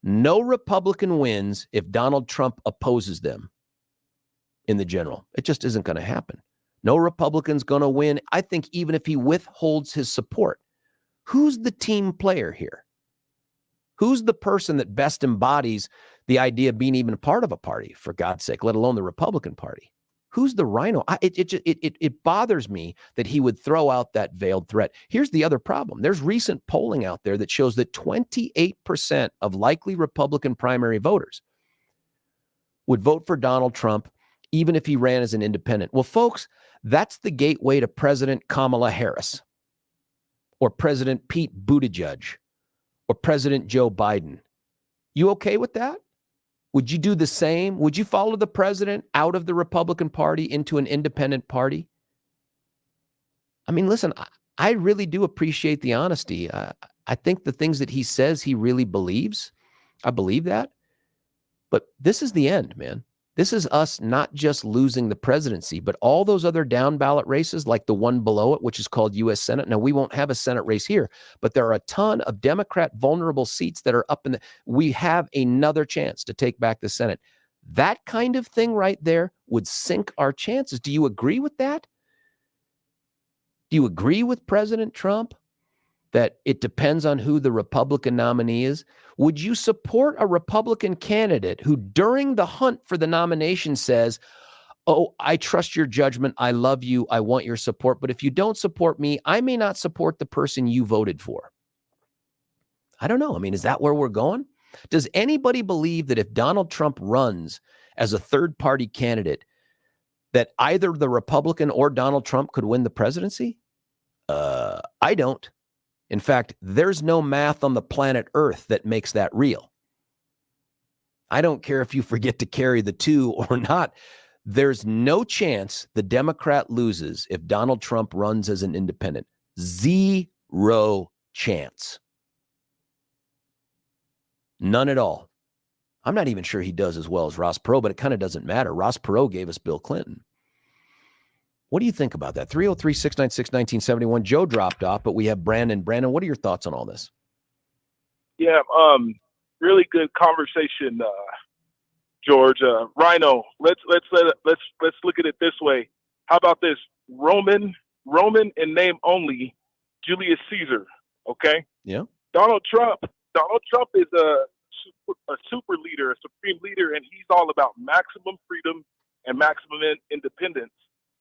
S1: no Republican wins if Donald Trump opposes them in the general. It just isn't going to happen. No Republican's going to win. I think even if he withholds his support, who's the team player here? Who's the person that best embodies the idea of being even a part of a party, for God's sake, let alone the Republican Party? Who's the rhino? It bothers me that he would throw out that veiled threat. Here's the other problem. There's recent polling out there that shows that 28% of likely Republican primary voters would vote for Donald Trump even if he ran as an independent. Well, folks, that's the gateway to President Kamala Harris or President Pete Buttigieg or President Joe Biden. You okay with that? Would you do the same? Would you follow the president out of the Republican Party into an independent party? I mean, listen, I really do appreciate the honesty. I think the things that he says he really believes, I believe that. But this is the end, man. This is us not just losing the presidency, but all those other down ballot races like the one below it, which is called U.S. Senate. Now, we won't have a Senate race here, but there are a ton of Democrat vulnerable seats that are up in the, we have another chance to take back the Senate. That kind of thing right there would sink our chances. Do you agree with that? Do you agree with President Trump that it depends on who the Republican nominee is? Would you support a Republican candidate who during the hunt for the nomination says, oh, I trust your judgment, I love you, I want your support, but if you don't support me, I may not support the person you voted for? I don't know. I mean, is that where we're going? Does anybody believe that if Donald Trump runs as a third-party candidate, that either the Republican or Donald Trump could win the presidency? I don't. In fact, there's no math on the planet Earth that makes that real. I don't care if you forget to carry the two or not. There's no chance the Democrat loses if Donald Trump runs as an independent. Zero chance. None at all. I'm not even sure he does as well as Ross Perot, but it kind of doesn't matter. Ross Perot gave us Bill Clinton. What do you think about that? 303-696-1971. Joe dropped off, but we have Brandon. Brandon, what are your thoughts on all this?
S11: Yeah, really good conversation, George. Rhino, let's look at it this way. How about this? Roman in name only, Julius Caesar. Okay.
S1: Yeah.
S11: Donald Trump is a super leader, a supreme leader, and he's all about maximum freedom and maximum independence.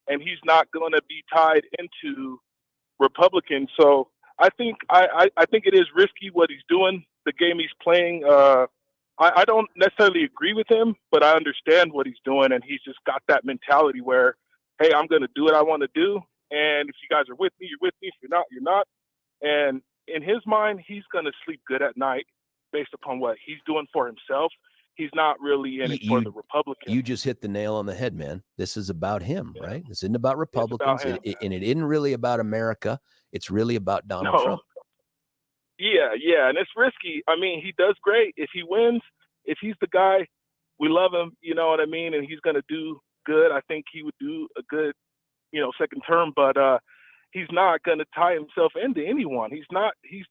S11: And he's not going to be tied into Republicans. So I think it is risky what he's doing, the game he's playing. I don't necessarily agree with him, but I understand what he's doing, and he's just got that mentality where, hey, I'm going to do what I want to do, and if you guys are with me, you're with me. If you're not, you're not. And in his mind, he's going to sleep good at night based upon what he's doing for himself. He's not really in it for the Republicans.
S1: You just hit the nail on the head, man. This is about him, right? This isn't about Republicans, and it isn't really about America. It's really about Donald Trump.
S11: Yeah, and it's risky. I mean, he does great. If he wins, if he's the guy, we love him, you know what I mean? And he's going to do good. I think he would do a good, second term, but he's not going to tie himself into anyone. He's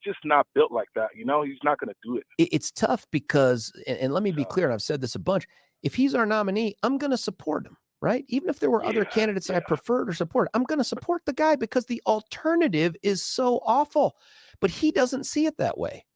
S11: just not built like that. He's not going to do it.
S1: It's tough because, and let me be clear, and I've said this a bunch, if he's our nominee, I'm going to support him, right? Even if there were other candidates I preferred or support, I'm going to support the guy because the alternative is so awful. But he doesn't see it that way.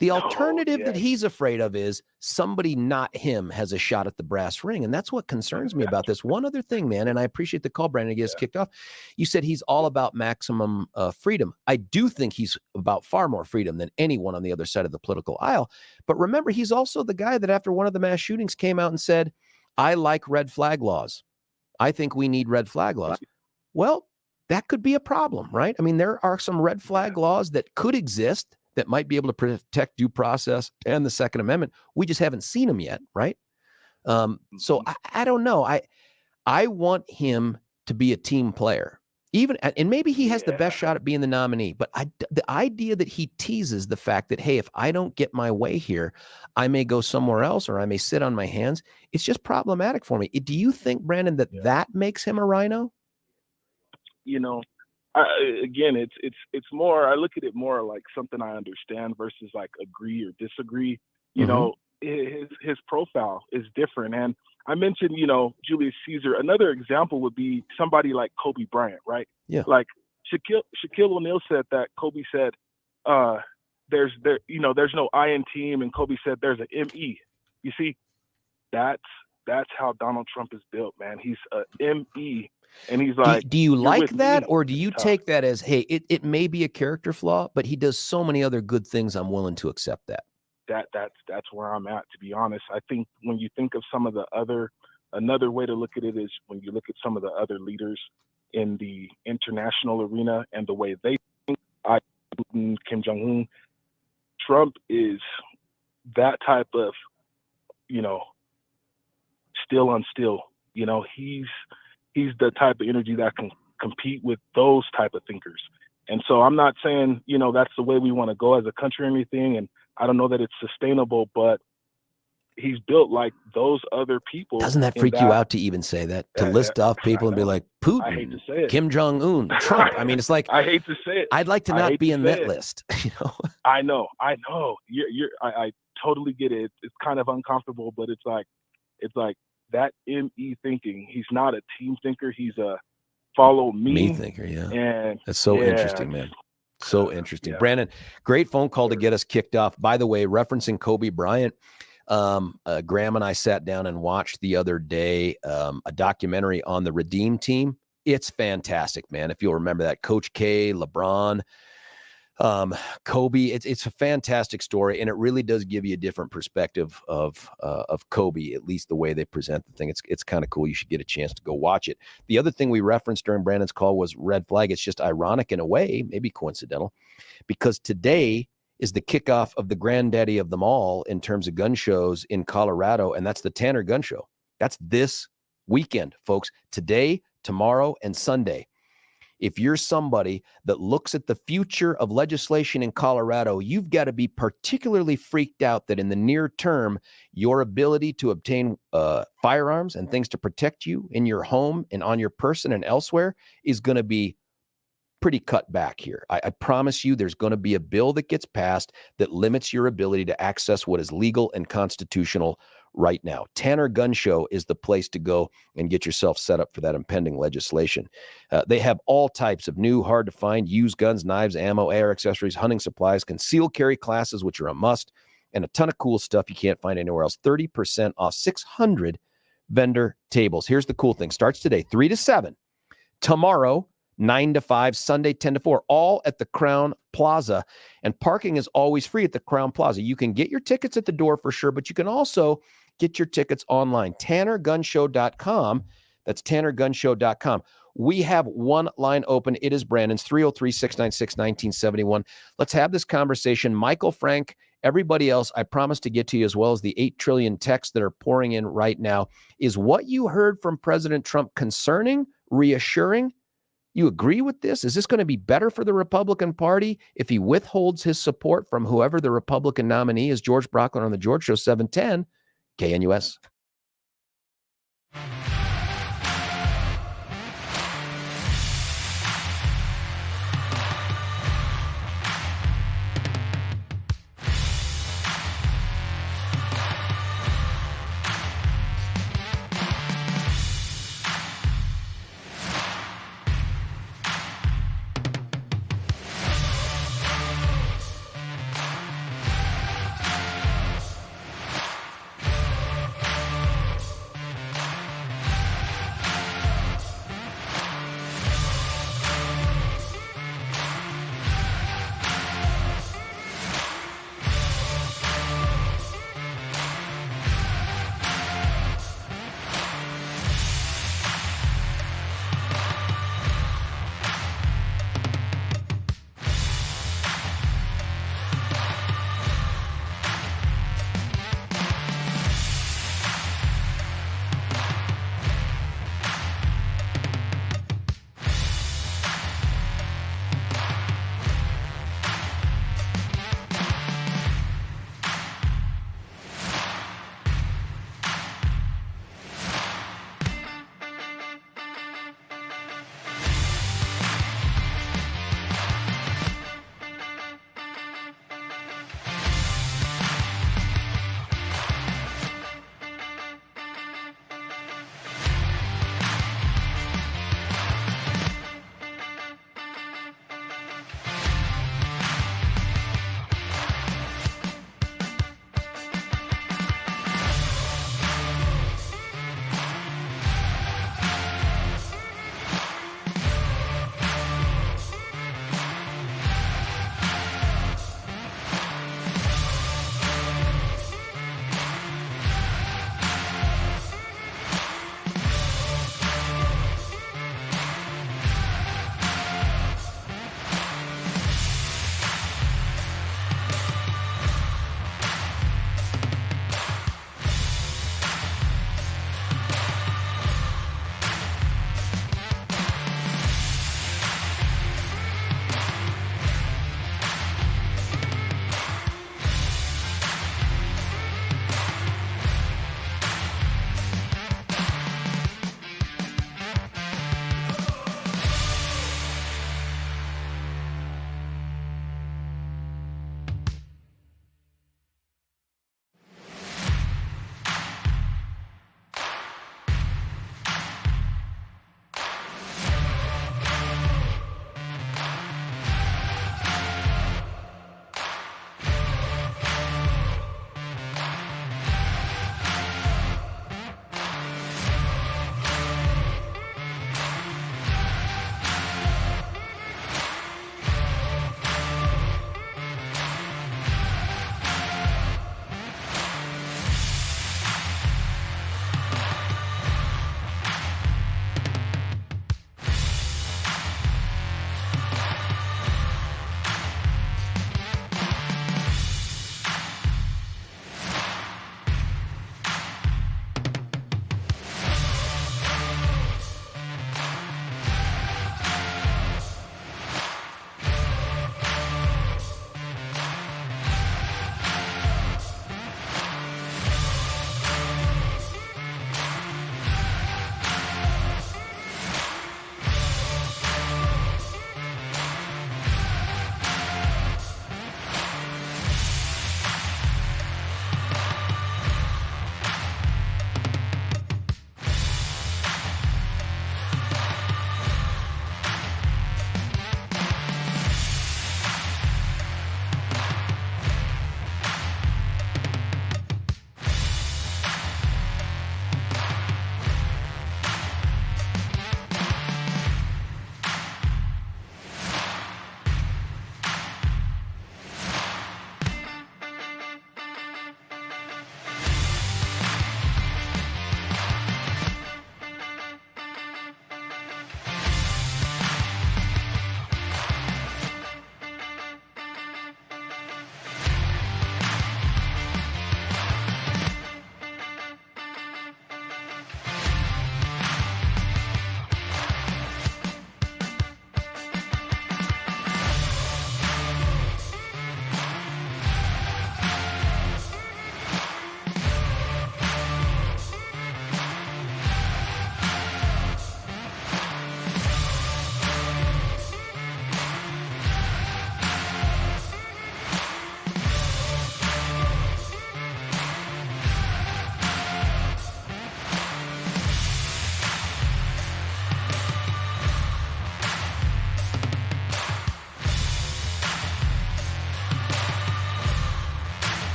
S1: The alternative that he's afraid of is somebody not him has a shot at the brass ring. And that's what concerns me about this. One other thing, man, and I appreciate the call, Brandon, to get us kicked off. You said he's all about maximum freedom. I do think he's about far more freedom than anyone on the other side of the political aisle. But remember, he's also the guy that after one of the mass shootings came out and said, I like red flag laws. I think we need red flag laws. Well, that could be a problem, right? I mean, there are some red flag laws that could exist that might be able to protect due process and the Second Amendment. We just haven't seen them yet, right? So I don't know. I want him to be a team player, and maybe he has the best shot at being the nominee. But the idea that he teases the fact that, hey, if I don't get my way here, I may go somewhere else or I may sit on my hands. It's just problematic for me. Do you think, Brandon, that makes him a rhino?
S11: Again, it's more, I look at it more like something I understand versus like agree or disagree. His profile is different. And I mentioned, Julius Caesar. Another example would be somebody like Kobe Bryant, right?
S1: Yeah.
S11: Like Shaquille O'Neal said that Kobe said, there's no I in team, and Kobe said there's an ME. You see, that's how Donald Trump is built, man. He's a ME. And he's like,
S1: do you like that, or do you take that as, hey, it may be a character flaw, but he does so many other good things, I'm willing to accept that?
S11: That's where I'm at, to be honest. I think when you think of some of the another way to look at it is when you look at some of the other leaders in the international arena and the way they think, Kim Jong-un, Trump is that type of, still on still. He's the type of energy that can compete with those type of thinkers. And so I'm not saying, that's the way we want to go as a country or anything. And I don't know that it's sustainable, but he's built like those other people.
S1: Doesn't that freak you out to even say that? To list off people and be like, Putin,
S11: I hate to say it.
S1: Kim Jong-un, Trump. I mean, it's like,
S11: I hate to say it.
S1: I'd like to not be in that list.
S11: I know. I totally get it. It's kind of uncomfortable, but it's like that ME thinking. He's not a team thinker. He's a follow me
S1: thinker. Yeah.
S11: And
S1: that's so interesting, man. So interesting. Brandon, great phone call to get us kicked off. By the way, referencing Kobe Bryant, Graham and I sat down and watched the other day a documentary on the Redeem team. It's fantastic, man. If you'll remember that, Coach K, LeBron, Kobe, it's a fantastic story, and it really does give you a different perspective of Kobe, at least the way they present the thing. It's kind of cool. You should get a chance to go watch it. The other thing we referenced during Brandon's call was red flag. It's just ironic in a way, maybe coincidental, because today is the kickoff of the granddaddy of them all in terms of gun shows in Colorado, and that's the Tanner Gun Show. That's this weekend, folks. Today, tomorrow, and Sunday. if you're somebody that looks at the future of legislation in Colorado, you've got to be particularly freaked out that in the near term, your ability to obtain firearms and things to protect you in your home and on your person and elsewhere is going to be pretty cut back here. I promise you there's going to be a bill that gets passed that limits your ability to access what is legal and constitutional right now. Tanner Gun Show is the place to go and get yourself set up for that impending legislation. They have all types of new, hard to find, used guns, knives, ammo, AR accessories, hunting supplies, concealed carry classes, which are a must, and a ton of cool stuff you can't find anywhere else. 30% off 600 vendor tables. Here's the cool thing. Starts today, 3 to 7. Tomorrow, 9 to 5, Sunday 10 to 4, all at the Crown Plaza. And parking is always free at the Crown Plaza. You can get your tickets at the door for sure, but you can also get your tickets online. TannerGunShow.com. That's TannerGunShow.com. We have one line open. It is Brandon's 303-696-1971. Let's have this conversation. Michael, Frank, everybody else, I promise to get to you as well as the 8 trillion texts that are pouring in right now. Is what you heard from President Trump concerning, reassuring? You agree with this? Is this going to be better for the Republican Party if he withholds his support from whoever the Republican nominee is? George Brockler on The George Show, 710 KNUS.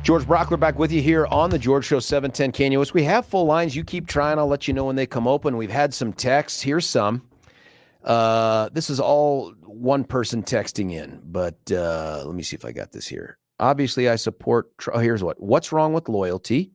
S1: George Brockler back with you here on the George Show 710 KNUS. We have full lines. You keep trying. I'll let you know when they come open. We've had some texts. Here's some. This is all one person texting in, but let me see if I got this here. Obviously, I support. Here's what's wrong with loyalty?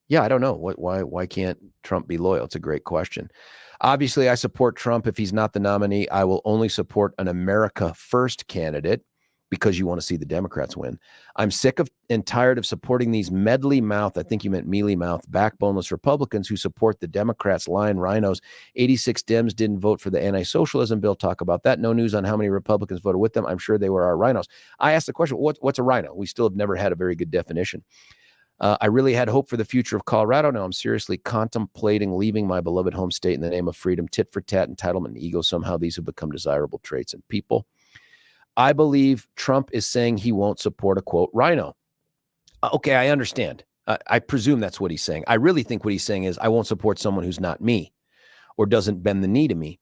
S1: Yeah, I don't know. Why can't Trump be loyal? It's a great question. Obviously, I support Trump. If he's not the nominee, I will only support an America First candidate because you want to see the Democrats win. I'm sick of and tired of supporting these mealy-mouthed, I think you meant mealy-mouthed, backboneless Republicans who support the Democrats' lying rhinos. 86 Dems didn't vote for the anti-socialism bill. Talk about that. No news on how many Republicans voted with them. I'm sure they were our rhinos. I asked the question, what's a rhino? We still have never had a very good definition. I really had hope for the future of Colorado. Now I'm seriously contemplating leaving my beloved home state in the name of freedom. Tit for tat, entitlement, and ego. Somehow these have become desirable traits in people. I believe Trump is saying he won't support a, quote, rhino. Okay, I understand. I presume that's what he's saying. I really think what he's saying is I won't support someone who's not me or doesn't bend the knee to me.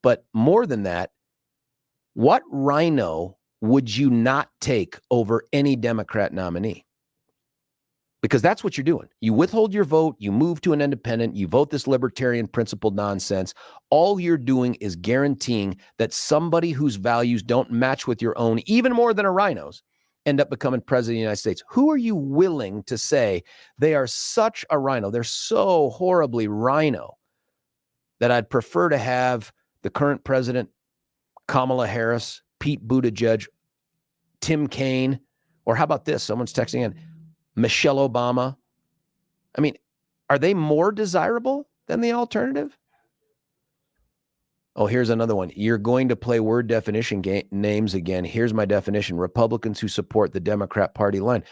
S1: But more than that, what rhino would you not take over any Democrat nominee? Because that's what you're doing. You withhold your vote, you move to an independent, you vote this libertarian principled nonsense. All you're doing is guaranteeing that somebody whose values don't match with your own, even more than a rhino's, end up becoming president of the United States. Who are you willing to say they are such a rhino? They're so horribly rhino that I'd prefer to have the current president, Kamala Harris, Pete Buttigieg, Tim Kaine, or how about this? Someone's texting in, Michelle Obama. I mean, are they more desirable than the alternative? Oh, here's another one. You're going to play word definition names again. Here's my definition. Republicans who support the Democrat Party line.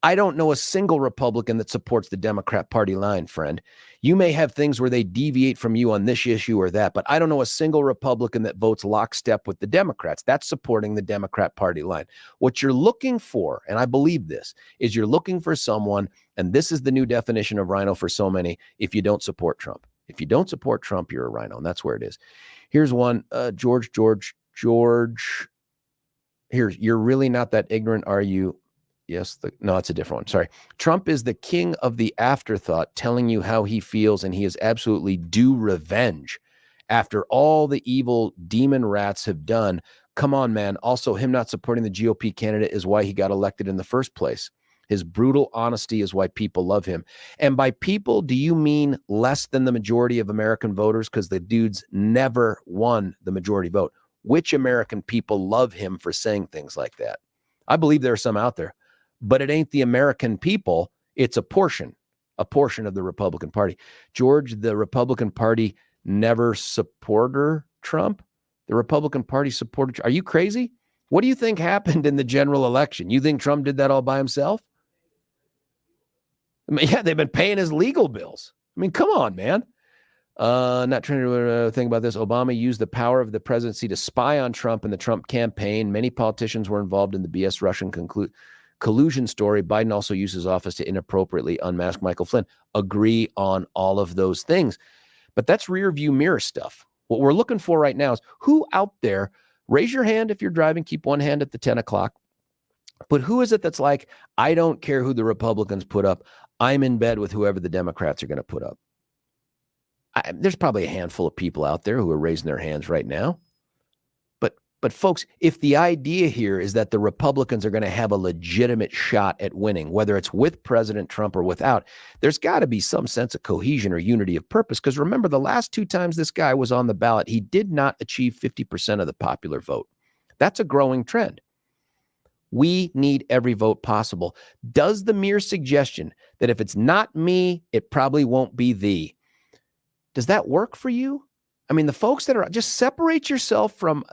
S1: I don't know a single Republican that supports the Democrat Party line, friend. You may have things where they deviate from you on this issue or that, but I don't know a single Republican that votes lockstep with the Democrats. That's supporting the Democrat Party line. What you're looking for, and I believe this, is you're looking for someone, and this is the new definition of rhino for so many, if you don't support Trump. If you don't support Trump, you're a rhino, and that's where it is. Here's one, George. Here's, you're really not that ignorant, are you? Yes, no, it's a different one. Sorry. Trump is the king of the afterthought, telling you how he feels, and he is absolutely due revenge after all the evil demon rats have done. Come on, man. Also, him not supporting the GOP candidate is why he got elected in the first place. His brutal honesty is why people love him. And by people, do you mean less than the majority of American voters? Because the dude's never won the majority vote. Which American people love him for saying things like that? I believe there are some out there, but it ain't the American people. It's a portion of the Republican Party. George, the Republican Party never supported Trump. The Republican Party supported. Are you crazy? What do you think happened in the general election? You think Trump did that all by himself? I mean, yeah, they've been paying his legal bills. I mean, come on, man. Not trying to think about this. Obama used the power of the presidency to spy on Trump and the Trump campaign. Many politicians were involved in the BS Russian collusion story. Biden also used his office to inappropriately unmask Michael Flynn. Agree on all of those things. But that's rear view mirror stuff. What we're looking for right now is who out there, raise your hand if you're driving, keep one hand at the 10 o'clock. But who is it that's like, I don't care who the Republicans put up. I'm in bed with whoever the Democrats are going to put up. There's probably a handful of people out there who are raising their hands right now. But folks, if the idea here is that the Republicans are going to have a legitimate shot at winning, whether it's with President Trump or without, there's got to be some sense of cohesion or unity of purpose. Because remember, the last two times this guy was on the ballot, he did not achieve 50% of the popular vote. That's a growing trend. We need every vote possible. Does the mere suggestion that if it's not me, it probably won't be thee, does that work for you? I mean, the folks that are, just separate yourself from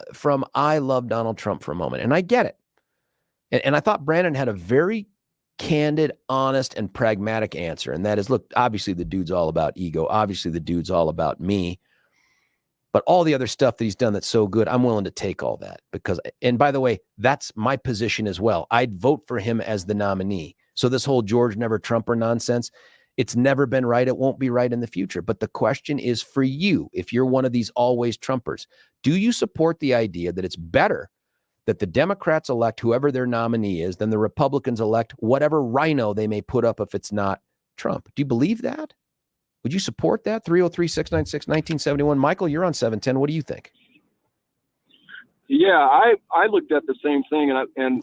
S1: I love Donald Trump for a moment. And I get it. And I thought Brandon had a very candid, honest, and pragmatic answer. And that is, look, obviously the dude's all about ego. Obviously the dude's all about me. But all the other stuff that he's done that's so good, I'm willing to take all that. Because, and by the way, that's my position as well. I'd vote for him as the nominee. So this whole George never Trumper nonsense, it's never been right. It won't be right in the future. But the question is for you, if you're one of these always Trumpers, do you support the idea that it's better that the Democrats elect whoever their nominee is, then the Republicans elect whatever rhino they may put up if it's not Trump. Do you believe that? Would you support that? 303-696-1971. Michael, you're on 710. What do you think?
S12: Yeah, I looked at the same thing, and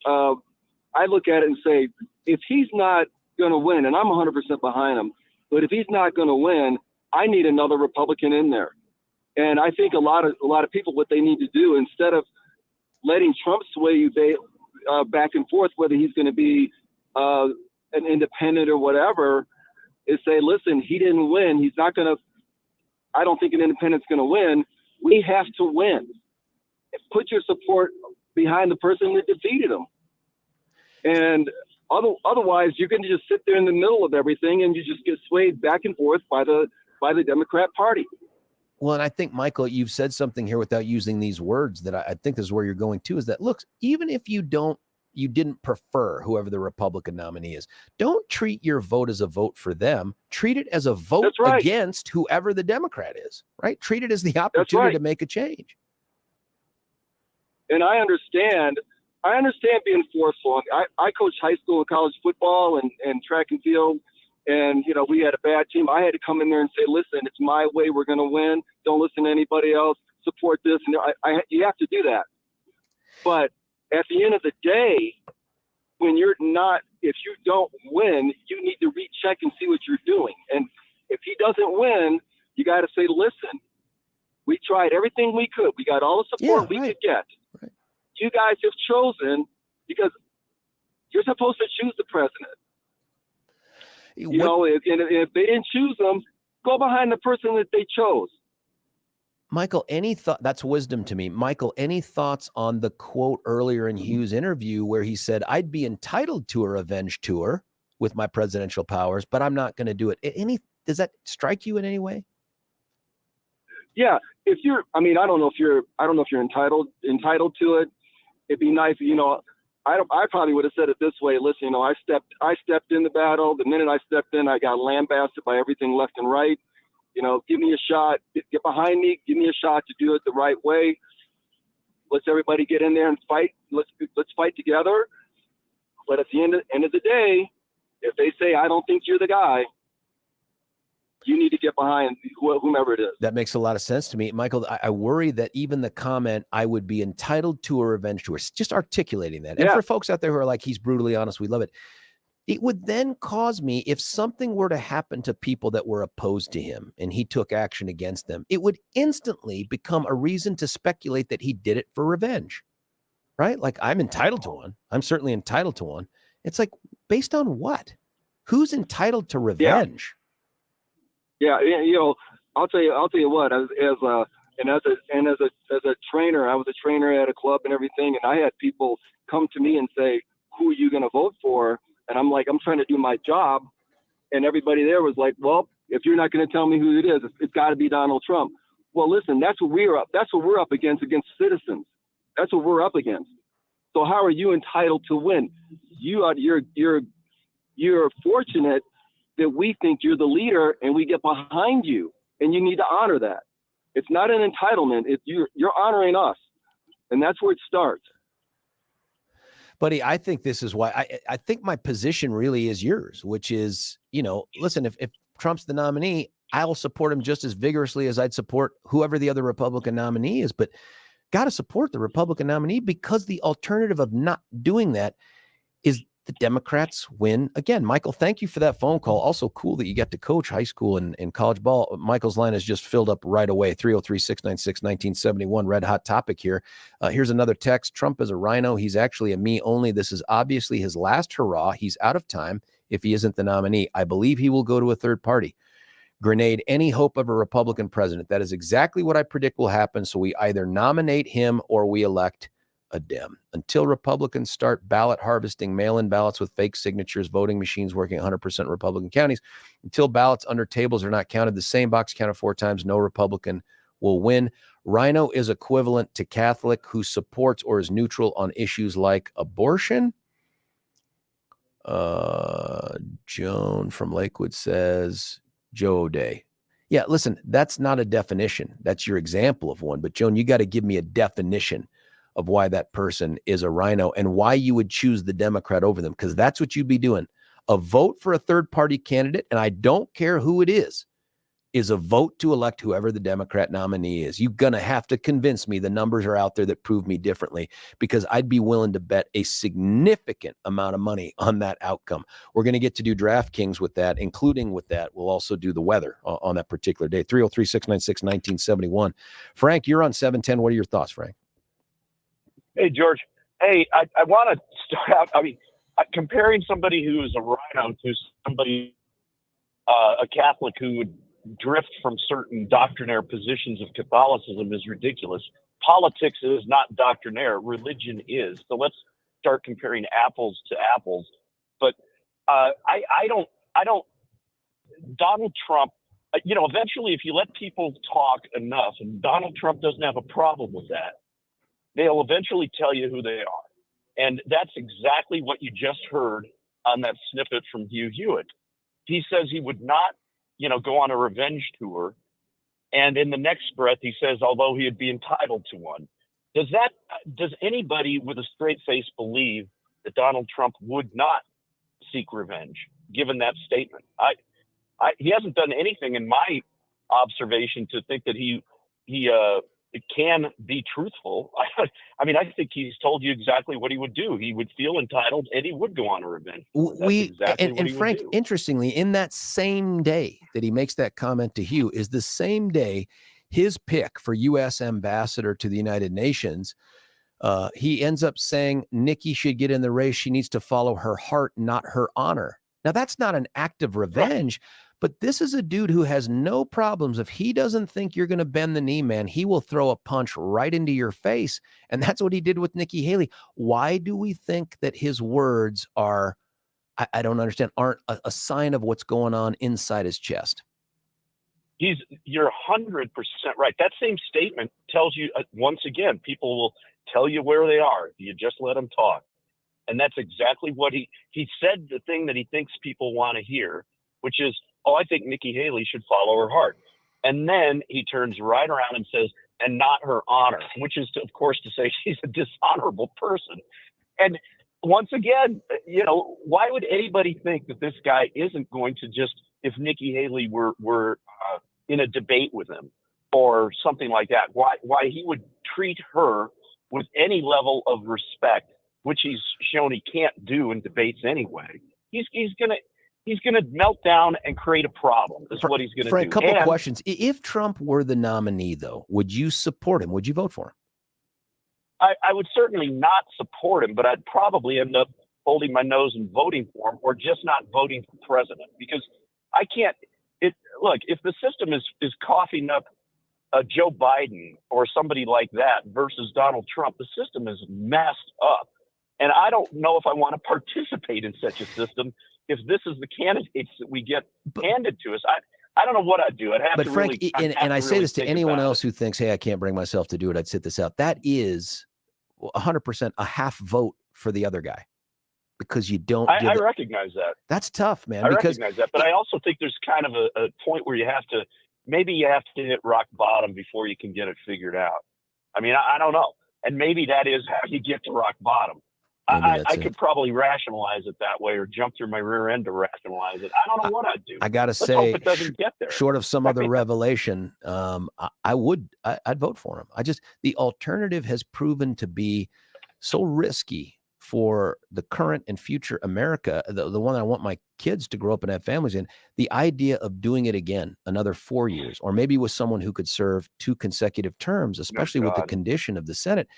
S12: I look at it and say, if he's not going to win, and I'm 100% behind him, but if he's not going to win, I need another Republican in there. And I think a lot of people, what they need to do, instead of letting Trump sway you back and forth, whether he's going to be an independent or whatever, is say, listen, he didn't win. He's not going to. I don't think an independent's going to win. We have to win. Put your support behind the person that defeated him. And otherwise, you're going to just sit there in the middle of everything, and you just get swayed back and forth by the Democrat Party.
S1: Well, and I think, Michael, you've said something here without using these words that I think this is where you're going to, is that, look, even if you didn't prefer whoever the Republican nominee is, don't treat your vote as a vote for them. Treat it as a vote against whoever the Democrat is, right? Treat it as the opportunity to make a change.
S12: And I understand being forceful. I coached high school and college football and track and field. And, we had a bad team. I had to come in there and say, listen, it's my way. We're going to win. Don't listen to anybody else. Support this. And you have to do that. But at the end of the day, if you don't win, you need to recheck and see what you're doing. And if he doesn't win, you got to say, listen, we tried everything we could. We got all the support we could get. Right. You guys have chosen, because you're supposed to choose the president. If they didn't choose them, go behind the person that they chose.
S1: Michael, any thought? That's wisdom to me. Michael, any thoughts on the quote earlier in Hughes' interview where he said, I'd be entitled to a revenge tour with my presidential powers, but I'm not going to do it. Does that strike you in any way?
S12: Yeah. I don't know if you're entitled to it. It'd be nice, I probably would have said it this way. Listen, I stepped in the battle. The minute I stepped in, I got lambasted by everything left and right. Give me a shot. Get behind me. Give me a shot to do it the right way. Let's everybody get in there and fight. Let's fight together. But at the end of the day, if they say, I don't think you're the guy, you need to get behind whomever it is.
S1: That makes a lot of sense to me. Michael, I worry that even the comment, I would be entitled to a revenge tour, just articulating that. And for folks out there who are like, he's brutally honest, we love it. It would then cause me, if something were to happen to people that were opposed to him and he took action against them, it would instantly become a reason to speculate that he did it for revenge, right? Like, I'm entitled to one. I'm certainly entitled to one. It's like, based on what? Who's entitled to revenge?
S12: Yeah, I'll tell you what. As a trainer, I was a trainer at a club and everything, and I had people come to me and say, "Who are you going to vote for?" And I'm like, "I'm trying to do my job," and everybody there was like, "Well, if you're not going to tell me who it is, it's got to be Donald Trump." Well, listen, that's what we're up against citizens. That's what we're up against. So how are you entitled to win? You're fortunate that we think you're the leader and we get behind you, and you need to honor that. It's not an entitlement. You're honoring us, and that's where it starts.
S1: Buddy, I think this is why I think my position really is yours, which is, listen, if Trump's the nominee, I'll support him just as vigorously as I'd support whoever the other Republican nominee is, but got to support the Republican nominee, because the alternative of not doing that is the Democrats win again. Michael, thank you for that phone call. Also cool that you get to coach high school and college ball. Michael's line has just filled up right away. 303-696-1971. Red hot topic here. Here's another text. Trump is a rhino. He's actually a me only. This is obviously his last hurrah. He's out of time if he isn't the nominee. I believe he will go to a third party. Grenade, any hope of a Republican president. That is exactly what I predict will happen. So we either nominate him or we elect a Dem. Until Republicans start ballot harvesting, mail-in ballots with fake signatures, voting machines working 100% Republican counties, until ballots under tables are not counted, the same box counted 4 times, no Republican will win. Rhino is equivalent to Catholic who supports or is neutral on issues like abortion. Joan from Lakewood says, Joe O'Day. Yeah, listen, that's not a definition. That's your example of one. But Joan, you got to give me a definition of why that person is a rhino and why you would choose the Democrat over them, because that's what you'd be doing. A vote for a third-party candidate, and I don't care who it is a vote to elect whoever the Democrat nominee is. You're going to have to convince me the numbers are out there that prove me differently, because I'd be willing to bet a significant amount of money on that outcome. We're going to get to do DraftKings with that, including with that, we'll also do the weather on that particular day. 303-696-1971. Frank, you're on 710. What are your thoughts, Frank?
S13: Hey, George. Hey, I want to start out, comparing somebody who is a rhino to somebody, a Catholic who would drift from certain doctrinaire positions of Catholicism is ridiculous. Politics is not doctrinaire. Religion is. So let's start comparing apples to apples. But I don't, Donald Trump, eventually if you let people talk enough, and Donald Trump doesn't have a problem with that, they'll eventually tell you who they are. And that's exactly what you just heard on that snippet from Hugh Hewitt. He says he would not go on a revenge tour. And in the next breath, he says, although he'd be entitled to one. Does anybody with a straight face believe that Donald Trump would not seek revenge, given that statement? He hasn't done anything in my observation to think that he can be truthful. I think he's told you exactly what he would do. He would feel entitled and he would go on a revenge.
S1: And Frank, interestingly, in that same day that he makes that comment to Hugh is the same day his pick for U.S. ambassador to the United Nations, he ends up saying Nikki should get in the race. She needs to follow her heart, not her honor. Now, that's not an act of revenge, but this is a dude who has no problems. If he doesn't think you're going to bend the knee, man, he will throw a punch right into your face. And that's what he did with Nikki Haley. Why do we think that his words are, I don't understand, aren't a sign of what's going on inside his chest?
S13: You're 100% right. That same statement tells you, once again, people will tell you where they are if you just let them talk. And that's exactly what he said, the thing that he thinks people want to hear, which is, I think Nikki Haley should follow her heart. And then he turns right around and says, and not her honor, which is, of course, to say she's a dishonorable person. And once again, why would anybody think that this guy isn't going to just, if Nikki Haley were in a debate with him or something like that, why he would treat her with any level of respect, which he's shown he can't do in debates anyway. He's going to melt down and create a problem. That's what he's going to do.
S1: For a couple of questions. If Trump were the nominee, though, would you support him? Would you vote for him?
S13: I would certainly not support him, but I'd probably end up holding my nose and voting for him, or just not voting for president, because I can't. Look, if the system is coughing up Joe Biden or somebody like that versus Donald Trump, the system is messed up. And I don't know if I want to participate in such a system if this is the candidates that we get handed to us. I don't know what I'd do. I'd have
S1: but
S13: to
S1: Frank,
S13: really,
S1: and I say this to anyone else who thinks, hey, I can't bring myself to do it, I'd sit this out. That is 100% a half vote for the other guy, because you don't.
S13: I recognize that.
S1: That's tough, man.
S13: I recognize that, but I also think there's kind of a point where you have to hit rock bottom before you can get it figured out. I mean, I don't know. And maybe that is how you get to rock bottom. I could probably rationalize it that way, or jump through my rear end to rationalize it. I don't know what I'd do.
S1: I got to say,
S13: hope it doesn't get there.
S1: Short of some other revelation, I'd vote for him. The alternative has proven to be so risky for the current and future America, the one I want my kids to grow up and have families in. The idea of doing it again, another 4 years, or maybe with someone who could serve 2 consecutive terms, especially with the condition of the Senate.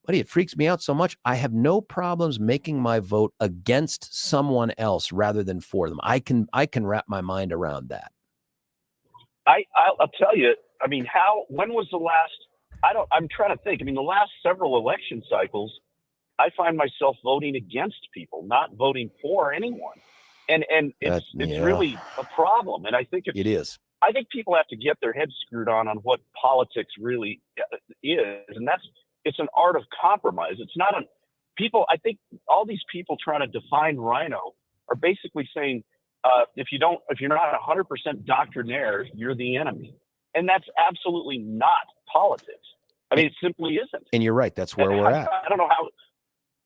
S1: Buddy, it freaks me out so much. I have no problems making my vote against someone else rather than for them. I can wrap my mind around that.
S13: I'll tell you, I mean, when was the last, I'm trying to think. I mean, the last several election cycles, I find myself voting against people, not voting for anyone. And it's really a problem. And I think it is. I think people have to get their heads screwed on what politics really is. And it's an art of compromise. It's not I think all these people trying to define rhino are basically saying, if you're not 100% doctrinaire, you're the enemy. And that's absolutely not politics. I mean, it simply isn't.
S1: And you're right. That's where we're at.
S13: I don't know how.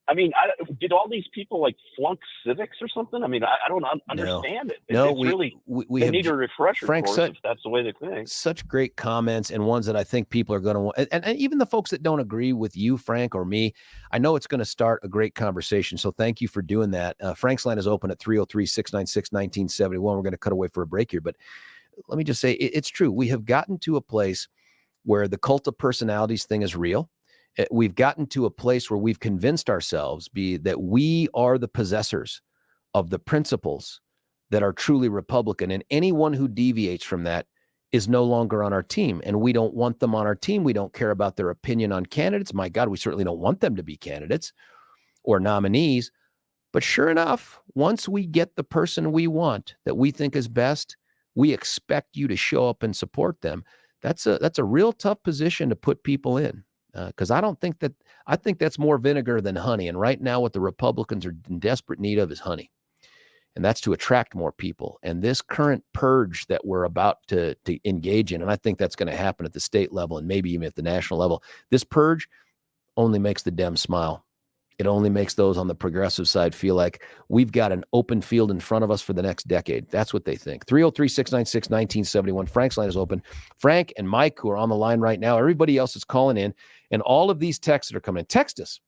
S13: I mean, did all these people like flunk civics or something? I mean, I don't understand it.
S1: No,
S13: we need a refresher course if that's the way they think.
S1: Such great comments, and ones that I think people are going to want. And even the folks that don't agree with you, Frank, or me, I know it's going to start a great conversation. So thank you for doing that. Frank's line is open at 303-696-1971. We're going to cut away for a break here, but let me just say it's true. We have gotten to a place where the cult of personalities thing is real. We've gotten to a place where we've convinced ourselves that we are the possessors of the principles that are truly Republican. And anyone who deviates from that is no longer on our team. And we don't want them on our team. We don't care about their opinion on candidates. My God, we certainly don't want them to be candidates or nominees. But sure enough, once we get the person we want that we think is best, we expect you to show up and support them. That's a real tough position to put people in. Because I think that's more vinegar than honey. And right now, what the Republicans are in desperate need of is honey. And that's to attract more people. And this current purge that we're about to engage in, and I think that's going to happen at the state level and maybe even at the national level, this purge only makes the Dems smile. It only makes those on the progressive side feel like we've got an open field in front of us for the next decade. That's what they think. 303-696-1971. Frank's line is open. Frank and Mike, who are on the line right now, everybody else is calling in, and all of these texts that are coming in. Text us.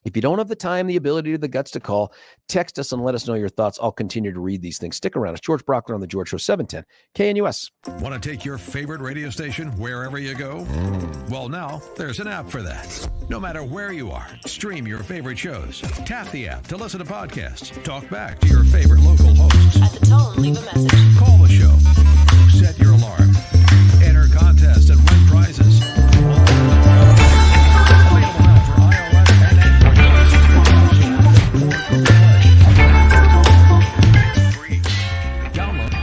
S1: If you don't have the time, the ability, or the guts to call, text us and let us know your thoughts. I'll continue to read these things. Stick around. It's George Brockler on The George Show, 710 KNUS.
S3: Want to take your favorite radio station wherever you go? Well, now there's an app for that. No matter where you are, stream your favorite shows. Tap the app to listen to podcasts. Talk back to your favorite local hosts.
S14: At the tone, leave a message.
S3: Call the show. Set your alarm. Enter contests and win prizes. Available now for iOS and Android devices. Free. Download.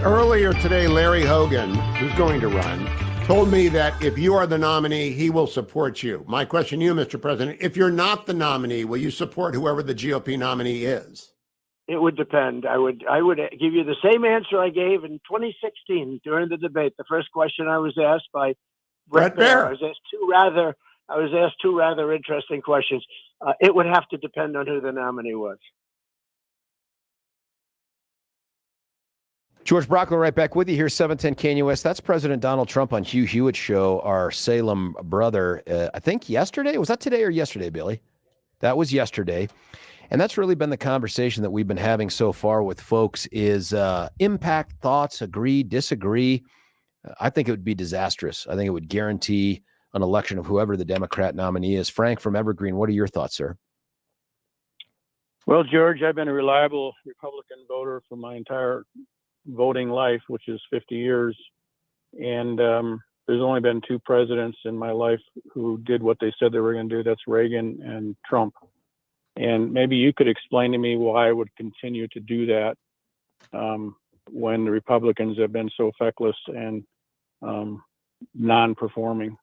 S10: Earlier today, Larry Hogan, who's going to run, told me that if you are the nominee, he will support you. My question to you, Mr. President, if you're not the nominee, will you support whoever the GOP nominee is?
S5: It would depend. I would give you the same answer I gave in 2016 during the debate. The first question I was asked by Brett Baer. I was asked two rather interesting questions. It would have to depend on who the nominee was.
S1: George Brockler right back with you here, 710 KNUS. That's President Donald Trump on Hugh Hewitt's show, our Salem brother, I think yesterday. Was that today or yesterday, Billy? That was yesterday. And that's really been the conversation that we've been having so far with folks is impact thoughts, agree, disagree. I think it would be disastrous. I think it would guarantee an election of whoever the Democrat nominee is. Frank from Evergreen, what are your thoughts, sir?
S14: Well, George, I've been a reliable Republican voter for my entire voting life, which is 50 years. And there's only been two presidents in my life who did what they said they were going to do. That's Reagan and Trump. And maybe you could explain to me why I would continue to do that when the Republicans have been so feckless and non-performing.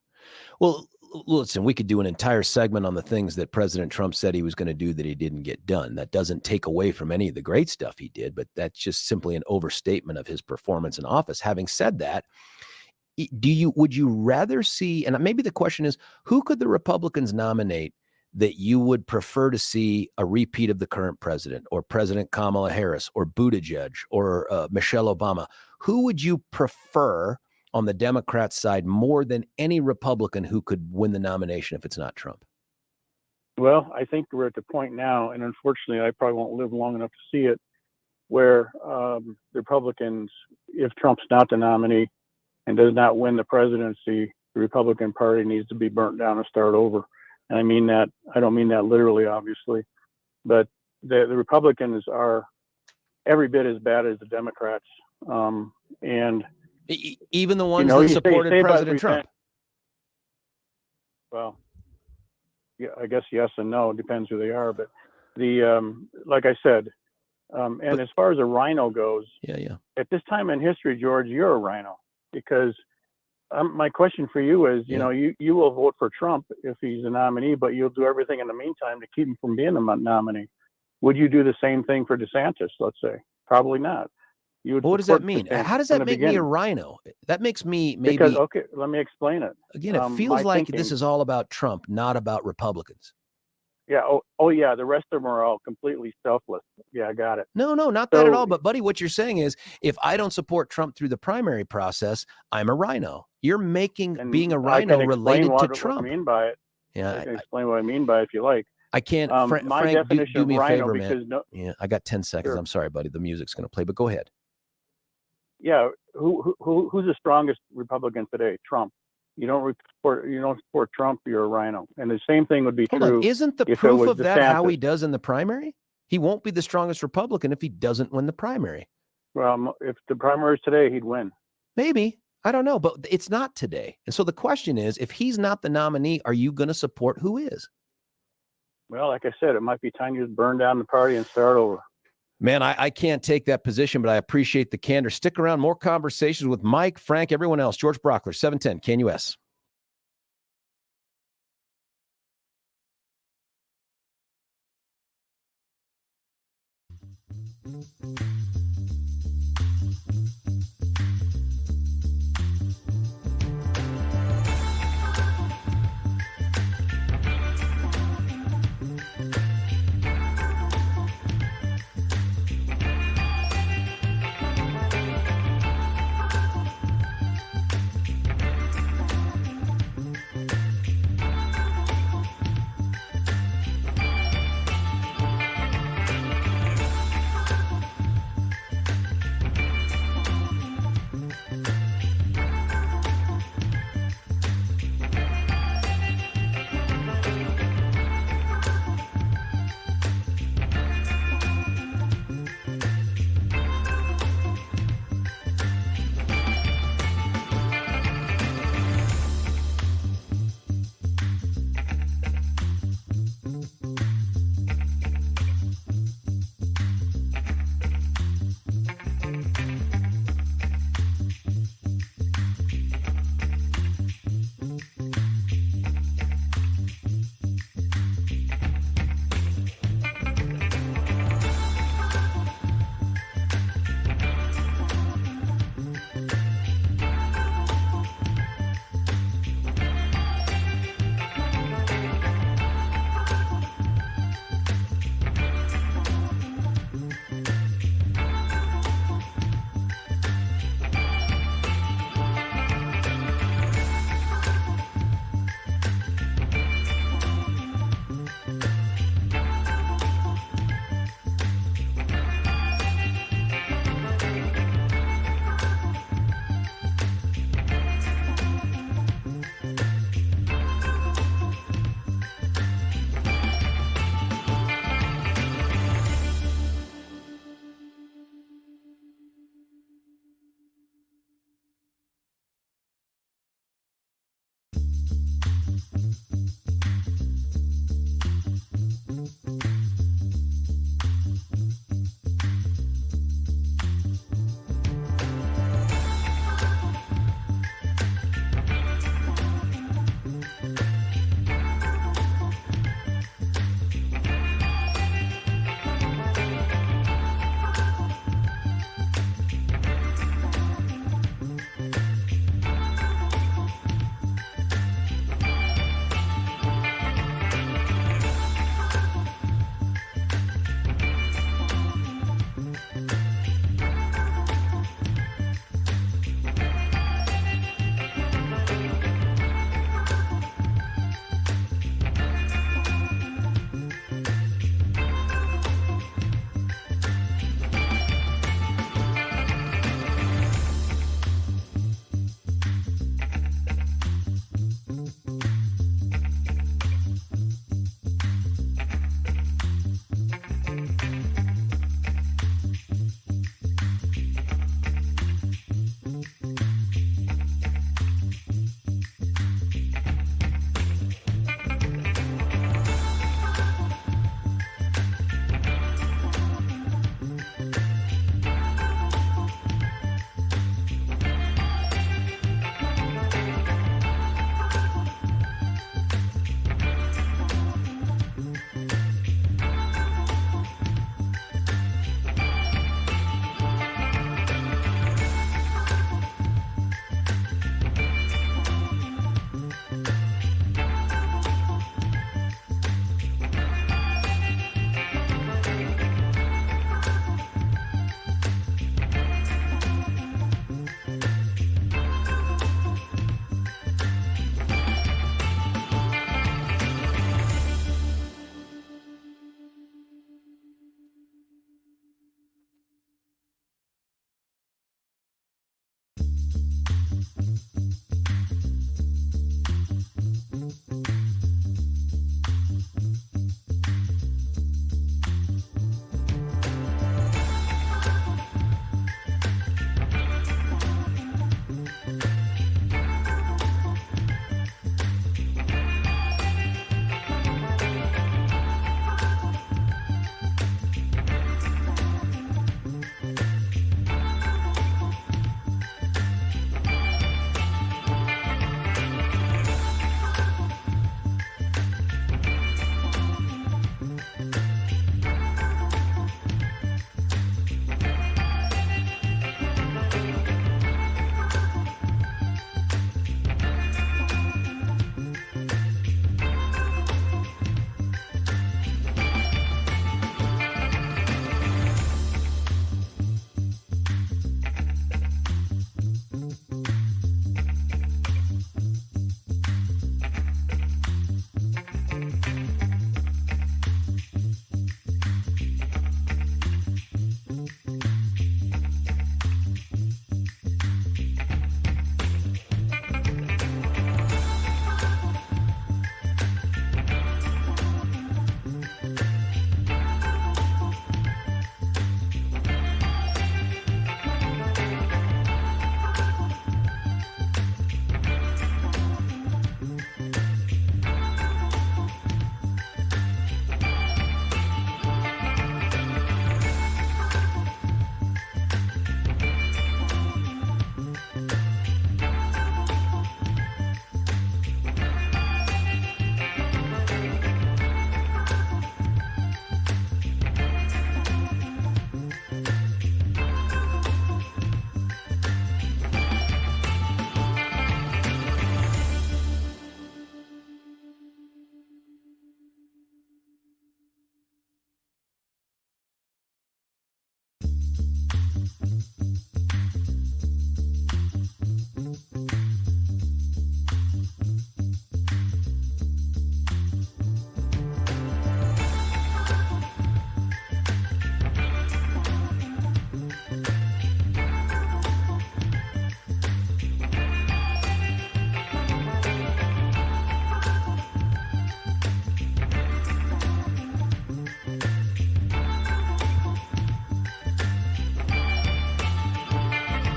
S1: Well, listen, we could do an entire segment on the things that President Trump said he was going to do that he didn't get done. That doesn't take away from any of the great stuff he did, but that's just simply an overstatement of his performance in office. Having said that, would you rather see, and maybe the question is, who could the Republicans nominate that you would prefer to see a repeat of the current president, or President Kamala Harris, or Buttigieg, or Michelle Obama? Who would you prefer on the Democrat side more than any Republican who could win the nomination if it's not Trump?
S14: Well, I think we're at the point now, and unfortunately, I probably won't live long enough to see it, where the Republicans, if Trump's not the nominee and does not win the presidency, the Republican Party needs to be burnt down and start over. And I mean that, I don't mean that literally, obviously, but the Republicans are every bit as bad as the Democrats. And
S1: even the ones that supported President Trump.
S14: Well, yeah, I guess yes and no, it depends who they are. But the like I said, and as far as a rhino goes, at this time in history, George, you're a rhino, because my question for you is, you know, you will vote for Trump if he's the nominee, but you'll do everything in the meantime to keep him from being the nominee. Would you do the same thing for DeSantis, let's say? Probably not.
S1: What does that mean? How does that make me a rhino? That makes me maybe.
S14: Because, okay, let me explain it.
S1: Again, it feels like this is all about Trump, not about Republicans.
S14: Yeah. Oh, yeah. The rest of them are all completely selfless. Yeah, I got it.
S1: No, not that at all. But buddy, what you're saying is, if I don't support Trump through the primary process, I'm a rhino. You're making being a rhino related to Trump.
S14: What I mean by it.
S1: Yeah,
S14: I can explain what I mean by it if you like.
S1: I can't.
S14: My
S1: Frank,
S14: definition
S1: do me
S14: of
S1: a
S14: rhino,
S1: favor,
S14: because
S1: man. Yeah, I got 10 seconds.
S14: Sure.
S1: I'm sorry, buddy. The music's going to play, but go ahead.
S14: Yeah, who's the strongest Republican today? Trump. You don't support Trump, you're a rhino. And the same thing would be true.
S1: Hold on. Isn't the proof of that how he does in the primary? He won't be the strongest Republican if he doesn't win the primary.
S14: Well, if the primary is today, he'd win.
S1: Maybe. I don't know, but it's not today. And so the question is, if he's not the nominee, are you going to support who is?
S14: Well, like I said, it might be time you burn down the party and start over.
S1: Man, I can't take that position, but I appreciate the candor. Stick around. More conversations with Mike, Frank, everyone else. George Brockler, 710 KNUS.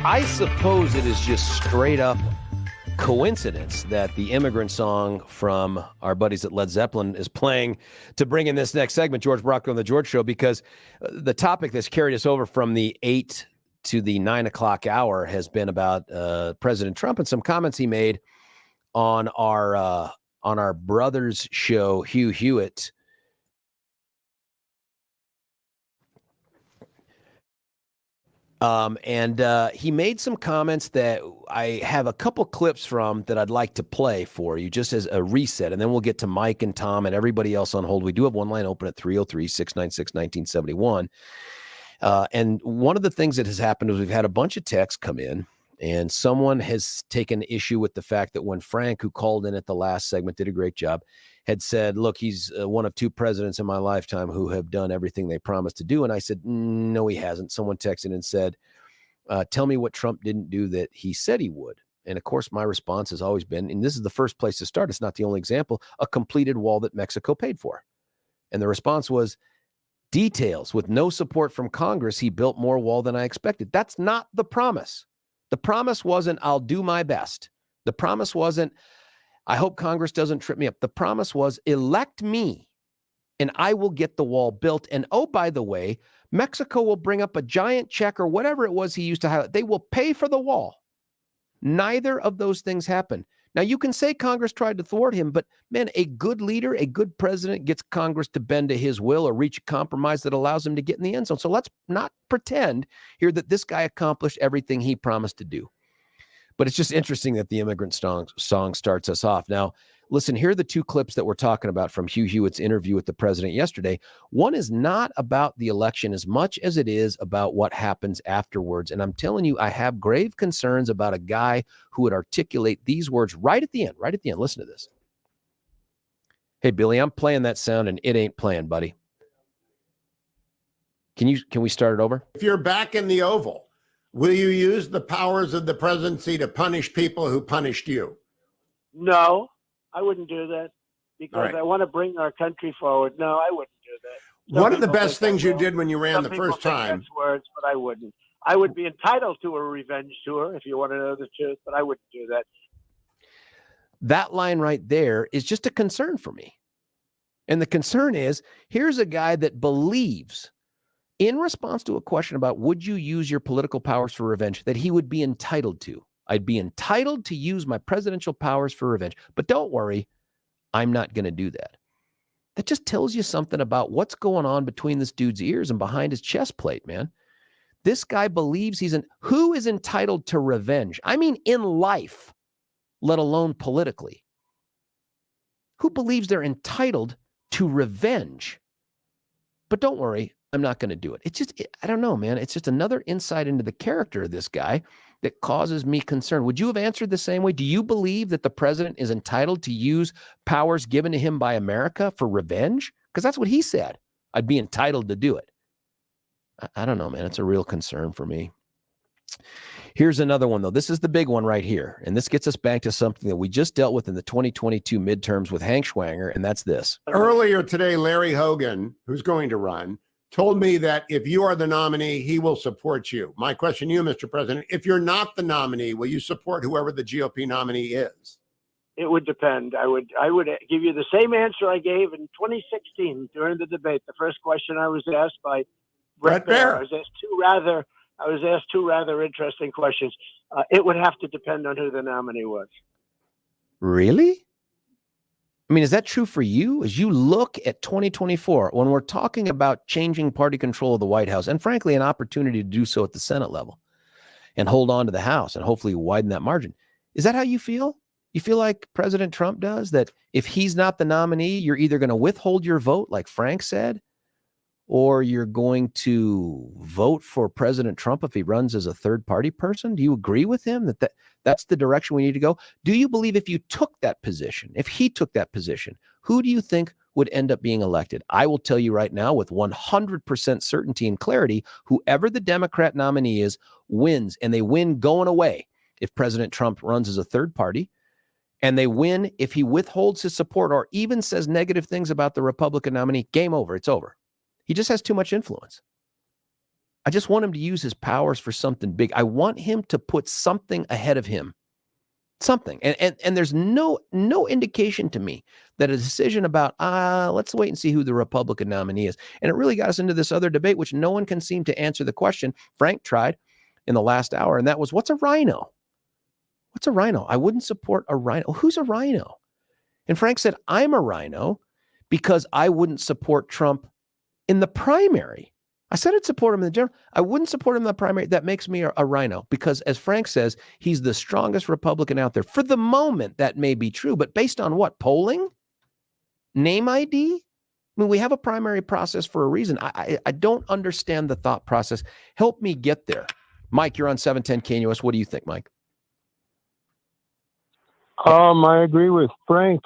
S1: I suppose it is just straight up coincidence that the immigrant song from our buddies at Led Zeppelin is playing to bring in this next segment, George Brocco on the George Show, because the topic that's carried us over from the 8 to the 9 o'clock hour has been about President Trump and some comments he made on our brother's show, Hugh Hewitt. He made some comments that I have a couple clips from that I'd like to play for you just as a reset, and then we'll get to Mike and Tom and everybody else on hold. We do have one line open at 303-696-1971. And one of the things that has happened is we've had a bunch of texts come in, and someone has taken issue with the fact that when Frank, who called in at the last segment, did a great job, had said, look, he's one of two presidents in my lifetime who have done everything they promised to do. And I said, no, he hasn't. Someone texted and said, tell me what Trump didn't do that he said he would. And of course, my response has always been, and this is the first place to start, it's not the only example, a completed wall that Mexico paid for. And the response was, details. With no support from Congress, he built more wall than I expected. That's not the promise. The promise wasn't, I'll do my best. The promise wasn't, I hope Congress doesn't trip me up. The promise was, elect me and I will get the wall built. And oh, by the way, Mexico will bring up a giant check or whatever it was he used to highlight. They will pay for the wall. Neither of those things happened. Now, you can say Congress tried to thwart him, but man, a good leader, a good president gets Congress to bend to his will or reach a compromise that allows him to get in the end zone. So let's not pretend here that this guy accomplished everything he promised to do. But it's just interesting that the immigrant song starts us off. Now, listen, here are the two clips that we're talking about from Hugh Hewitt's interview with the president yesterday. One is not about the election as much as it is about what happens afterwards. And I'm telling you, I have grave concerns about a guy who would articulate these words right at the end, Listen to this. Hey, Billy, I'm playing that sound and it ain't playing, buddy. Can we start it over?
S10: If you're back in the Oval, will you use the powers of the presidency to punish people who punished you?
S5: No, I wouldn't do that because
S10: right.
S5: I want to bring our country forward. No, I wouldn't do that.
S10: One of the best things you did when you ran the first time.
S5: That's words, but I wouldn't. I would be entitled to a revenge tour if you want to know the truth, but I wouldn't do that.
S1: That line right there is just a concern for me. And the concern is, here's a guy that believes, in response to a question about would you use your political powers for revenge, that he would be entitled to. I'd be entitled to use my presidential powers for revenge. But don't worry, I'm not going to do that. That just tells you something about what's going on between this dude's ears and behind his chest plate, man. This guy believes who is entitled to revenge? I mean, in life, let alone politically. Who believes they're entitled to revenge? But don't worry, I'm not going to do it. I don't know, man. It's just another insight into the character of this guy that causes me concern. Would you have answered the same way? Do you believe that the president is entitled to use powers given to him by America for revenge? Because that's what he said. I'd be entitled to do it. I don't know, man. It's a real concern for me. Here's another one, though. This is the big one right here. And this gets us back to something that we just dealt with in the 2022 midterms with Hank Schwanger, and that's this.
S10: Earlier today, Larry Hogan, who's going to run, told me that if you are the nominee, he will support you. My question to you, Mr. President, if you're not the nominee, will you support whoever the GOP nominee is?
S5: It would depend. I would give you the same answer I gave in 2016 during the debate. The first question I was asked by Brett Baer. I was asked two rather interesting questions. It would have to depend on who the nominee was.
S1: Really? I mean, is that true for you? As you look at 2024, when we're talking about changing party control of the White House, and frankly, an opportunity to do so at the Senate level and hold on to the House and hopefully widen that margin. Is that how you feel? You feel like President Trump does, that if he's not the nominee, you're either going to withhold your vote, like Frank said, or you're going to vote for President Trump if he runs as a third-party person? Do you agree with him that that's the direction we need to go? Do you believe if you took that position, if he took that position, who do you think would end up being elected? I will tell you right now with 100% certainty and clarity, whoever the Democrat nominee is wins, and they win going away if President Trump runs as a third party, and they win if he withholds his support or even says negative things about the Republican nominee. Game over. It's over. He just has too much influence. I just want him to use his powers for something big. I want him to put something ahead of him. Something. And there's no indication to me that a decision about, let's wait and see who the Republican nominee is. And it really got us into this other debate, which no one can seem to answer the question. Frank tried in the last hour, and that was, what's a rhino? What's a rhino? I wouldn't support a rhino. Who's a rhino? And Frank said, I'm a rhino because I wouldn't support Trump in the primary. I said I'd support him in the general. I wouldn't support him in the primary. That makes me a rhino because, as Frank says, he's the strongest Republican out there. For the moment, that may be true, but based on what? Polling? Name ID? I mean, we have a primary process for a reason. I don't understand the thought process. Help me get there. Mike, you're on 710 KNUS. What do you think, Mike?
S15: I agree with Frank.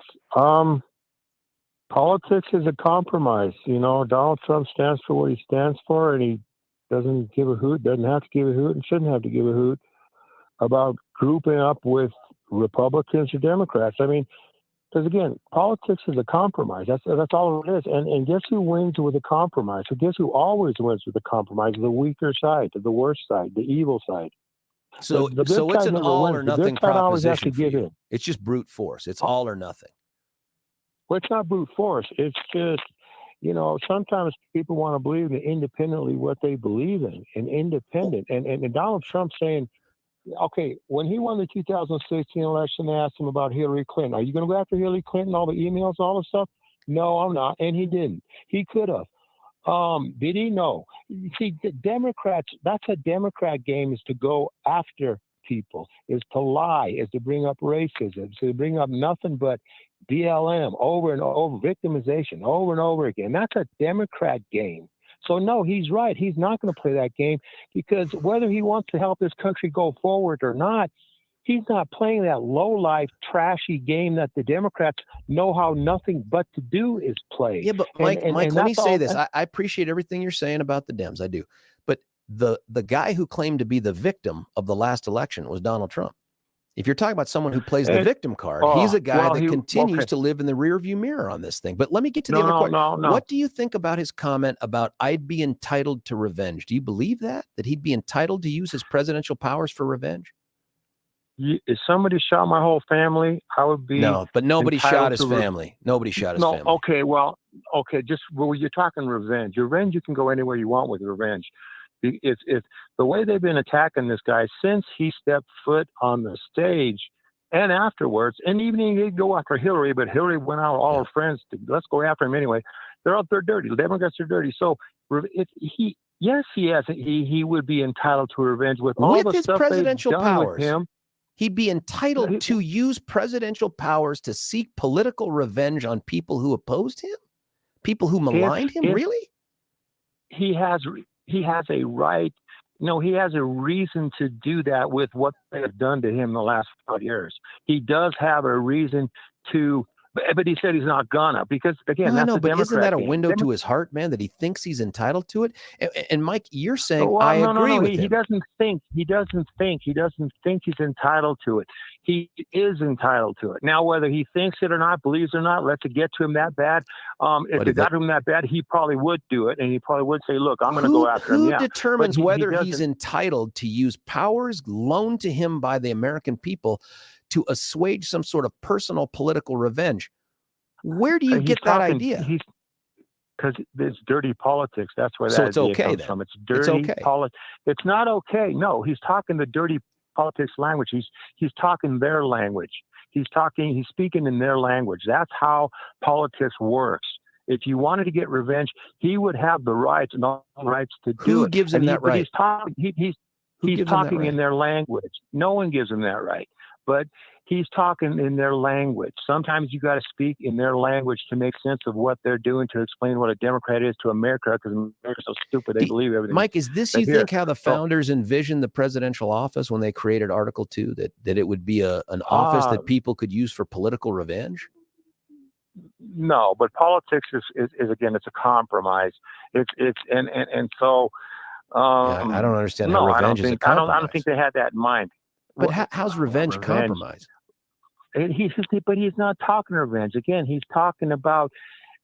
S15: Politics is a compromise. You know, Donald Trump stands for what he stands for, and he doesn't give a hoot, doesn't have to give a hoot, and shouldn't have to give a hoot about grouping up with Republicans or Democrats. I mean, because again, politics is a compromise. That's all it is. And guess who wins with a compromise? So guess who always wins with a compromise? The weaker side, the worst side, the evil side.
S1: So it's an all or nothing proposition for you. It's just brute force. It's all or nothing.
S15: Well, it's not brute force. It's just, you know, sometimes people want to believe in independently what they believe in, and independent. And Donald Trump saying, okay, when he won the 2016 election, they asked him about Hillary Clinton. Are you going to go after Hillary Clinton, all the emails, all the stuff? No, I'm not. And he didn't. He could have. Did he? No. You see, the Democrats, that's a Democrat game, is to go after people, is to lie, is to bring up racism, to bring up nothing but BLM over and over, victimization over and over again. That's a Democrat game. So no, he's right. He's not going to play that game, because whether he wants to help this country go forward or not, he's not playing that low-life, trashy game that the Democrats know how nothing but to do is play.
S1: Yeah, but Mike, let me say this. I appreciate everything you're saying about the Dems. I do. But the guy who claimed to be the victim of the last election was Donald Trump. If you're talking about someone who plays the victim card, he's a guy that continues to live in the rearview mirror on this thing. But let me get to the other question.
S15: No.
S1: What do you think about his comment about I'd be entitled to revenge? Do you believe that he'd be entitled to use his presidential powers for revenge?
S15: If somebody shot my whole family, I would be.
S1: No, but nobody shot his family. Nobody shot his family.
S15: Okay, just you're talking revenge. Revenge, you can go anywhere you want with revenge. It's the way they've been attacking this guy since he stepped foot on the stage and afterwards, and even he did go after Hillary, but Hillary went out, all her friends, let's go after him anyway. They're dirty. The Democrats are dirty. So he would be entitled to revenge with all the
S1: his
S15: stuff
S1: presidential
S15: they've done
S1: powers.
S15: with him.
S1: He'd be entitled to use presidential powers to seek political revenge on people who opposed him, people who maligned him. Really?
S15: He has a right. No, he has a reason to do that with what they have done to him the last 5 years. He does have a reason to, but he said he's not gonna, because again, that's the Democrat
S1: isn't that a
S15: game.
S1: window to his heart, man, that he thinks he's entitled to it? And Mike, you're saying I agree with him.
S15: He doesn't think he's entitled to it. He is entitled to it. Now, whether he thinks it or not, believes it or not, lets it get to him that bad. If it got to him that bad, he probably would do it, and he probably would say, "Look, I'm going to go after him."
S1: Who determines whether he's entitled to use powers loaned to him by the American people to assuage some sort of personal political revenge? Where do you get that idea?
S15: Because it's dirty politics. That's where
S1: so
S15: that
S1: it's okay
S15: comes
S1: then.
S15: from. It's dirty politics. It's not okay. No, he's talking the dirty politics language. He's talking their language. He's speaking in their language. That's how politics works. If you wanted to get revenge, he would have the rights and all the rights to do it.
S1: Who gives him that right?
S15: He's talking in their language. No one gives him that right. But he's talking in their language. Sometimes you got to speak in their language to make sense of what they're doing, to explain what a Democrat is to America, because America's so stupid they believe everything.
S1: Mike, is this, you think, how the founders envisioned the presidential office when they created Article 2, that it would be an office that people could use for political revenge?
S15: No, but politics is again, it's a compromise. So
S1: I don't understand how revenge is a compromise.
S15: I don't think they had that in mind.
S1: But how's revenge compromise?
S15: But he's not talking revenge. Again, he's talking about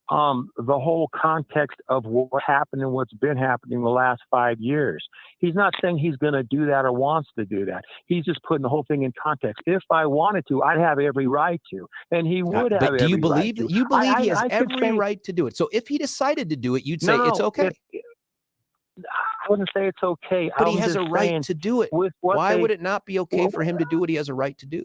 S15: the whole context of what happened and what's been happening the last 5 years. He's not saying he's going to do that or wants to do that. He's just putting the whole thing in context. If I wanted to, I'd have every right to, and he would have.
S1: But do you believe
S15: that?
S1: You believe he has every right to do it? So if he decided to do it, you'd say it's okay.
S15: I wouldn't say it's okay.
S1: But he has a right to do it. Why would it not be okay for him to do what he has a right to do?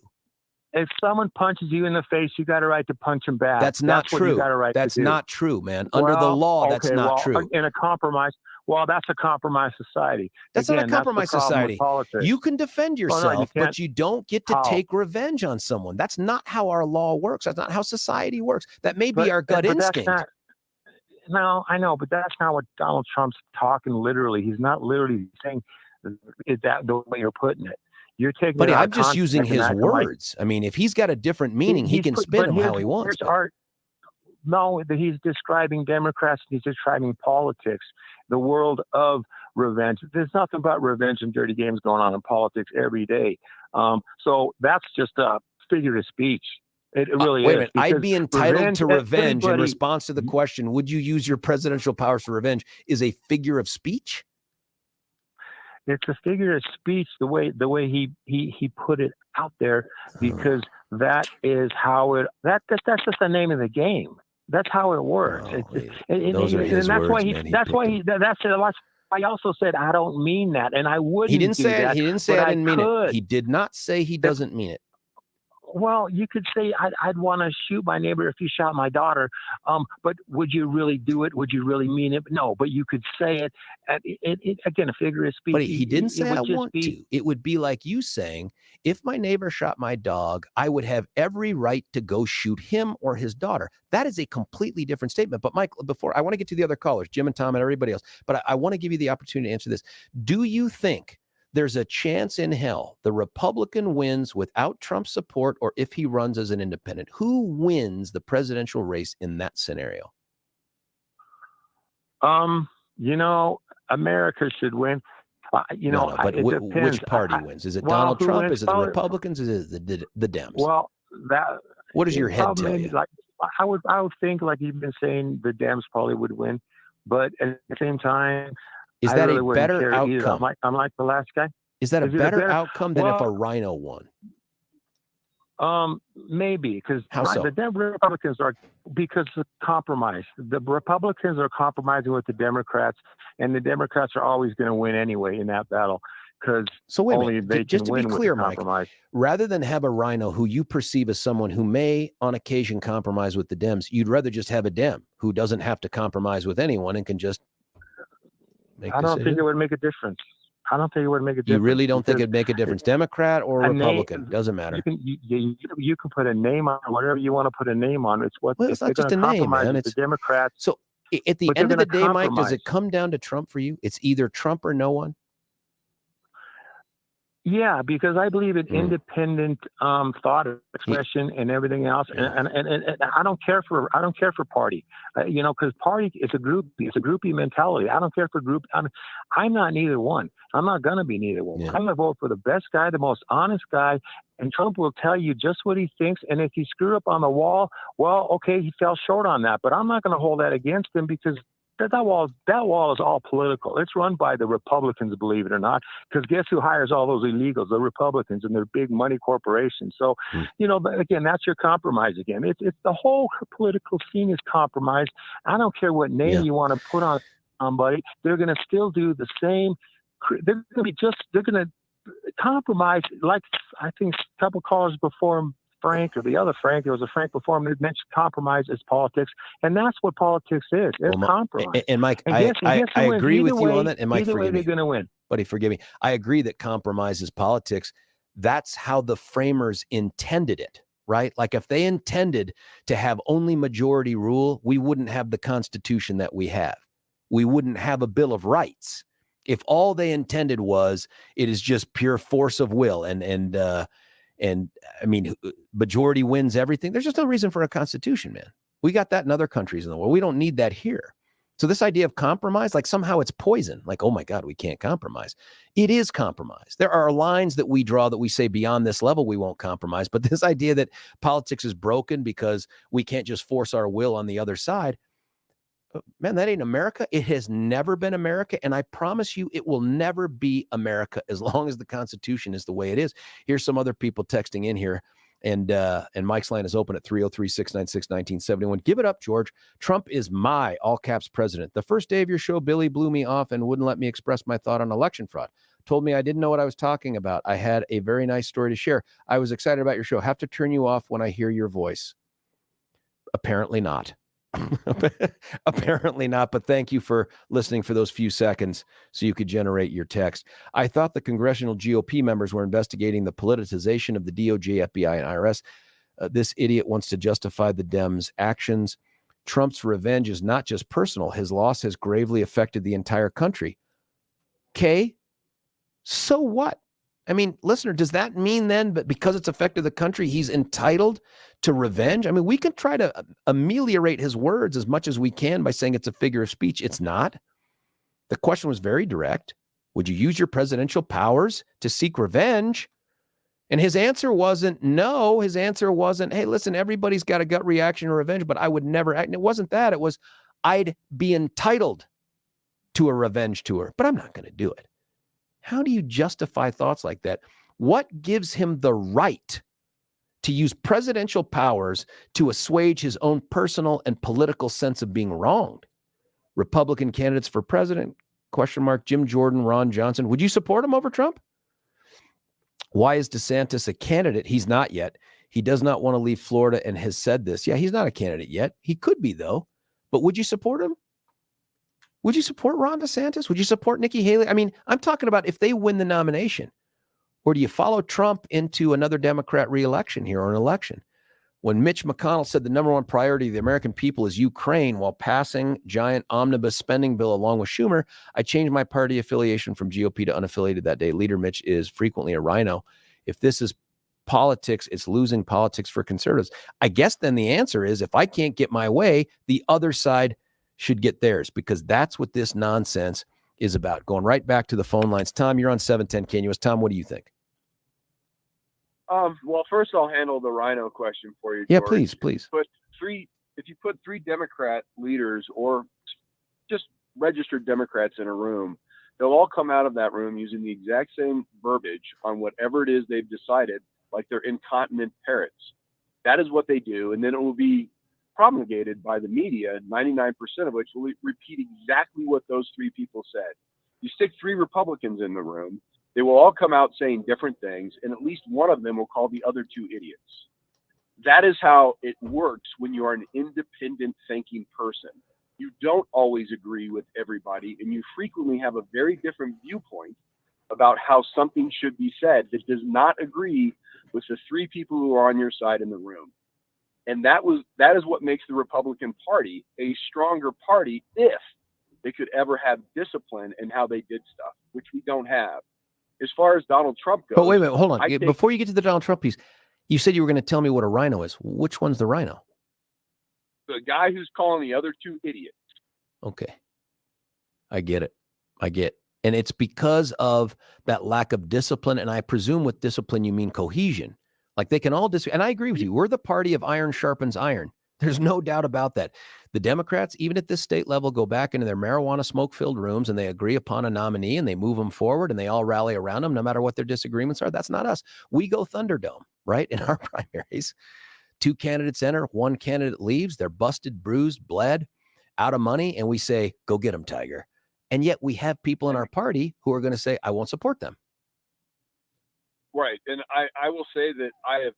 S15: If someone punches you in the face, you got a right to punch him back.
S1: That's not true.
S15: What you got a right
S1: that's
S15: to do.
S1: Not true, man. Under the law, that's not true.
S15: In a compromise, that's a compromise society.
S1: That's not a compromise society. You can defend yourself, but you don't get to take revenge on someone. That's not how our law works. That's not how society works. That may be our gut instinct.
S15: No, I know, but that's not what Donald Trump's talking literally. He's not literally saying is that the way you're putting it. You're taking
S1: but I'm just using his words. I mean, if he's got a different meaning, he can spin them how he wants.
S15: No, that he's describing Democrats, he's describing politics, the world of revenge. There's nothing but revenge and dirty games going on in politics every day. So that's just a figure of speech. It really
S1: wait
S15: is.
S1: A minute. I'd be entitled to revenge in response to the question, would you use your presidential powers for revenge, is a figure of speech?
S15: It's a figure of speech, the way he put it out there, because that is how that's just the name of the game. That's how it works. That's why he also said, I don't mean that, and I wouldn't.
S1: He didn't say I didn't mean it. He did not say he doesn't mean it.
S15: Well, you could say I'd want to shoot my neighbor if he shot my daughter, but would you really do it? Would you really mean it? No, but you could say it. Again, a figure of speech.
S1: But he didn't say I want to. It would be like you saying, if my neighbor shot my dog, I would have every right to go shoot him or his daughter. That is a completely different statement. But Mike, before I want to get to the other callers, Jim and Tom and everybody else, but I want to give you the opportunity to answer this. Do you think there's a chance in hell the Republican wins without Trump's support, or if he runs as an independent? Who wins the presidential race in that scenario?
S15: America should win.
S1: Which party wins? Is it Donald Trump? Is it the Republicans? Is it the Dems?
S15: Well,
S1: what does your head tell you?
S15: Like, I would think, like you've been saying, the Dems probably would win, but at the same time,
S1: is that a better outcome?
S15: I'm like the last guy.
S1: Is that a better outcome than if a rhino won?
S15: Maybe, because
S1: the
S15: Republicans are, because of compromise. The Republicans are compromising with the Democrats, and the Democrats are always going to win anyway in that battle. Because only they
S1: just
S15: can
S1: to be
S15: win
S1: clear,
S15: with
S1: Mike,
S15: compromise.
S1: Rather than have a rhino who you perceive as someone who may on occasion compromise with the Dems, you'd rather just have a Dem who doesn't have to compromise with anyone and can just
S15: I don't think it would make a difference.
S1: You really don't think it'd make a difference, Democrat or Republican? Doesn't matter.
S15: You can put a name on whatever you want to put a name on. It's
S1: not just a name, man. It's
S15: the Democrats.
S1: So at the end of the day, Mike, does it come down to Trump for you? It's either Trump or no one.
S15: Yeah, because I believe in independent thought expression and everything else, and I don't care for party, because party is a groupie mentality. I don't care for group. I'm not neither one. I'm not gonna be neither one. I'm gonna vote for the best guy, the most honest guy, and Trump will tell you just what he thinks. And if he screwed up on the wall, well, okay, he fell short on that, but I'm not gonna hold that against him, because that wall is all political. It's run by the Republicans, believe it or not, because guess who hires all those illegals? The Republicans and their big money corporations. So, again, that's your compromise again. It's the whole political scene is compromised. I don't care what name you want to put on somebody. They're going to still do the same. They're going to compromise. Like I think a couple callers before Frank, or the other Frank, there was a Frank before him that mentioned compromise is politics, and that's what politics is. It's compromise.
S1: And Mike, I agree with you on that. And Mike,
S15: either way, they're going to win.
S1: Buddy, forgive me. I agree that compromise is politics. That's how the framers intended it, right? Like if they intended to have only majority rule, we wouldn't have the Constitution that we have. We wouldn't have a Bill of Rights. If all they intended was it is just pure force of will and I mean, majority wins everything. There's just no reason for a constitution, man. We got that in other countries in the world. We don't need that here. So this idea of compromise, like somehow it's poison. Like, oh my God, we can't compromise. It is compromise. There are lines that we draw that we say beyond this level, we won't compromise. But this idea that politics is broken because we can't just force our will on the other side, Man, that ain't America. It has never been America. And I promise you, it will never be America as long as the Constitution is the way it is. Here's some other people texting in here. And Mike's line is open at 303-696-1971. Give it up, George. Trump is my all caps president. The first day of your show, Billy blew me off and wouldn't let me express my thought on election fraud. Told me I didn't know what I was talking about. I had a very nice story to share. I was excited about your show. Have to turn you off when I hear your voice. Apparently not. Apparently not, but thank you for listening for those few seconds so you could generate your text. I thought the congressional GOP members were investigating the politicization of the DOJ, FBI, and IRS. This idiot wants to justify the Dems' actions. Trump's revenge is not just personal. His loss has gravely affected the entire country. Okay, so what? I mean, listener, does that mean then, but because it's affected the country, he's entitled to revenge? I mean, we can try to ameliorate his words as much as we can by saying it's a figure of speech. It's not. The question was very direct. Would you use your presidential powers to seek revenge? And his answer wasn't no. His answer wasn't, hey, listen, everybody's got a gut reaction or revenge, but I would never act. And it wasn't that. It was, I'd be entitled to a revenge tour, but I'm not going to do it. How do you justify thoughts like that? What gives him the right to use presidential powers to assuage his own personal and political sense of being wronged? Republican candidates for president, ? Jim Jordan, Ron Johnson. Would you support him over Trump? Why is DeSantis a candidate? He's not yet. He does not want to leave Florida and has said this. Yeah, he's not a candidate yet. He could be, though. But would you support him? Would you support Ron DeSantis? Would you support Nikki Haley? I mean, I'm talking about if they win the nomination. Or do you follow Trump into another Democrat reelection here or an election? When Mitch McConnell said the number one priority of the American people is Ukraine while passing giant omnibus spending bill along with Schumer, I changed my party affiliation from GOP to unaffiliated that day. Leader Mitch is frequently a rhino. If this is politics, it's losing politics for conservatives. I guess then the answer is if I can't get my way, the other side should get theirs, because that's what this nonsense is about. Going right back to the phone lines. Tom, you're on 710 KNUS. Tom, what do you think?
S16: Well, first I'll handle the rhino question for you,
S1: Yeah,
S16: George.
S1: please.
S16: If you put three Democrat leaders or just registered Democrats in a room, they'll all come out of that room using the exact same verbiage on whatever it is they've decided, like they're incontinent parrots. That is what they do, and then it will be promulgated by the media, 99% of which will repeat exactly what those three people said. You stick three Republicans in the room, they will all come out saying different things, and at least one of them will call the other two idiots. That is how it works when you are an independent thinking person. You don't always agree with everybody, and you frequently have a very different viewpoint about how something should be said that does not agree with the three people who are on your side in the room. And that is what makes the Republican Party a stronger party if they could ever have discipline in how they did stuff, which we don't have. As far as Donald Trump goes.
S1: But wait a minute, hold on. Before you get to the Donald Trump piece, you said you were going to tell me what a rhino is. Which one's the rhino?
S16: The guy who's calling the other two idiots.
S1: Okay. I get it. And it's because of that lack of discipline. And I presume with discipline, you mean cohesion. Like they can all disagree. And I agree with you. We're the party of iron sharpens iron. There's no doubt about that. The Democrats, even at this state level, go back into their marijuana smoke-filled rooms and they agree upon a nominee and they move them forward and they all rally around them no matter what their disagreements are. That's not us. We go Thunderdome, right? In our primaries, two candidates enter, one candidate leaves. They're busted, bruised, bled, out of money. And we say, go get them, Tiger. And yet we have people in our party who are going to say, I won't support them.
S16: Right. And I will say that I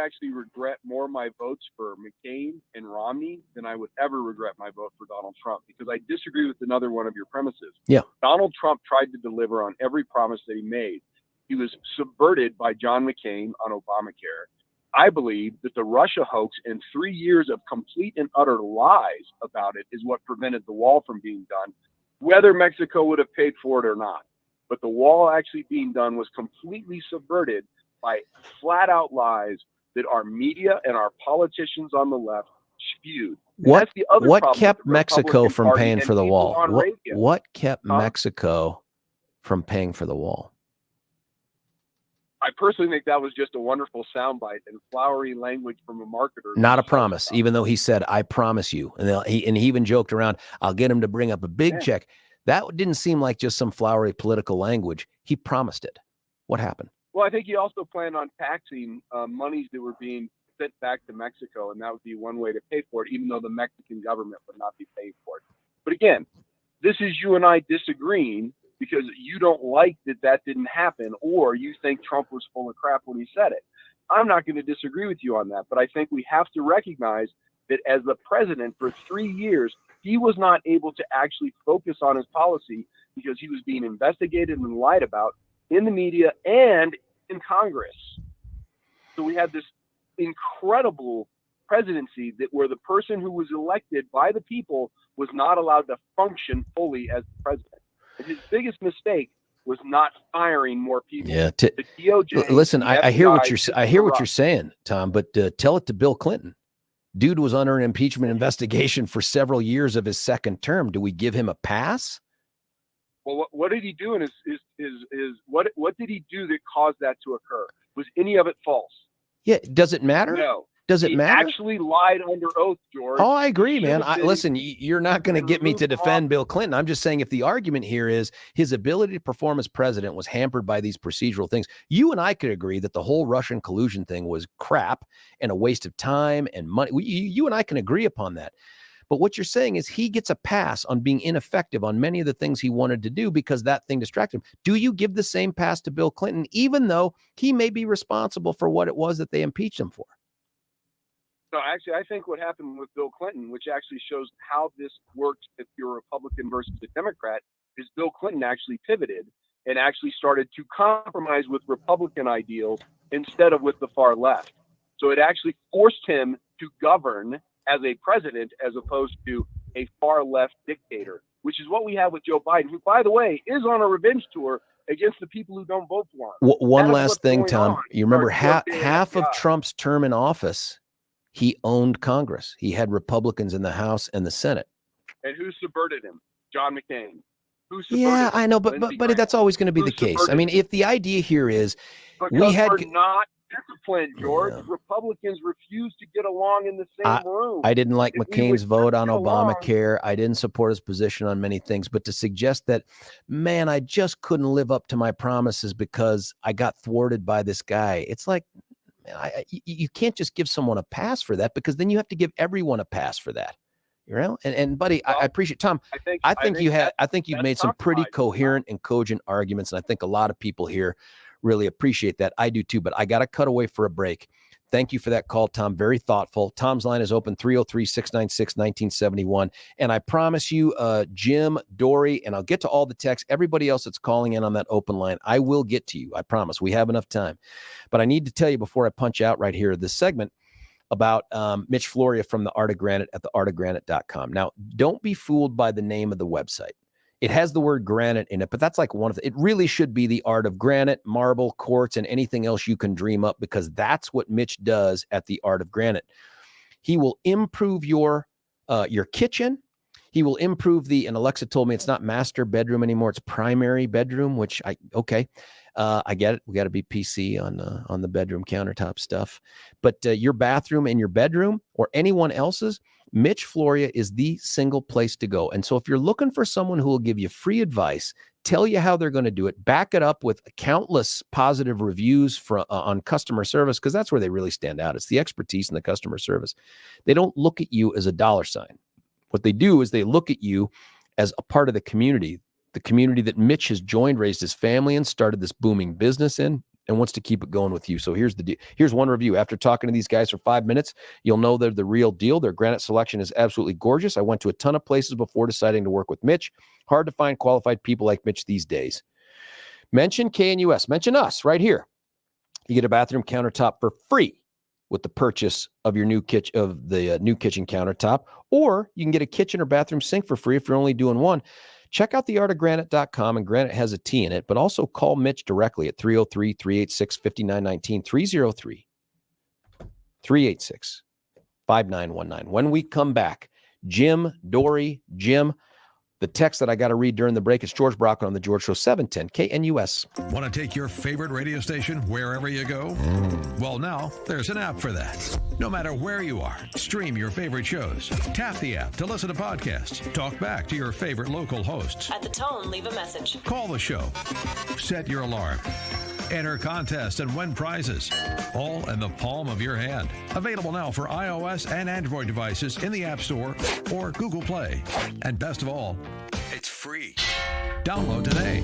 S16: actually regret more my votes for McCain and Romney than I would ever regret my vote for Donald Trump, because I disagree with another one of your premises.
S1: Yeah.
S16: Donald Trump tried to deliver on every promise that he made. He was subverted by John McCain on Obamacare. I believe that the Russia hoax and 3 years of complete and utter lies about it is what prevented the wall from being done, whether Mexico would have paid for it or not. But the wall actually being done was completely subverted by flat out lies that our media and our politicians on the left spewed.
S1: What kept Mexico from paying for the wall? What kept Mexico from paying for the wall?
S16: I personally think that was just a wonderful soundbite and flowery language from a marketer.
S1: Not a promise, even though he said, "I promise you," and he even joked around, "I'll get him to bring up a big check." That didn't seem like just some flowery political language. He promised it. What happened?
S16: Well, I think he also planned on taxing monies that were being sent back to Mexico, and that would be one way to pay for it, even though the Mexican government would not be paying for it. But again, this is you and I disagreeing because you don't like that didn't happen, or you think Trump was full of crap when he said it. I'm not going to disagree with you on that, but I think we have to recognize that as the president for 3 years, he was not able to actually focus on his policy because he was being investigated and lied about in the media and in Congress. So we had this incredible presidency where the person who was elected by the people was not allowed to function fully as the president. And his biggest mistake was not firing more people.
S1: Yeah.
S16: The DOJ,
S1: Listen, I hear what
S16: FBI,
S1: you're saying, Tom, but tell it to Bill Clinton. Dude was under an impeachment investigation for several years of his second term. Do we give him a pass?
S16: Well, what did he do? And what did he do that caused that to occur? Was any of it false?
S1: Yeah. Does it matter?
S16: No.
S1: Does it matter?
S16: He actually lied under oath, George.
S1: Oh, I agree, man. Listen, you're not going to get me to defend Bill Clinton. I'm just saying if the argument here is his ability to perform as president was hampered by these procedural things, you and I could agree that the whole Russian collusion thing was crap and a waste of time and money. You and I can agree upon that. But what you're saying is he gets a pass on being ineffective on many of the things he wanted to do because that thing distracted him. Do you give the same pass to Bill Clinton, even though he may be responsible for what it was that they impeached him for?
S16: No, actually, I think what happened with Bill Clinton, which actually shows how this works if you're a Republican versus a Democrat, is Bill Clinton actually pivoted and actually started to compromise with Republican ideals instead of with the far left. So it actually forced him to govern as a president as opposed to a far left dictator, which is what we have with Joe Biden, who, by the way, is on a revenge tour against the people who don't vote for him.
S1: One last thing, Tom. You remember half of Trump's term in office, he owned Congress. He had Republicans in the House and the Senate.
S16: And who subverted him? John McCain.
S1: Yeah, I know, but that's always going to be the case. I mean, if the idea here is
S16: we're not disciplined, George. Yeah. Republicans refuse to get along in the same room.
S1: I didn't like McCain's vote on Obamacare. I didn't support his position on many things, but to suggest that, man, I just couldn't live up to my promises because I got thwarted by this guy. It's like, you can't just give someone a pass for that because then you have to give everyone a pass for that. You know, and buddy, I appreciate Tom. I think you've made some pretty coherent and cogent arguments, and I think a lot of people here really appreciate that. I do too, but I got to cut away for a break. Thank you for that call, Tom. Very thoughtful. Tom's line is open 303-696-1971. And I promise you, Jim, Dory, and I'll get to all the texts. Everybody else that's calling in on that open line, I will get to you. I promise. We have enough time. But I need to tell you before I punch out right here, this segment about Mitch Floria from the Art of Granite at theartofgranite.com. Now, don't be fooled by the name of the website. It has the word granite in it, but that's like one of it really should be the art of granite, marble, quartz, and anything else you can dream up, because that's what Mitch does at the Art of Granite. He will improve your kitchen. He will improve and Alexa told me it's not master bedroom anymore. It's primary bedroom, which I get it. We got to be PC on the bedroom countertop stuff, but your bathroom and your bedroom or anyone else's, Mitch Floria is the single place to go. And so if you're looking for someone who will give you free advice, tell you how they're going to do it, back it up with countless positive reviews on customer service, because that's where they really stand out. It's the expertise in the customer service. They don't look at you as a dollar sign. What they do is they look at you as a part of the community that Mitch has joined, raised his family in, started this booming business in, and wants to keep it going with you. So here's the deal. Here's one review. After talking to these guys for 5 minutes, you'll know they're the real deal. Their granite selection is absolutely gorgeous. I went to a ton of places before deciding to work with Mitch. Hard to find qualified people like Mitch these days. Mention KNUS. Mention us right here. You get a bathroom countertop for free with the purchase of your new kitchen countertop, or you can get a kitchen or bathroom sink for free if you're only doing one. Check out theartofgranite.com, and Granite has a T in it, but also call Mitch directly at 303-386-5919, 303-386-5919. When we come back, Jim, Dory, Jim, The text that I got to read during the break is George Brockman on the George Show, 710 KNUS.
S3: Want to take your favorite radio station wherever you go? Well, now there's an app for that. No matter where you are, stream your favorite shows. Tap the app to listen to podcasts. Talk back to your favorite local hosts.
S17: At the tone, leave a message.
S3: Call the show. Set your alarm. Enter contests and win prizes. All in the palm of your hand. Available now for iOS and Android devices in the App Store or Google Play. And best of all, it's free. Download today.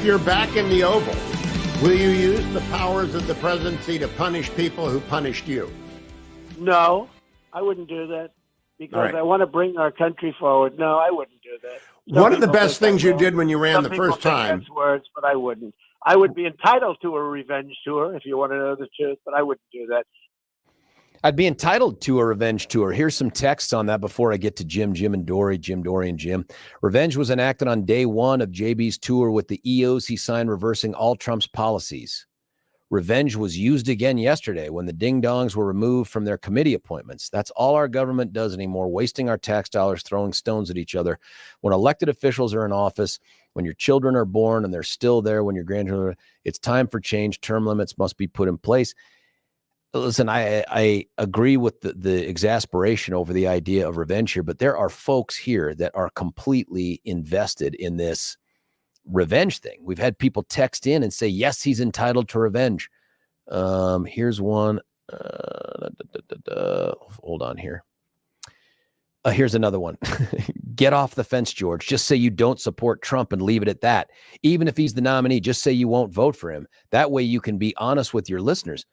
S10: you're back in the Oval, will you use the powers of the presidency to punish people who punished you?
S5: No, I wouldn't do that because I want to bring our country forward. No, I wouldn't do that.
S10: One of the best things you did when you ran the first time.
S5: That's words, but I wouldn't. I would be entitled to a revenge tour if you want to know the truth, but I wouldn't do that.
S1: I'd be entitled to a revenge tour. Here's some texts on that before I get to Jim and Dory, and Jim. Revenge was enacted on day one of JB's tour with the EOs he signed reversing all Trump's policies. Revenge was used again yesterday when the ding-dongs were removed from their committee appointments. That's all our government does anymore, wasting our tax dollars, throwing stones at each other. When elected officials are in office, when your children are born and they're still there when your grandchildren, it's time for change. Term limits must be put in place. Listen, I agree with the exasperation over the idea of revenge here, but there are folks here that are completely invested in this revenge thing. We've had people text in and say, yes, he's entitled to revenge. Here's one. Hold on here. Here's another one. Get off the fence, George. Just say you don't support Trump and leave it at that. Even if he's the nominee, just say you won't vote for him. That way you can be honest with your listeners.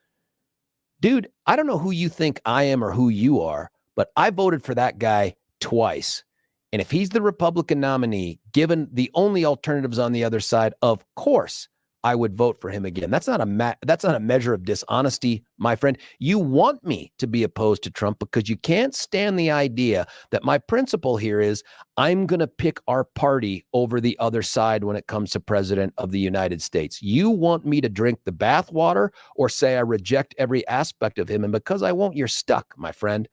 S1: Dude, I don't know who you think I am or who you are, but I voted for that guy twice. And if he's the Republican nominee, given the only alternatives on the other side, of course, I would vote for him again. That's not a measure of dishonesty, my friend. You want me to be opposed to Trump because you can't stand the idea that my principle here is I'm going to pick our party over the other side when it comes to president of the United States. You want me to drink the bathwater or say I reject every aspect of him. And because I won't, you're stuck, my friend.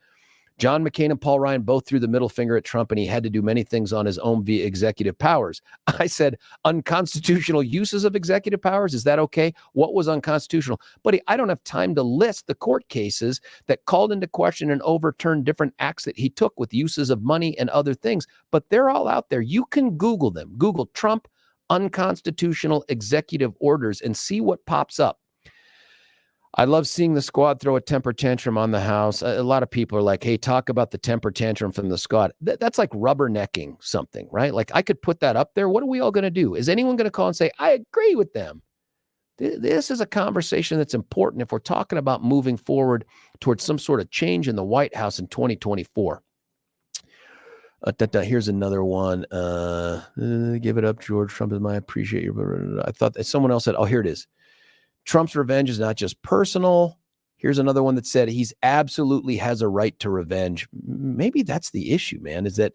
S1: John McCain and Paul Ryan both threw the middle finger at Trump, and he had to do many things on his own via executive powers. I said, unconstitutional uses of executive powers, is that okay? What was unconstitutional? Buddy, I don't have time to list the court cases that called into question and overturned different acts that he took with uses of money and other things, but they're all out there. You can Google them. Google Trump unconstitutional executive orders and see what pops up. I love seeing the squad throw a temper tantrum on the House. A lot of people are like, hey, talk about the temper tantrum from the squad. That's like rubbernecking something, right? Like I could put that up there. What are we all going to do? Is anyone going to call and say, I agree with them? This is a conversation that's important if we're talking about moving forward towards some sort of change in the White House in 2024. Here's another one. Give it up, George. Trump is my appreciate your. I thought that someone else said, oh, here it is. Trump's revenge is not just personal. Here's another one that said he's absolutely has a right to revenge. Maybe that's the issue, man, is that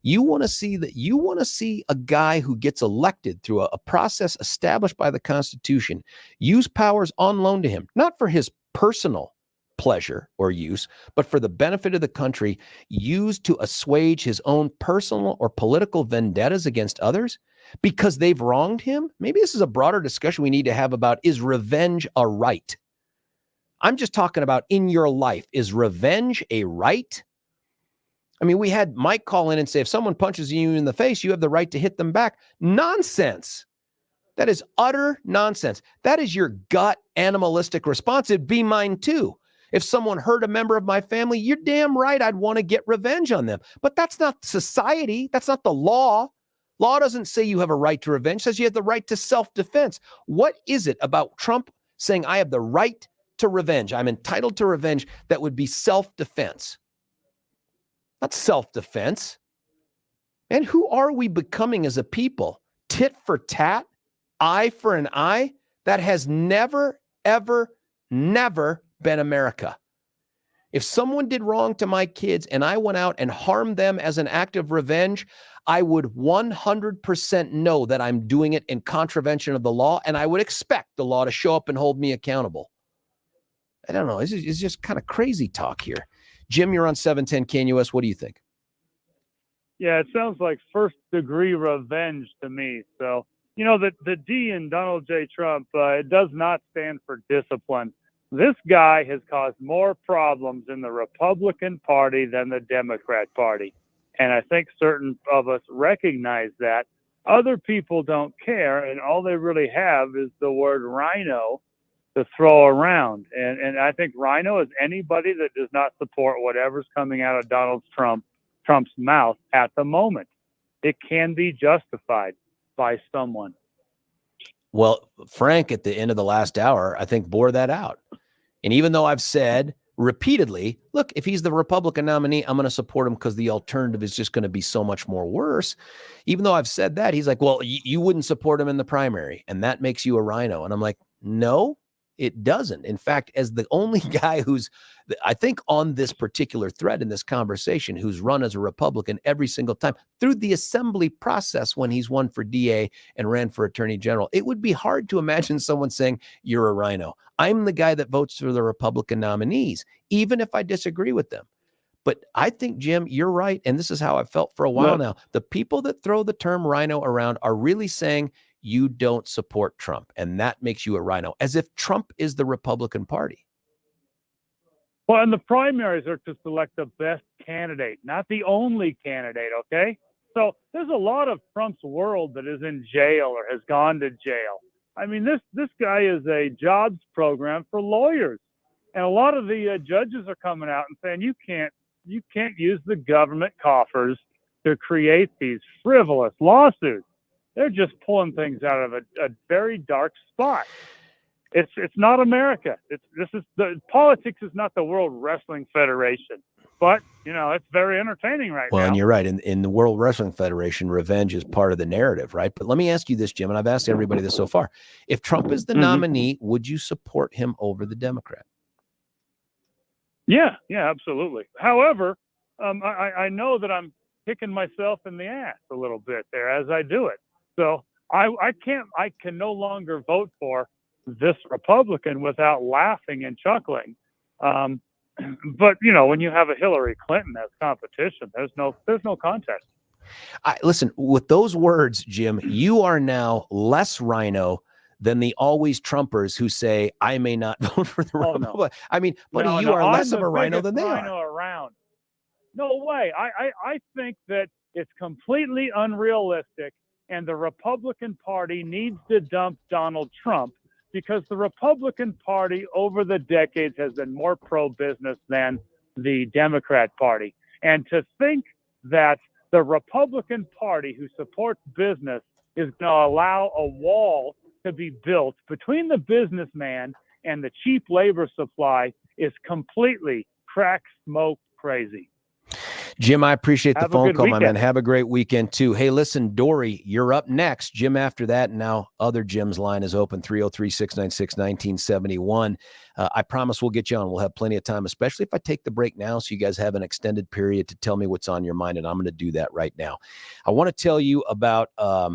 S1: you want to see a guy who gets elected through a process established by the Constitution use powers on loan to him, not for his personal pleasure or use, but for the benefit of the country, used to assuage his own personal or political vendettas against others because they've wronged him. Maybe this is a broader discussion we need to have about, is revenge a right? I'm just talking about in your life. Is revenge a right? I mean, we had Mike call in and say, if someone punches you in the face, you have the right to hit them back. Nonsense. That is utter nonsense. That is your gut animalistic response. It'd be mine too. If someone hurt a member of my family, you're damn right I'd want to get revenge on them. But that's not society. That's not the law. Law doesn't say you have a right to revenge. It says you have the right to self-defense. What is it about Trump saying I have the right to revenge? I'm entitled to revenge. That would be self-defense. Not self-defense. And who are we becoming as a people? Tit for tat? Eye for an eye? That has never, ever, never been America. If someone did wrong to my kids and I went out and harmed them as an act of revenge, I would 100% know that I'm doing it in contravention of the law, and I would expect the law to show up and hold me accountable. I don't know. It's just kind of crazy talk here. Jim, you're on 710 KNUS. What do you think?
S14: Yeah, it sounds like first-degree revenge to me. So, you know, the D in Donald J. Trump, it does not stand for discipline. This guy has caused more problems in the Republican Party than the Democrat Party. And I think certain of us recognize that. Other people don't care, and all they really have is the word rhino to throw around. And I think rhino is anybody that does not support whatever's coming out of Donald Trump's mouth at the moment. It can be justified by someone.
S1: Well, Frank, at the end of the last hour, I think bore that out. And even though I've said repeatedly, look, if he's the Republican nominee, I'm going to support him because the alternative is just going to be so much more worse. Even though I've said that, he's like, well, you wouldn't support him in the primary, and that makes you a rhino. And I'm like, no, it doesn't. In fact, as the only guy who's, I think, on this particular thread in this conversation, who's run as a Republican every single time through the assembly process when he's won for DA and ran for Attorney General, it would be hard to imagine someone saying, you're a rhino. I'm the guy that votes for the Republican nominees, even if I disagree with them. But I think, Jim, you're right. And this is how I've felt for a while now. The people that throw the term rhino around are really saying you don't support Trump, and that makes you a rhino, as if Trump is the Republican Party.
S14: Well, and the primaries are to select the best candidate, not the only candidate, okay? So there's a lot of Trump's world that is in jail or has gone to jail. I mean, this guy is a jobs program for lawyers. And a lot of the judges are coming out and saying you can't use the government coffers to create these frivolous lawsuits. They're just pulling things out of a very dark spot. It's not America. Politics is not the World Wrestling Federation. But, it's very entertaining right now.
S1: Well, and you're right. In the World Wrestling Federation, revenge is part of the narrative, right? But let me ask you this, Jim, and I've asked everybody this so far. If Trump is the nominee, would you support him over the Democrat?
S14: Yeah, absolutely. However, I know that I'm kicking myself in the ass a little bit there as I do it. So I can no longer vote for this Republican without laughing and chuckling. But when you have a Hillary Clinton as competition, there's no contest.
S1: Listen, with those words, Jim, you are now less rhino than the always Trumpers who say, I may not vote for the Republican. No. I mean, buddy, you are less of a rhino than they are.
S14: Around. No way. I think that it's completely unrealistic, and the Republican Party needs to dump Donald Trump because the Republican Party over the decades has been more pro-business than the Democrat Party. And to think that the Republican Party who supports business is going to allow a wall to be built between the businessman and the cheap labor supply is completely crack smoke crazy.
S1: Jim, I appreciate the phone call, my man. Have a great weekend, too. Hey, listen, Dory, you're up next. Jim after that, and now other Jim's line is open, 303-696-1971. I promise we'll get you on. We'll have plenty of time, especially if I take the break now so you guys have an extended period to tell me what's on your mind, and I'm going to do that right now. I want to tell you about a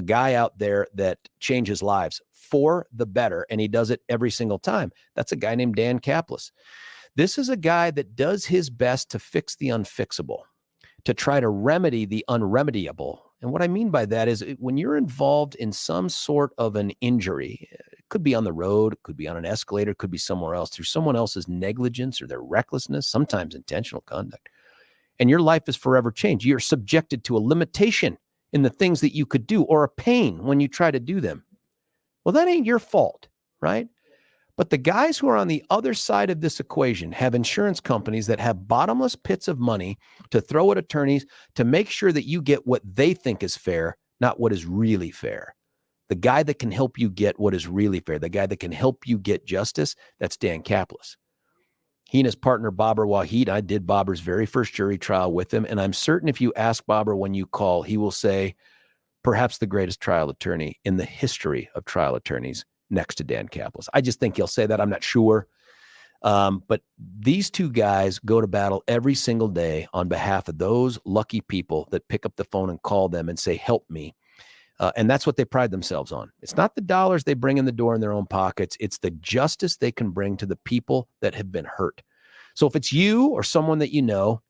S1: guy out there that changes lives for the better, and he does it every single time. That's a guy named Dan Caplis. This is a guy that does his best to fix the unfixable, to try to remedy the unremediable. And what I mean by that is when you're involved in some sort of an injury, it could be on the road, it could be on an escalator, it could be somewhere else, through someone else's negligence or their recklessness, sometimes intentional conduct, and your life is forever changed. You're subjected to a limitation in the things that you could do or a pain when you try to do them. Well, that ain't your fault, right? But the guys who are on the other side of this equation have insurance companies that have bottomless pits of money to throw at attorneys to make sure that you get what they think is fair, not what is really fair. The guy that can help you get what is really fair, the guy that can help you get justice, that's Dan Caplis. He and his partner, Babar Wahid, I did Babar's very first jury trial with him, and I'm certain if you ask Babar when you call, he will say, perhaps the greatest trial attorney in the history of trial attorneys, next to Dan Caplis. I just think he'll say that. I'm not sure. But these two guys go to battle every single day on behalf of those lucky people that pick up the phone and call them and say, help me. And that's what they pride themselves on. It's not the dollars they bring in the door in their own pockets. It's the justice they can bring to the people that have been hurt. So if it's you or someone that you know,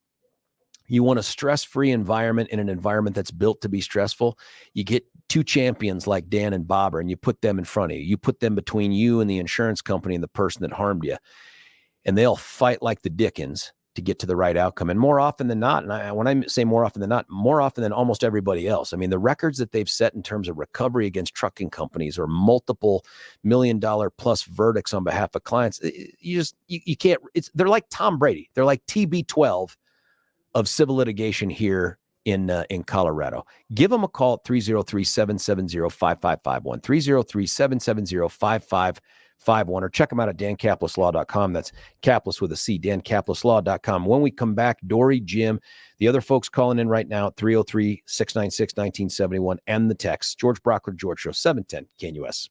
S1: you want a stress-free environment in an environment that's built to be stressful, you get two champions like Dan and Babar, and you put them in front of you. You put them between you and the insurance company and the person that harmed you, and they'll fight like the Dickens to get to the right outcome. And more often than not, and when I say more often than not, more often than almost everybody else, I mean, the records that they've set in terms of recovery against trucking companies or multiple $1 million plus verdicts on behalf of clients, you can't, they're like Tom Brady. They're like TB12 of civil litigation here in Colorado. Give them a call at 303-770-5551, 303-770-5551, or check them out at dancaplisLaw.com. That's Caplis with a C, dancaplisLaw.com. When we come back, Dory, Jim, the other folks calling in right now at 303-696-1971, and the text. George Brockler, George Show, 710 KNUS.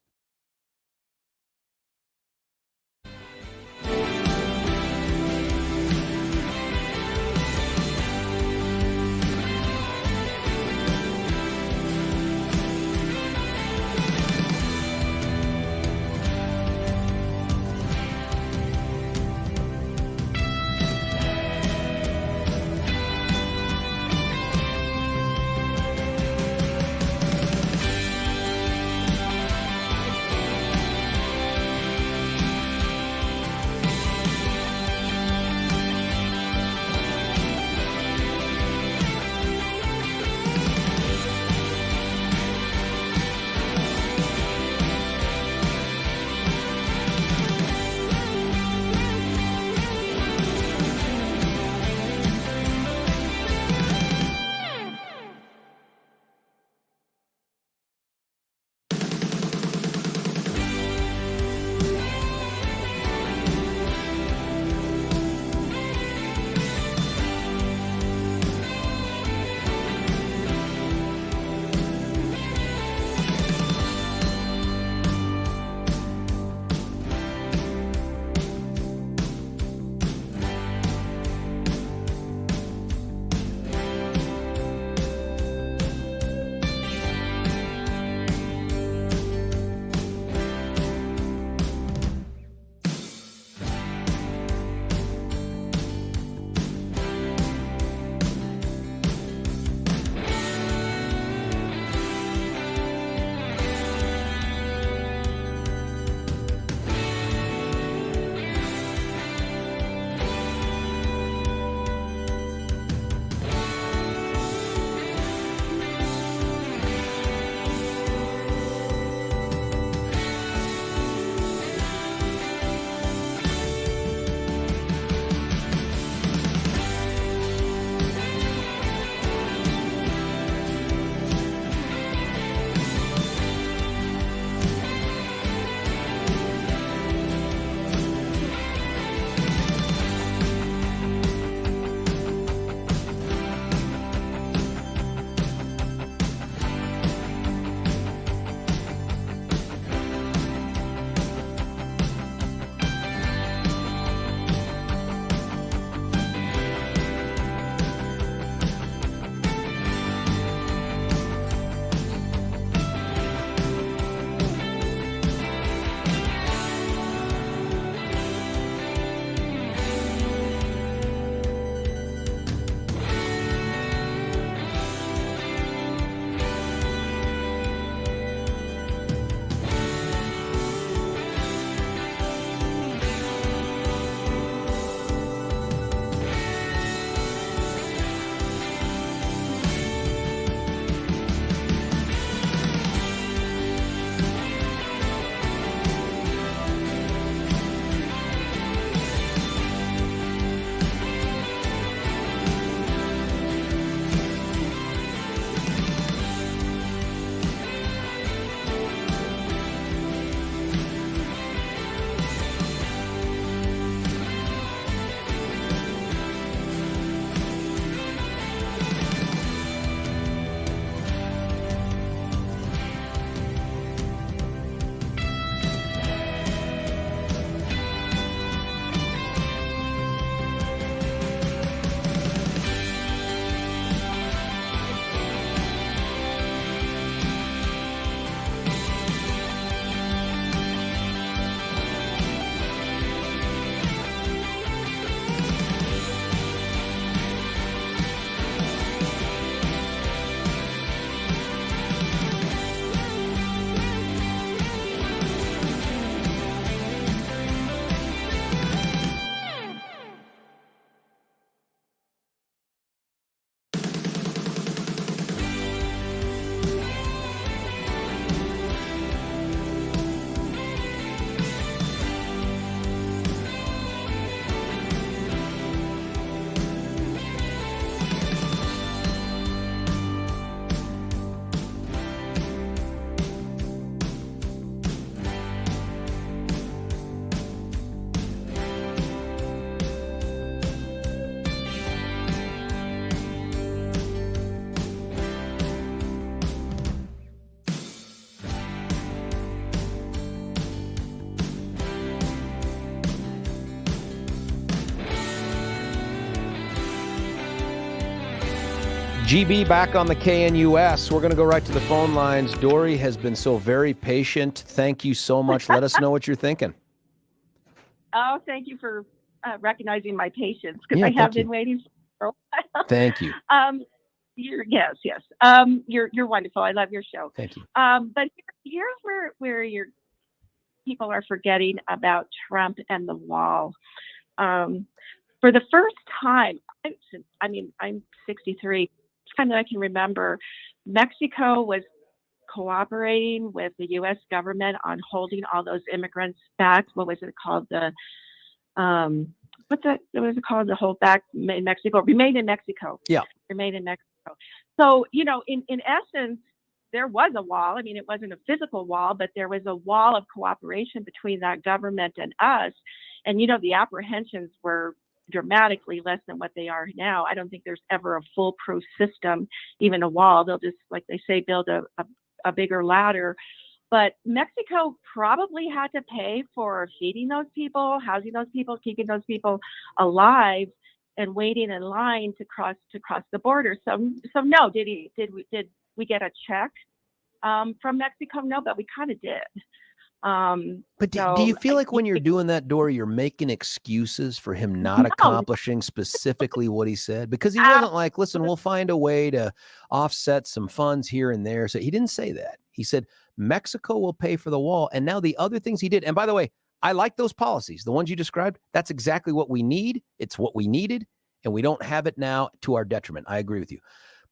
S1: GB back on the KNUS. We're going to go right to the phone lines. Dory has been so very patient. Thank you so much. Let us know what you're thinking.
S17: Oh, thank you for recognizing my patience, because
S1: Yeah,
S17: I have been waiting for a while.
S1: Thank you.
S17: Yes. You're wonderful. I love your show.
S1: Thank you.
S17: But here's where your people are forgetting about Trump and the wall. For the first time, I'm 63. Time that I can remember, Mexico was cooperating with the U.S. government on holding all those immigrants back. What was it called? What was it called? The hold back in Mexico, remain in Mexico.
S1: Yeah.
S17: Remain in Mexico. So, in essence, there was a wall. I mean, it wasn't a physical wall, but there was a wall of cooperation between that government and us. And, the apprehensions were dramatically less than what they are now. I don't think there's ever a foolproof system, even a wall. They'll just, like they say, build a bigger ladder. But Mexico probably had to pay for feeding those people, housing those people, keeping those people alive, and waiting in line to cross the border. So no, did we get a check from Mexico? No, but we kind of did.
S1: But do you feel like when you're doing that, Dory, you're making excuses for him not accomplishing specifically what he said? Because he wasn't like, listen, we'll find a way to offset some funds here and there. So he didn't say that. He said Mexico will pay for the wall. And now the other things he did. And by the way, I like those policies. The ones you described, that's exactly what we need. It's what we needed. And we don't have it now to our detriment. I agree with you.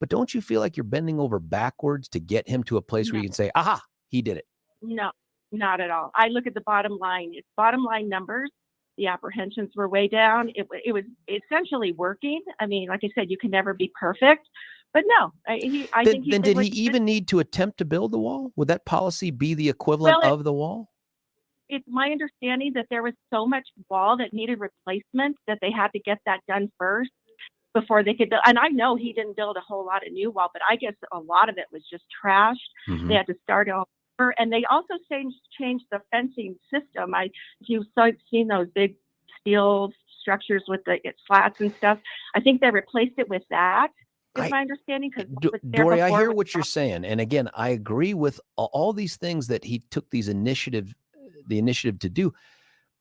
S1: But don't you feel like you're bending over backwards to get him to a place where you can say, aha, he did it?
S17: No. Not at all. I look at the bottom line. It's bottom line numbers. The apprehensions were way down. It was essentially working. I mean, like I said, you can never be perfect, but no. I think he
S1: did he even need to attempt to build the wall? Would that policy be the equivalent of the wall?
S17: It's my understanding that there was so much wall that needed replacement that they had to get that done first before they could build. And I know he didn't build a whole lot of new wall, but I guess a lot of it was just trashed.
S1: Mm-hmm.
S17: They had to start all. And they also changed the fencing system. If you've seen those big steel structures with the slats and stuff, I think they replaced it with that. Is my understanding?
S1: Dory, I hear what you're saying, and again, I agree with all these things that he took the initiative to do.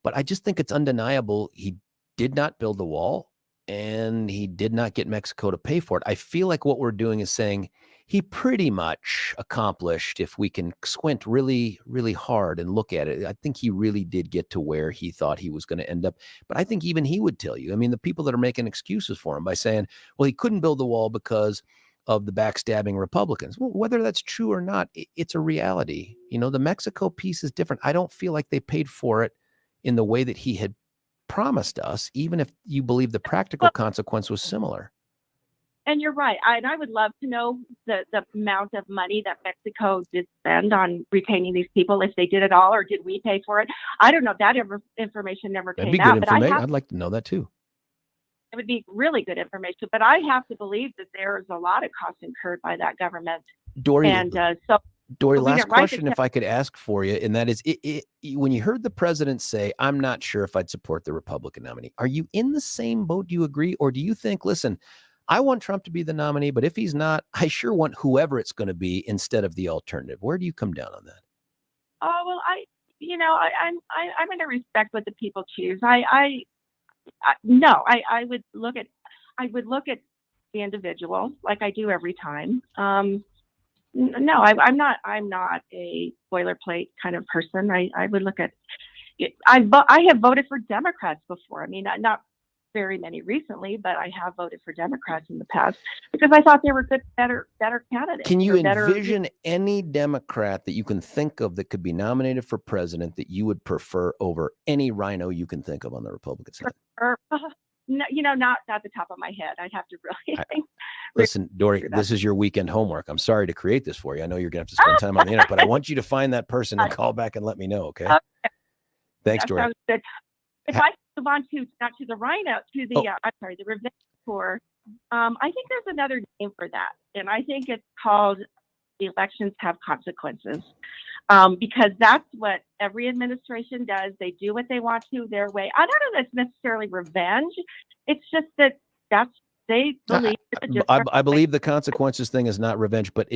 S1: But I just think it's undeniable he did not build the wall, and he did not get Mexico to pay for it. I feel like what we're doing is saying he pretty much accomplished, if we can squint really, really hard and look at it. I think he really did get to where he thought he was going to end up. But I think even he would tell you, I mean, the people that are making excuses for him by saying, well, he couldn't build the wall because of the backstabbing Republicans. Well, whether that's true or not, it's a reality. The Mexico piece is different. I don't feel like they paid for it in the way that he had promised us, even if you believe the practical consequence was similar.
S17: And you're right. I would love to know the amount of money that Mexico did spend on retaining these people, if they did it all, or did we pay for it? I don't know. That information never came out.
S1: That'd be good information. I'd like to know that too.
S17: It would be really good information. But I have to believe that there is a lot of costs incurred by that government.
S1: Dory,
S17: Dory,
S1: last question, if I could ask for you, and that is, when you heard the president say, I'm not sure if I'd support the Republican nominee, are you in the same boat? Do you agree? Or do you think, listen, I want Trump to be the nominee, but if he's not, I sure want whoever it's going to be instead of the alternative? Where do you come down on that?
S17: Oh, well, I'm going to respect what the people choose. I would look at the individual like I do every time. No, I'm not a boilerplate kind of person. I would look at I have voted for Democrats before. I mean, not very many recently, but I have voted for Democrats in the past because I thought they were good, better candidates.
S1: Can you envision any Democrat that you can think of that could be nominated for president that you would prefer over any rhino you can think of on the Republican side?
S17: No, not at the top of my head. I'd have to really think.
S1: Listen, Dory, this is your weekend homework. I'm sorry to create this for you. I know you're going to have to spend time on the internet, but I want you to find that person and call back and let me know, okay? Thanks, Dory.
S17: If I move on to not to the rhino, to the the revenge tour, I think there's another name for that, and I think it's called elections have consequences, because that's what every administration does. They do what they want to their way. I don't know if that's necessarily revenge. It's just that's They believe
S1: I believe the consequences thing is not revenge, but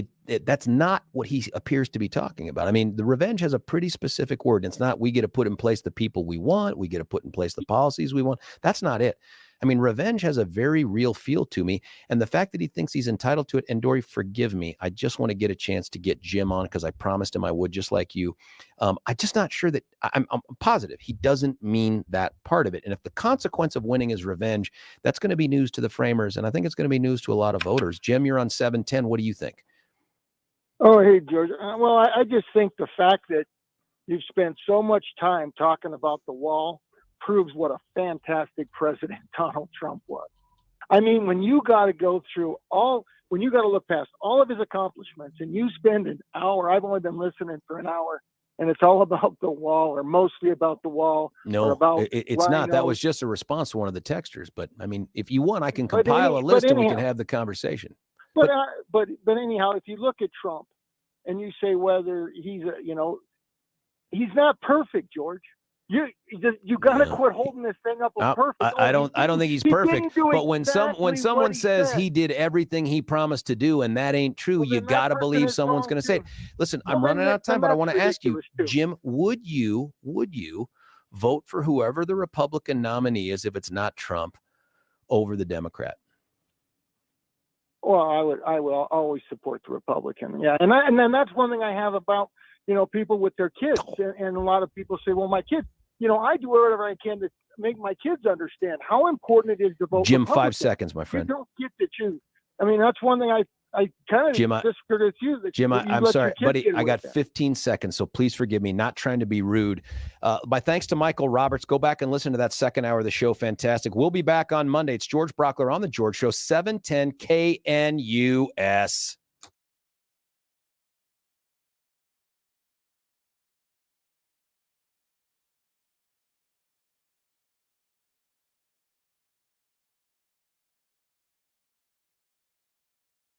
S1: that's not what he appears to be talking about. I mean, the revenge has a pretty specific word. It's not we get to put in place the people we want. We get to put in place the policies we want. That's not it. I mean, revenge has a very real feel to me. And the fact that he thinks he's entitled to it, and Dory, forgive me, I just want to get a chance to get Jim on because I promised him I would, just like you. I'm just not sure that I'm positive he doesn't mean that part of it. And if the consequence of winning is revenge, that's going to be news to the framers. And I think it's going to be news to a lot of voters. Jim, you're on 710. What do you think?
S14: Oh, hey, George. Well, I just think the fact that you've spent so much time talking about the wall proves what a fantastic president Donald Trump was. I mean, when you got to go through when you got to look past all of his accomplishments and you spend an hour, I've only been listening for an hour, and it's all about the wall or mostly about the wall.
S1: No, it's not. That was just a response to one of the texters. But I mean, if you want, I can compile a list and we can have the conversation.
S14: But anyhow, if you look at Trump and you say whether he's he's not perfect, George. You got to quit holding this thing up with perfect.
S1: I don't think he's perfect. But when someone says he did everything he promised to do and that ain't true, you got to believe someone's going to say it. Listen, I'm running out of time, but I want to ask you, Jim, would you vote for whoever the Republican nominee is if it's not Trump over the Democrat?
S14: Well, I will always support the Republican. Yeah, and then that's one thing I have about people with their kids, and a lot of people say, well, my kids. I do whatever I can to make my kids understand how important it is to vote.
S1: Jim,
S14: Republican.
S1: 5 seconds, my friend.
S14: You don't get to choose. I mean, that's one thing I kind of disagree with you.
S1: Jim, I'm sorry, buddy. I got 15 seconds, so please forgive me. Not trying to be rude. My thanks to Michael Roberts. Go back and listen to that second hour of the show. Fantastic. We'll be back on Monday. It's George Brockler on The George Show, 710 KNUS.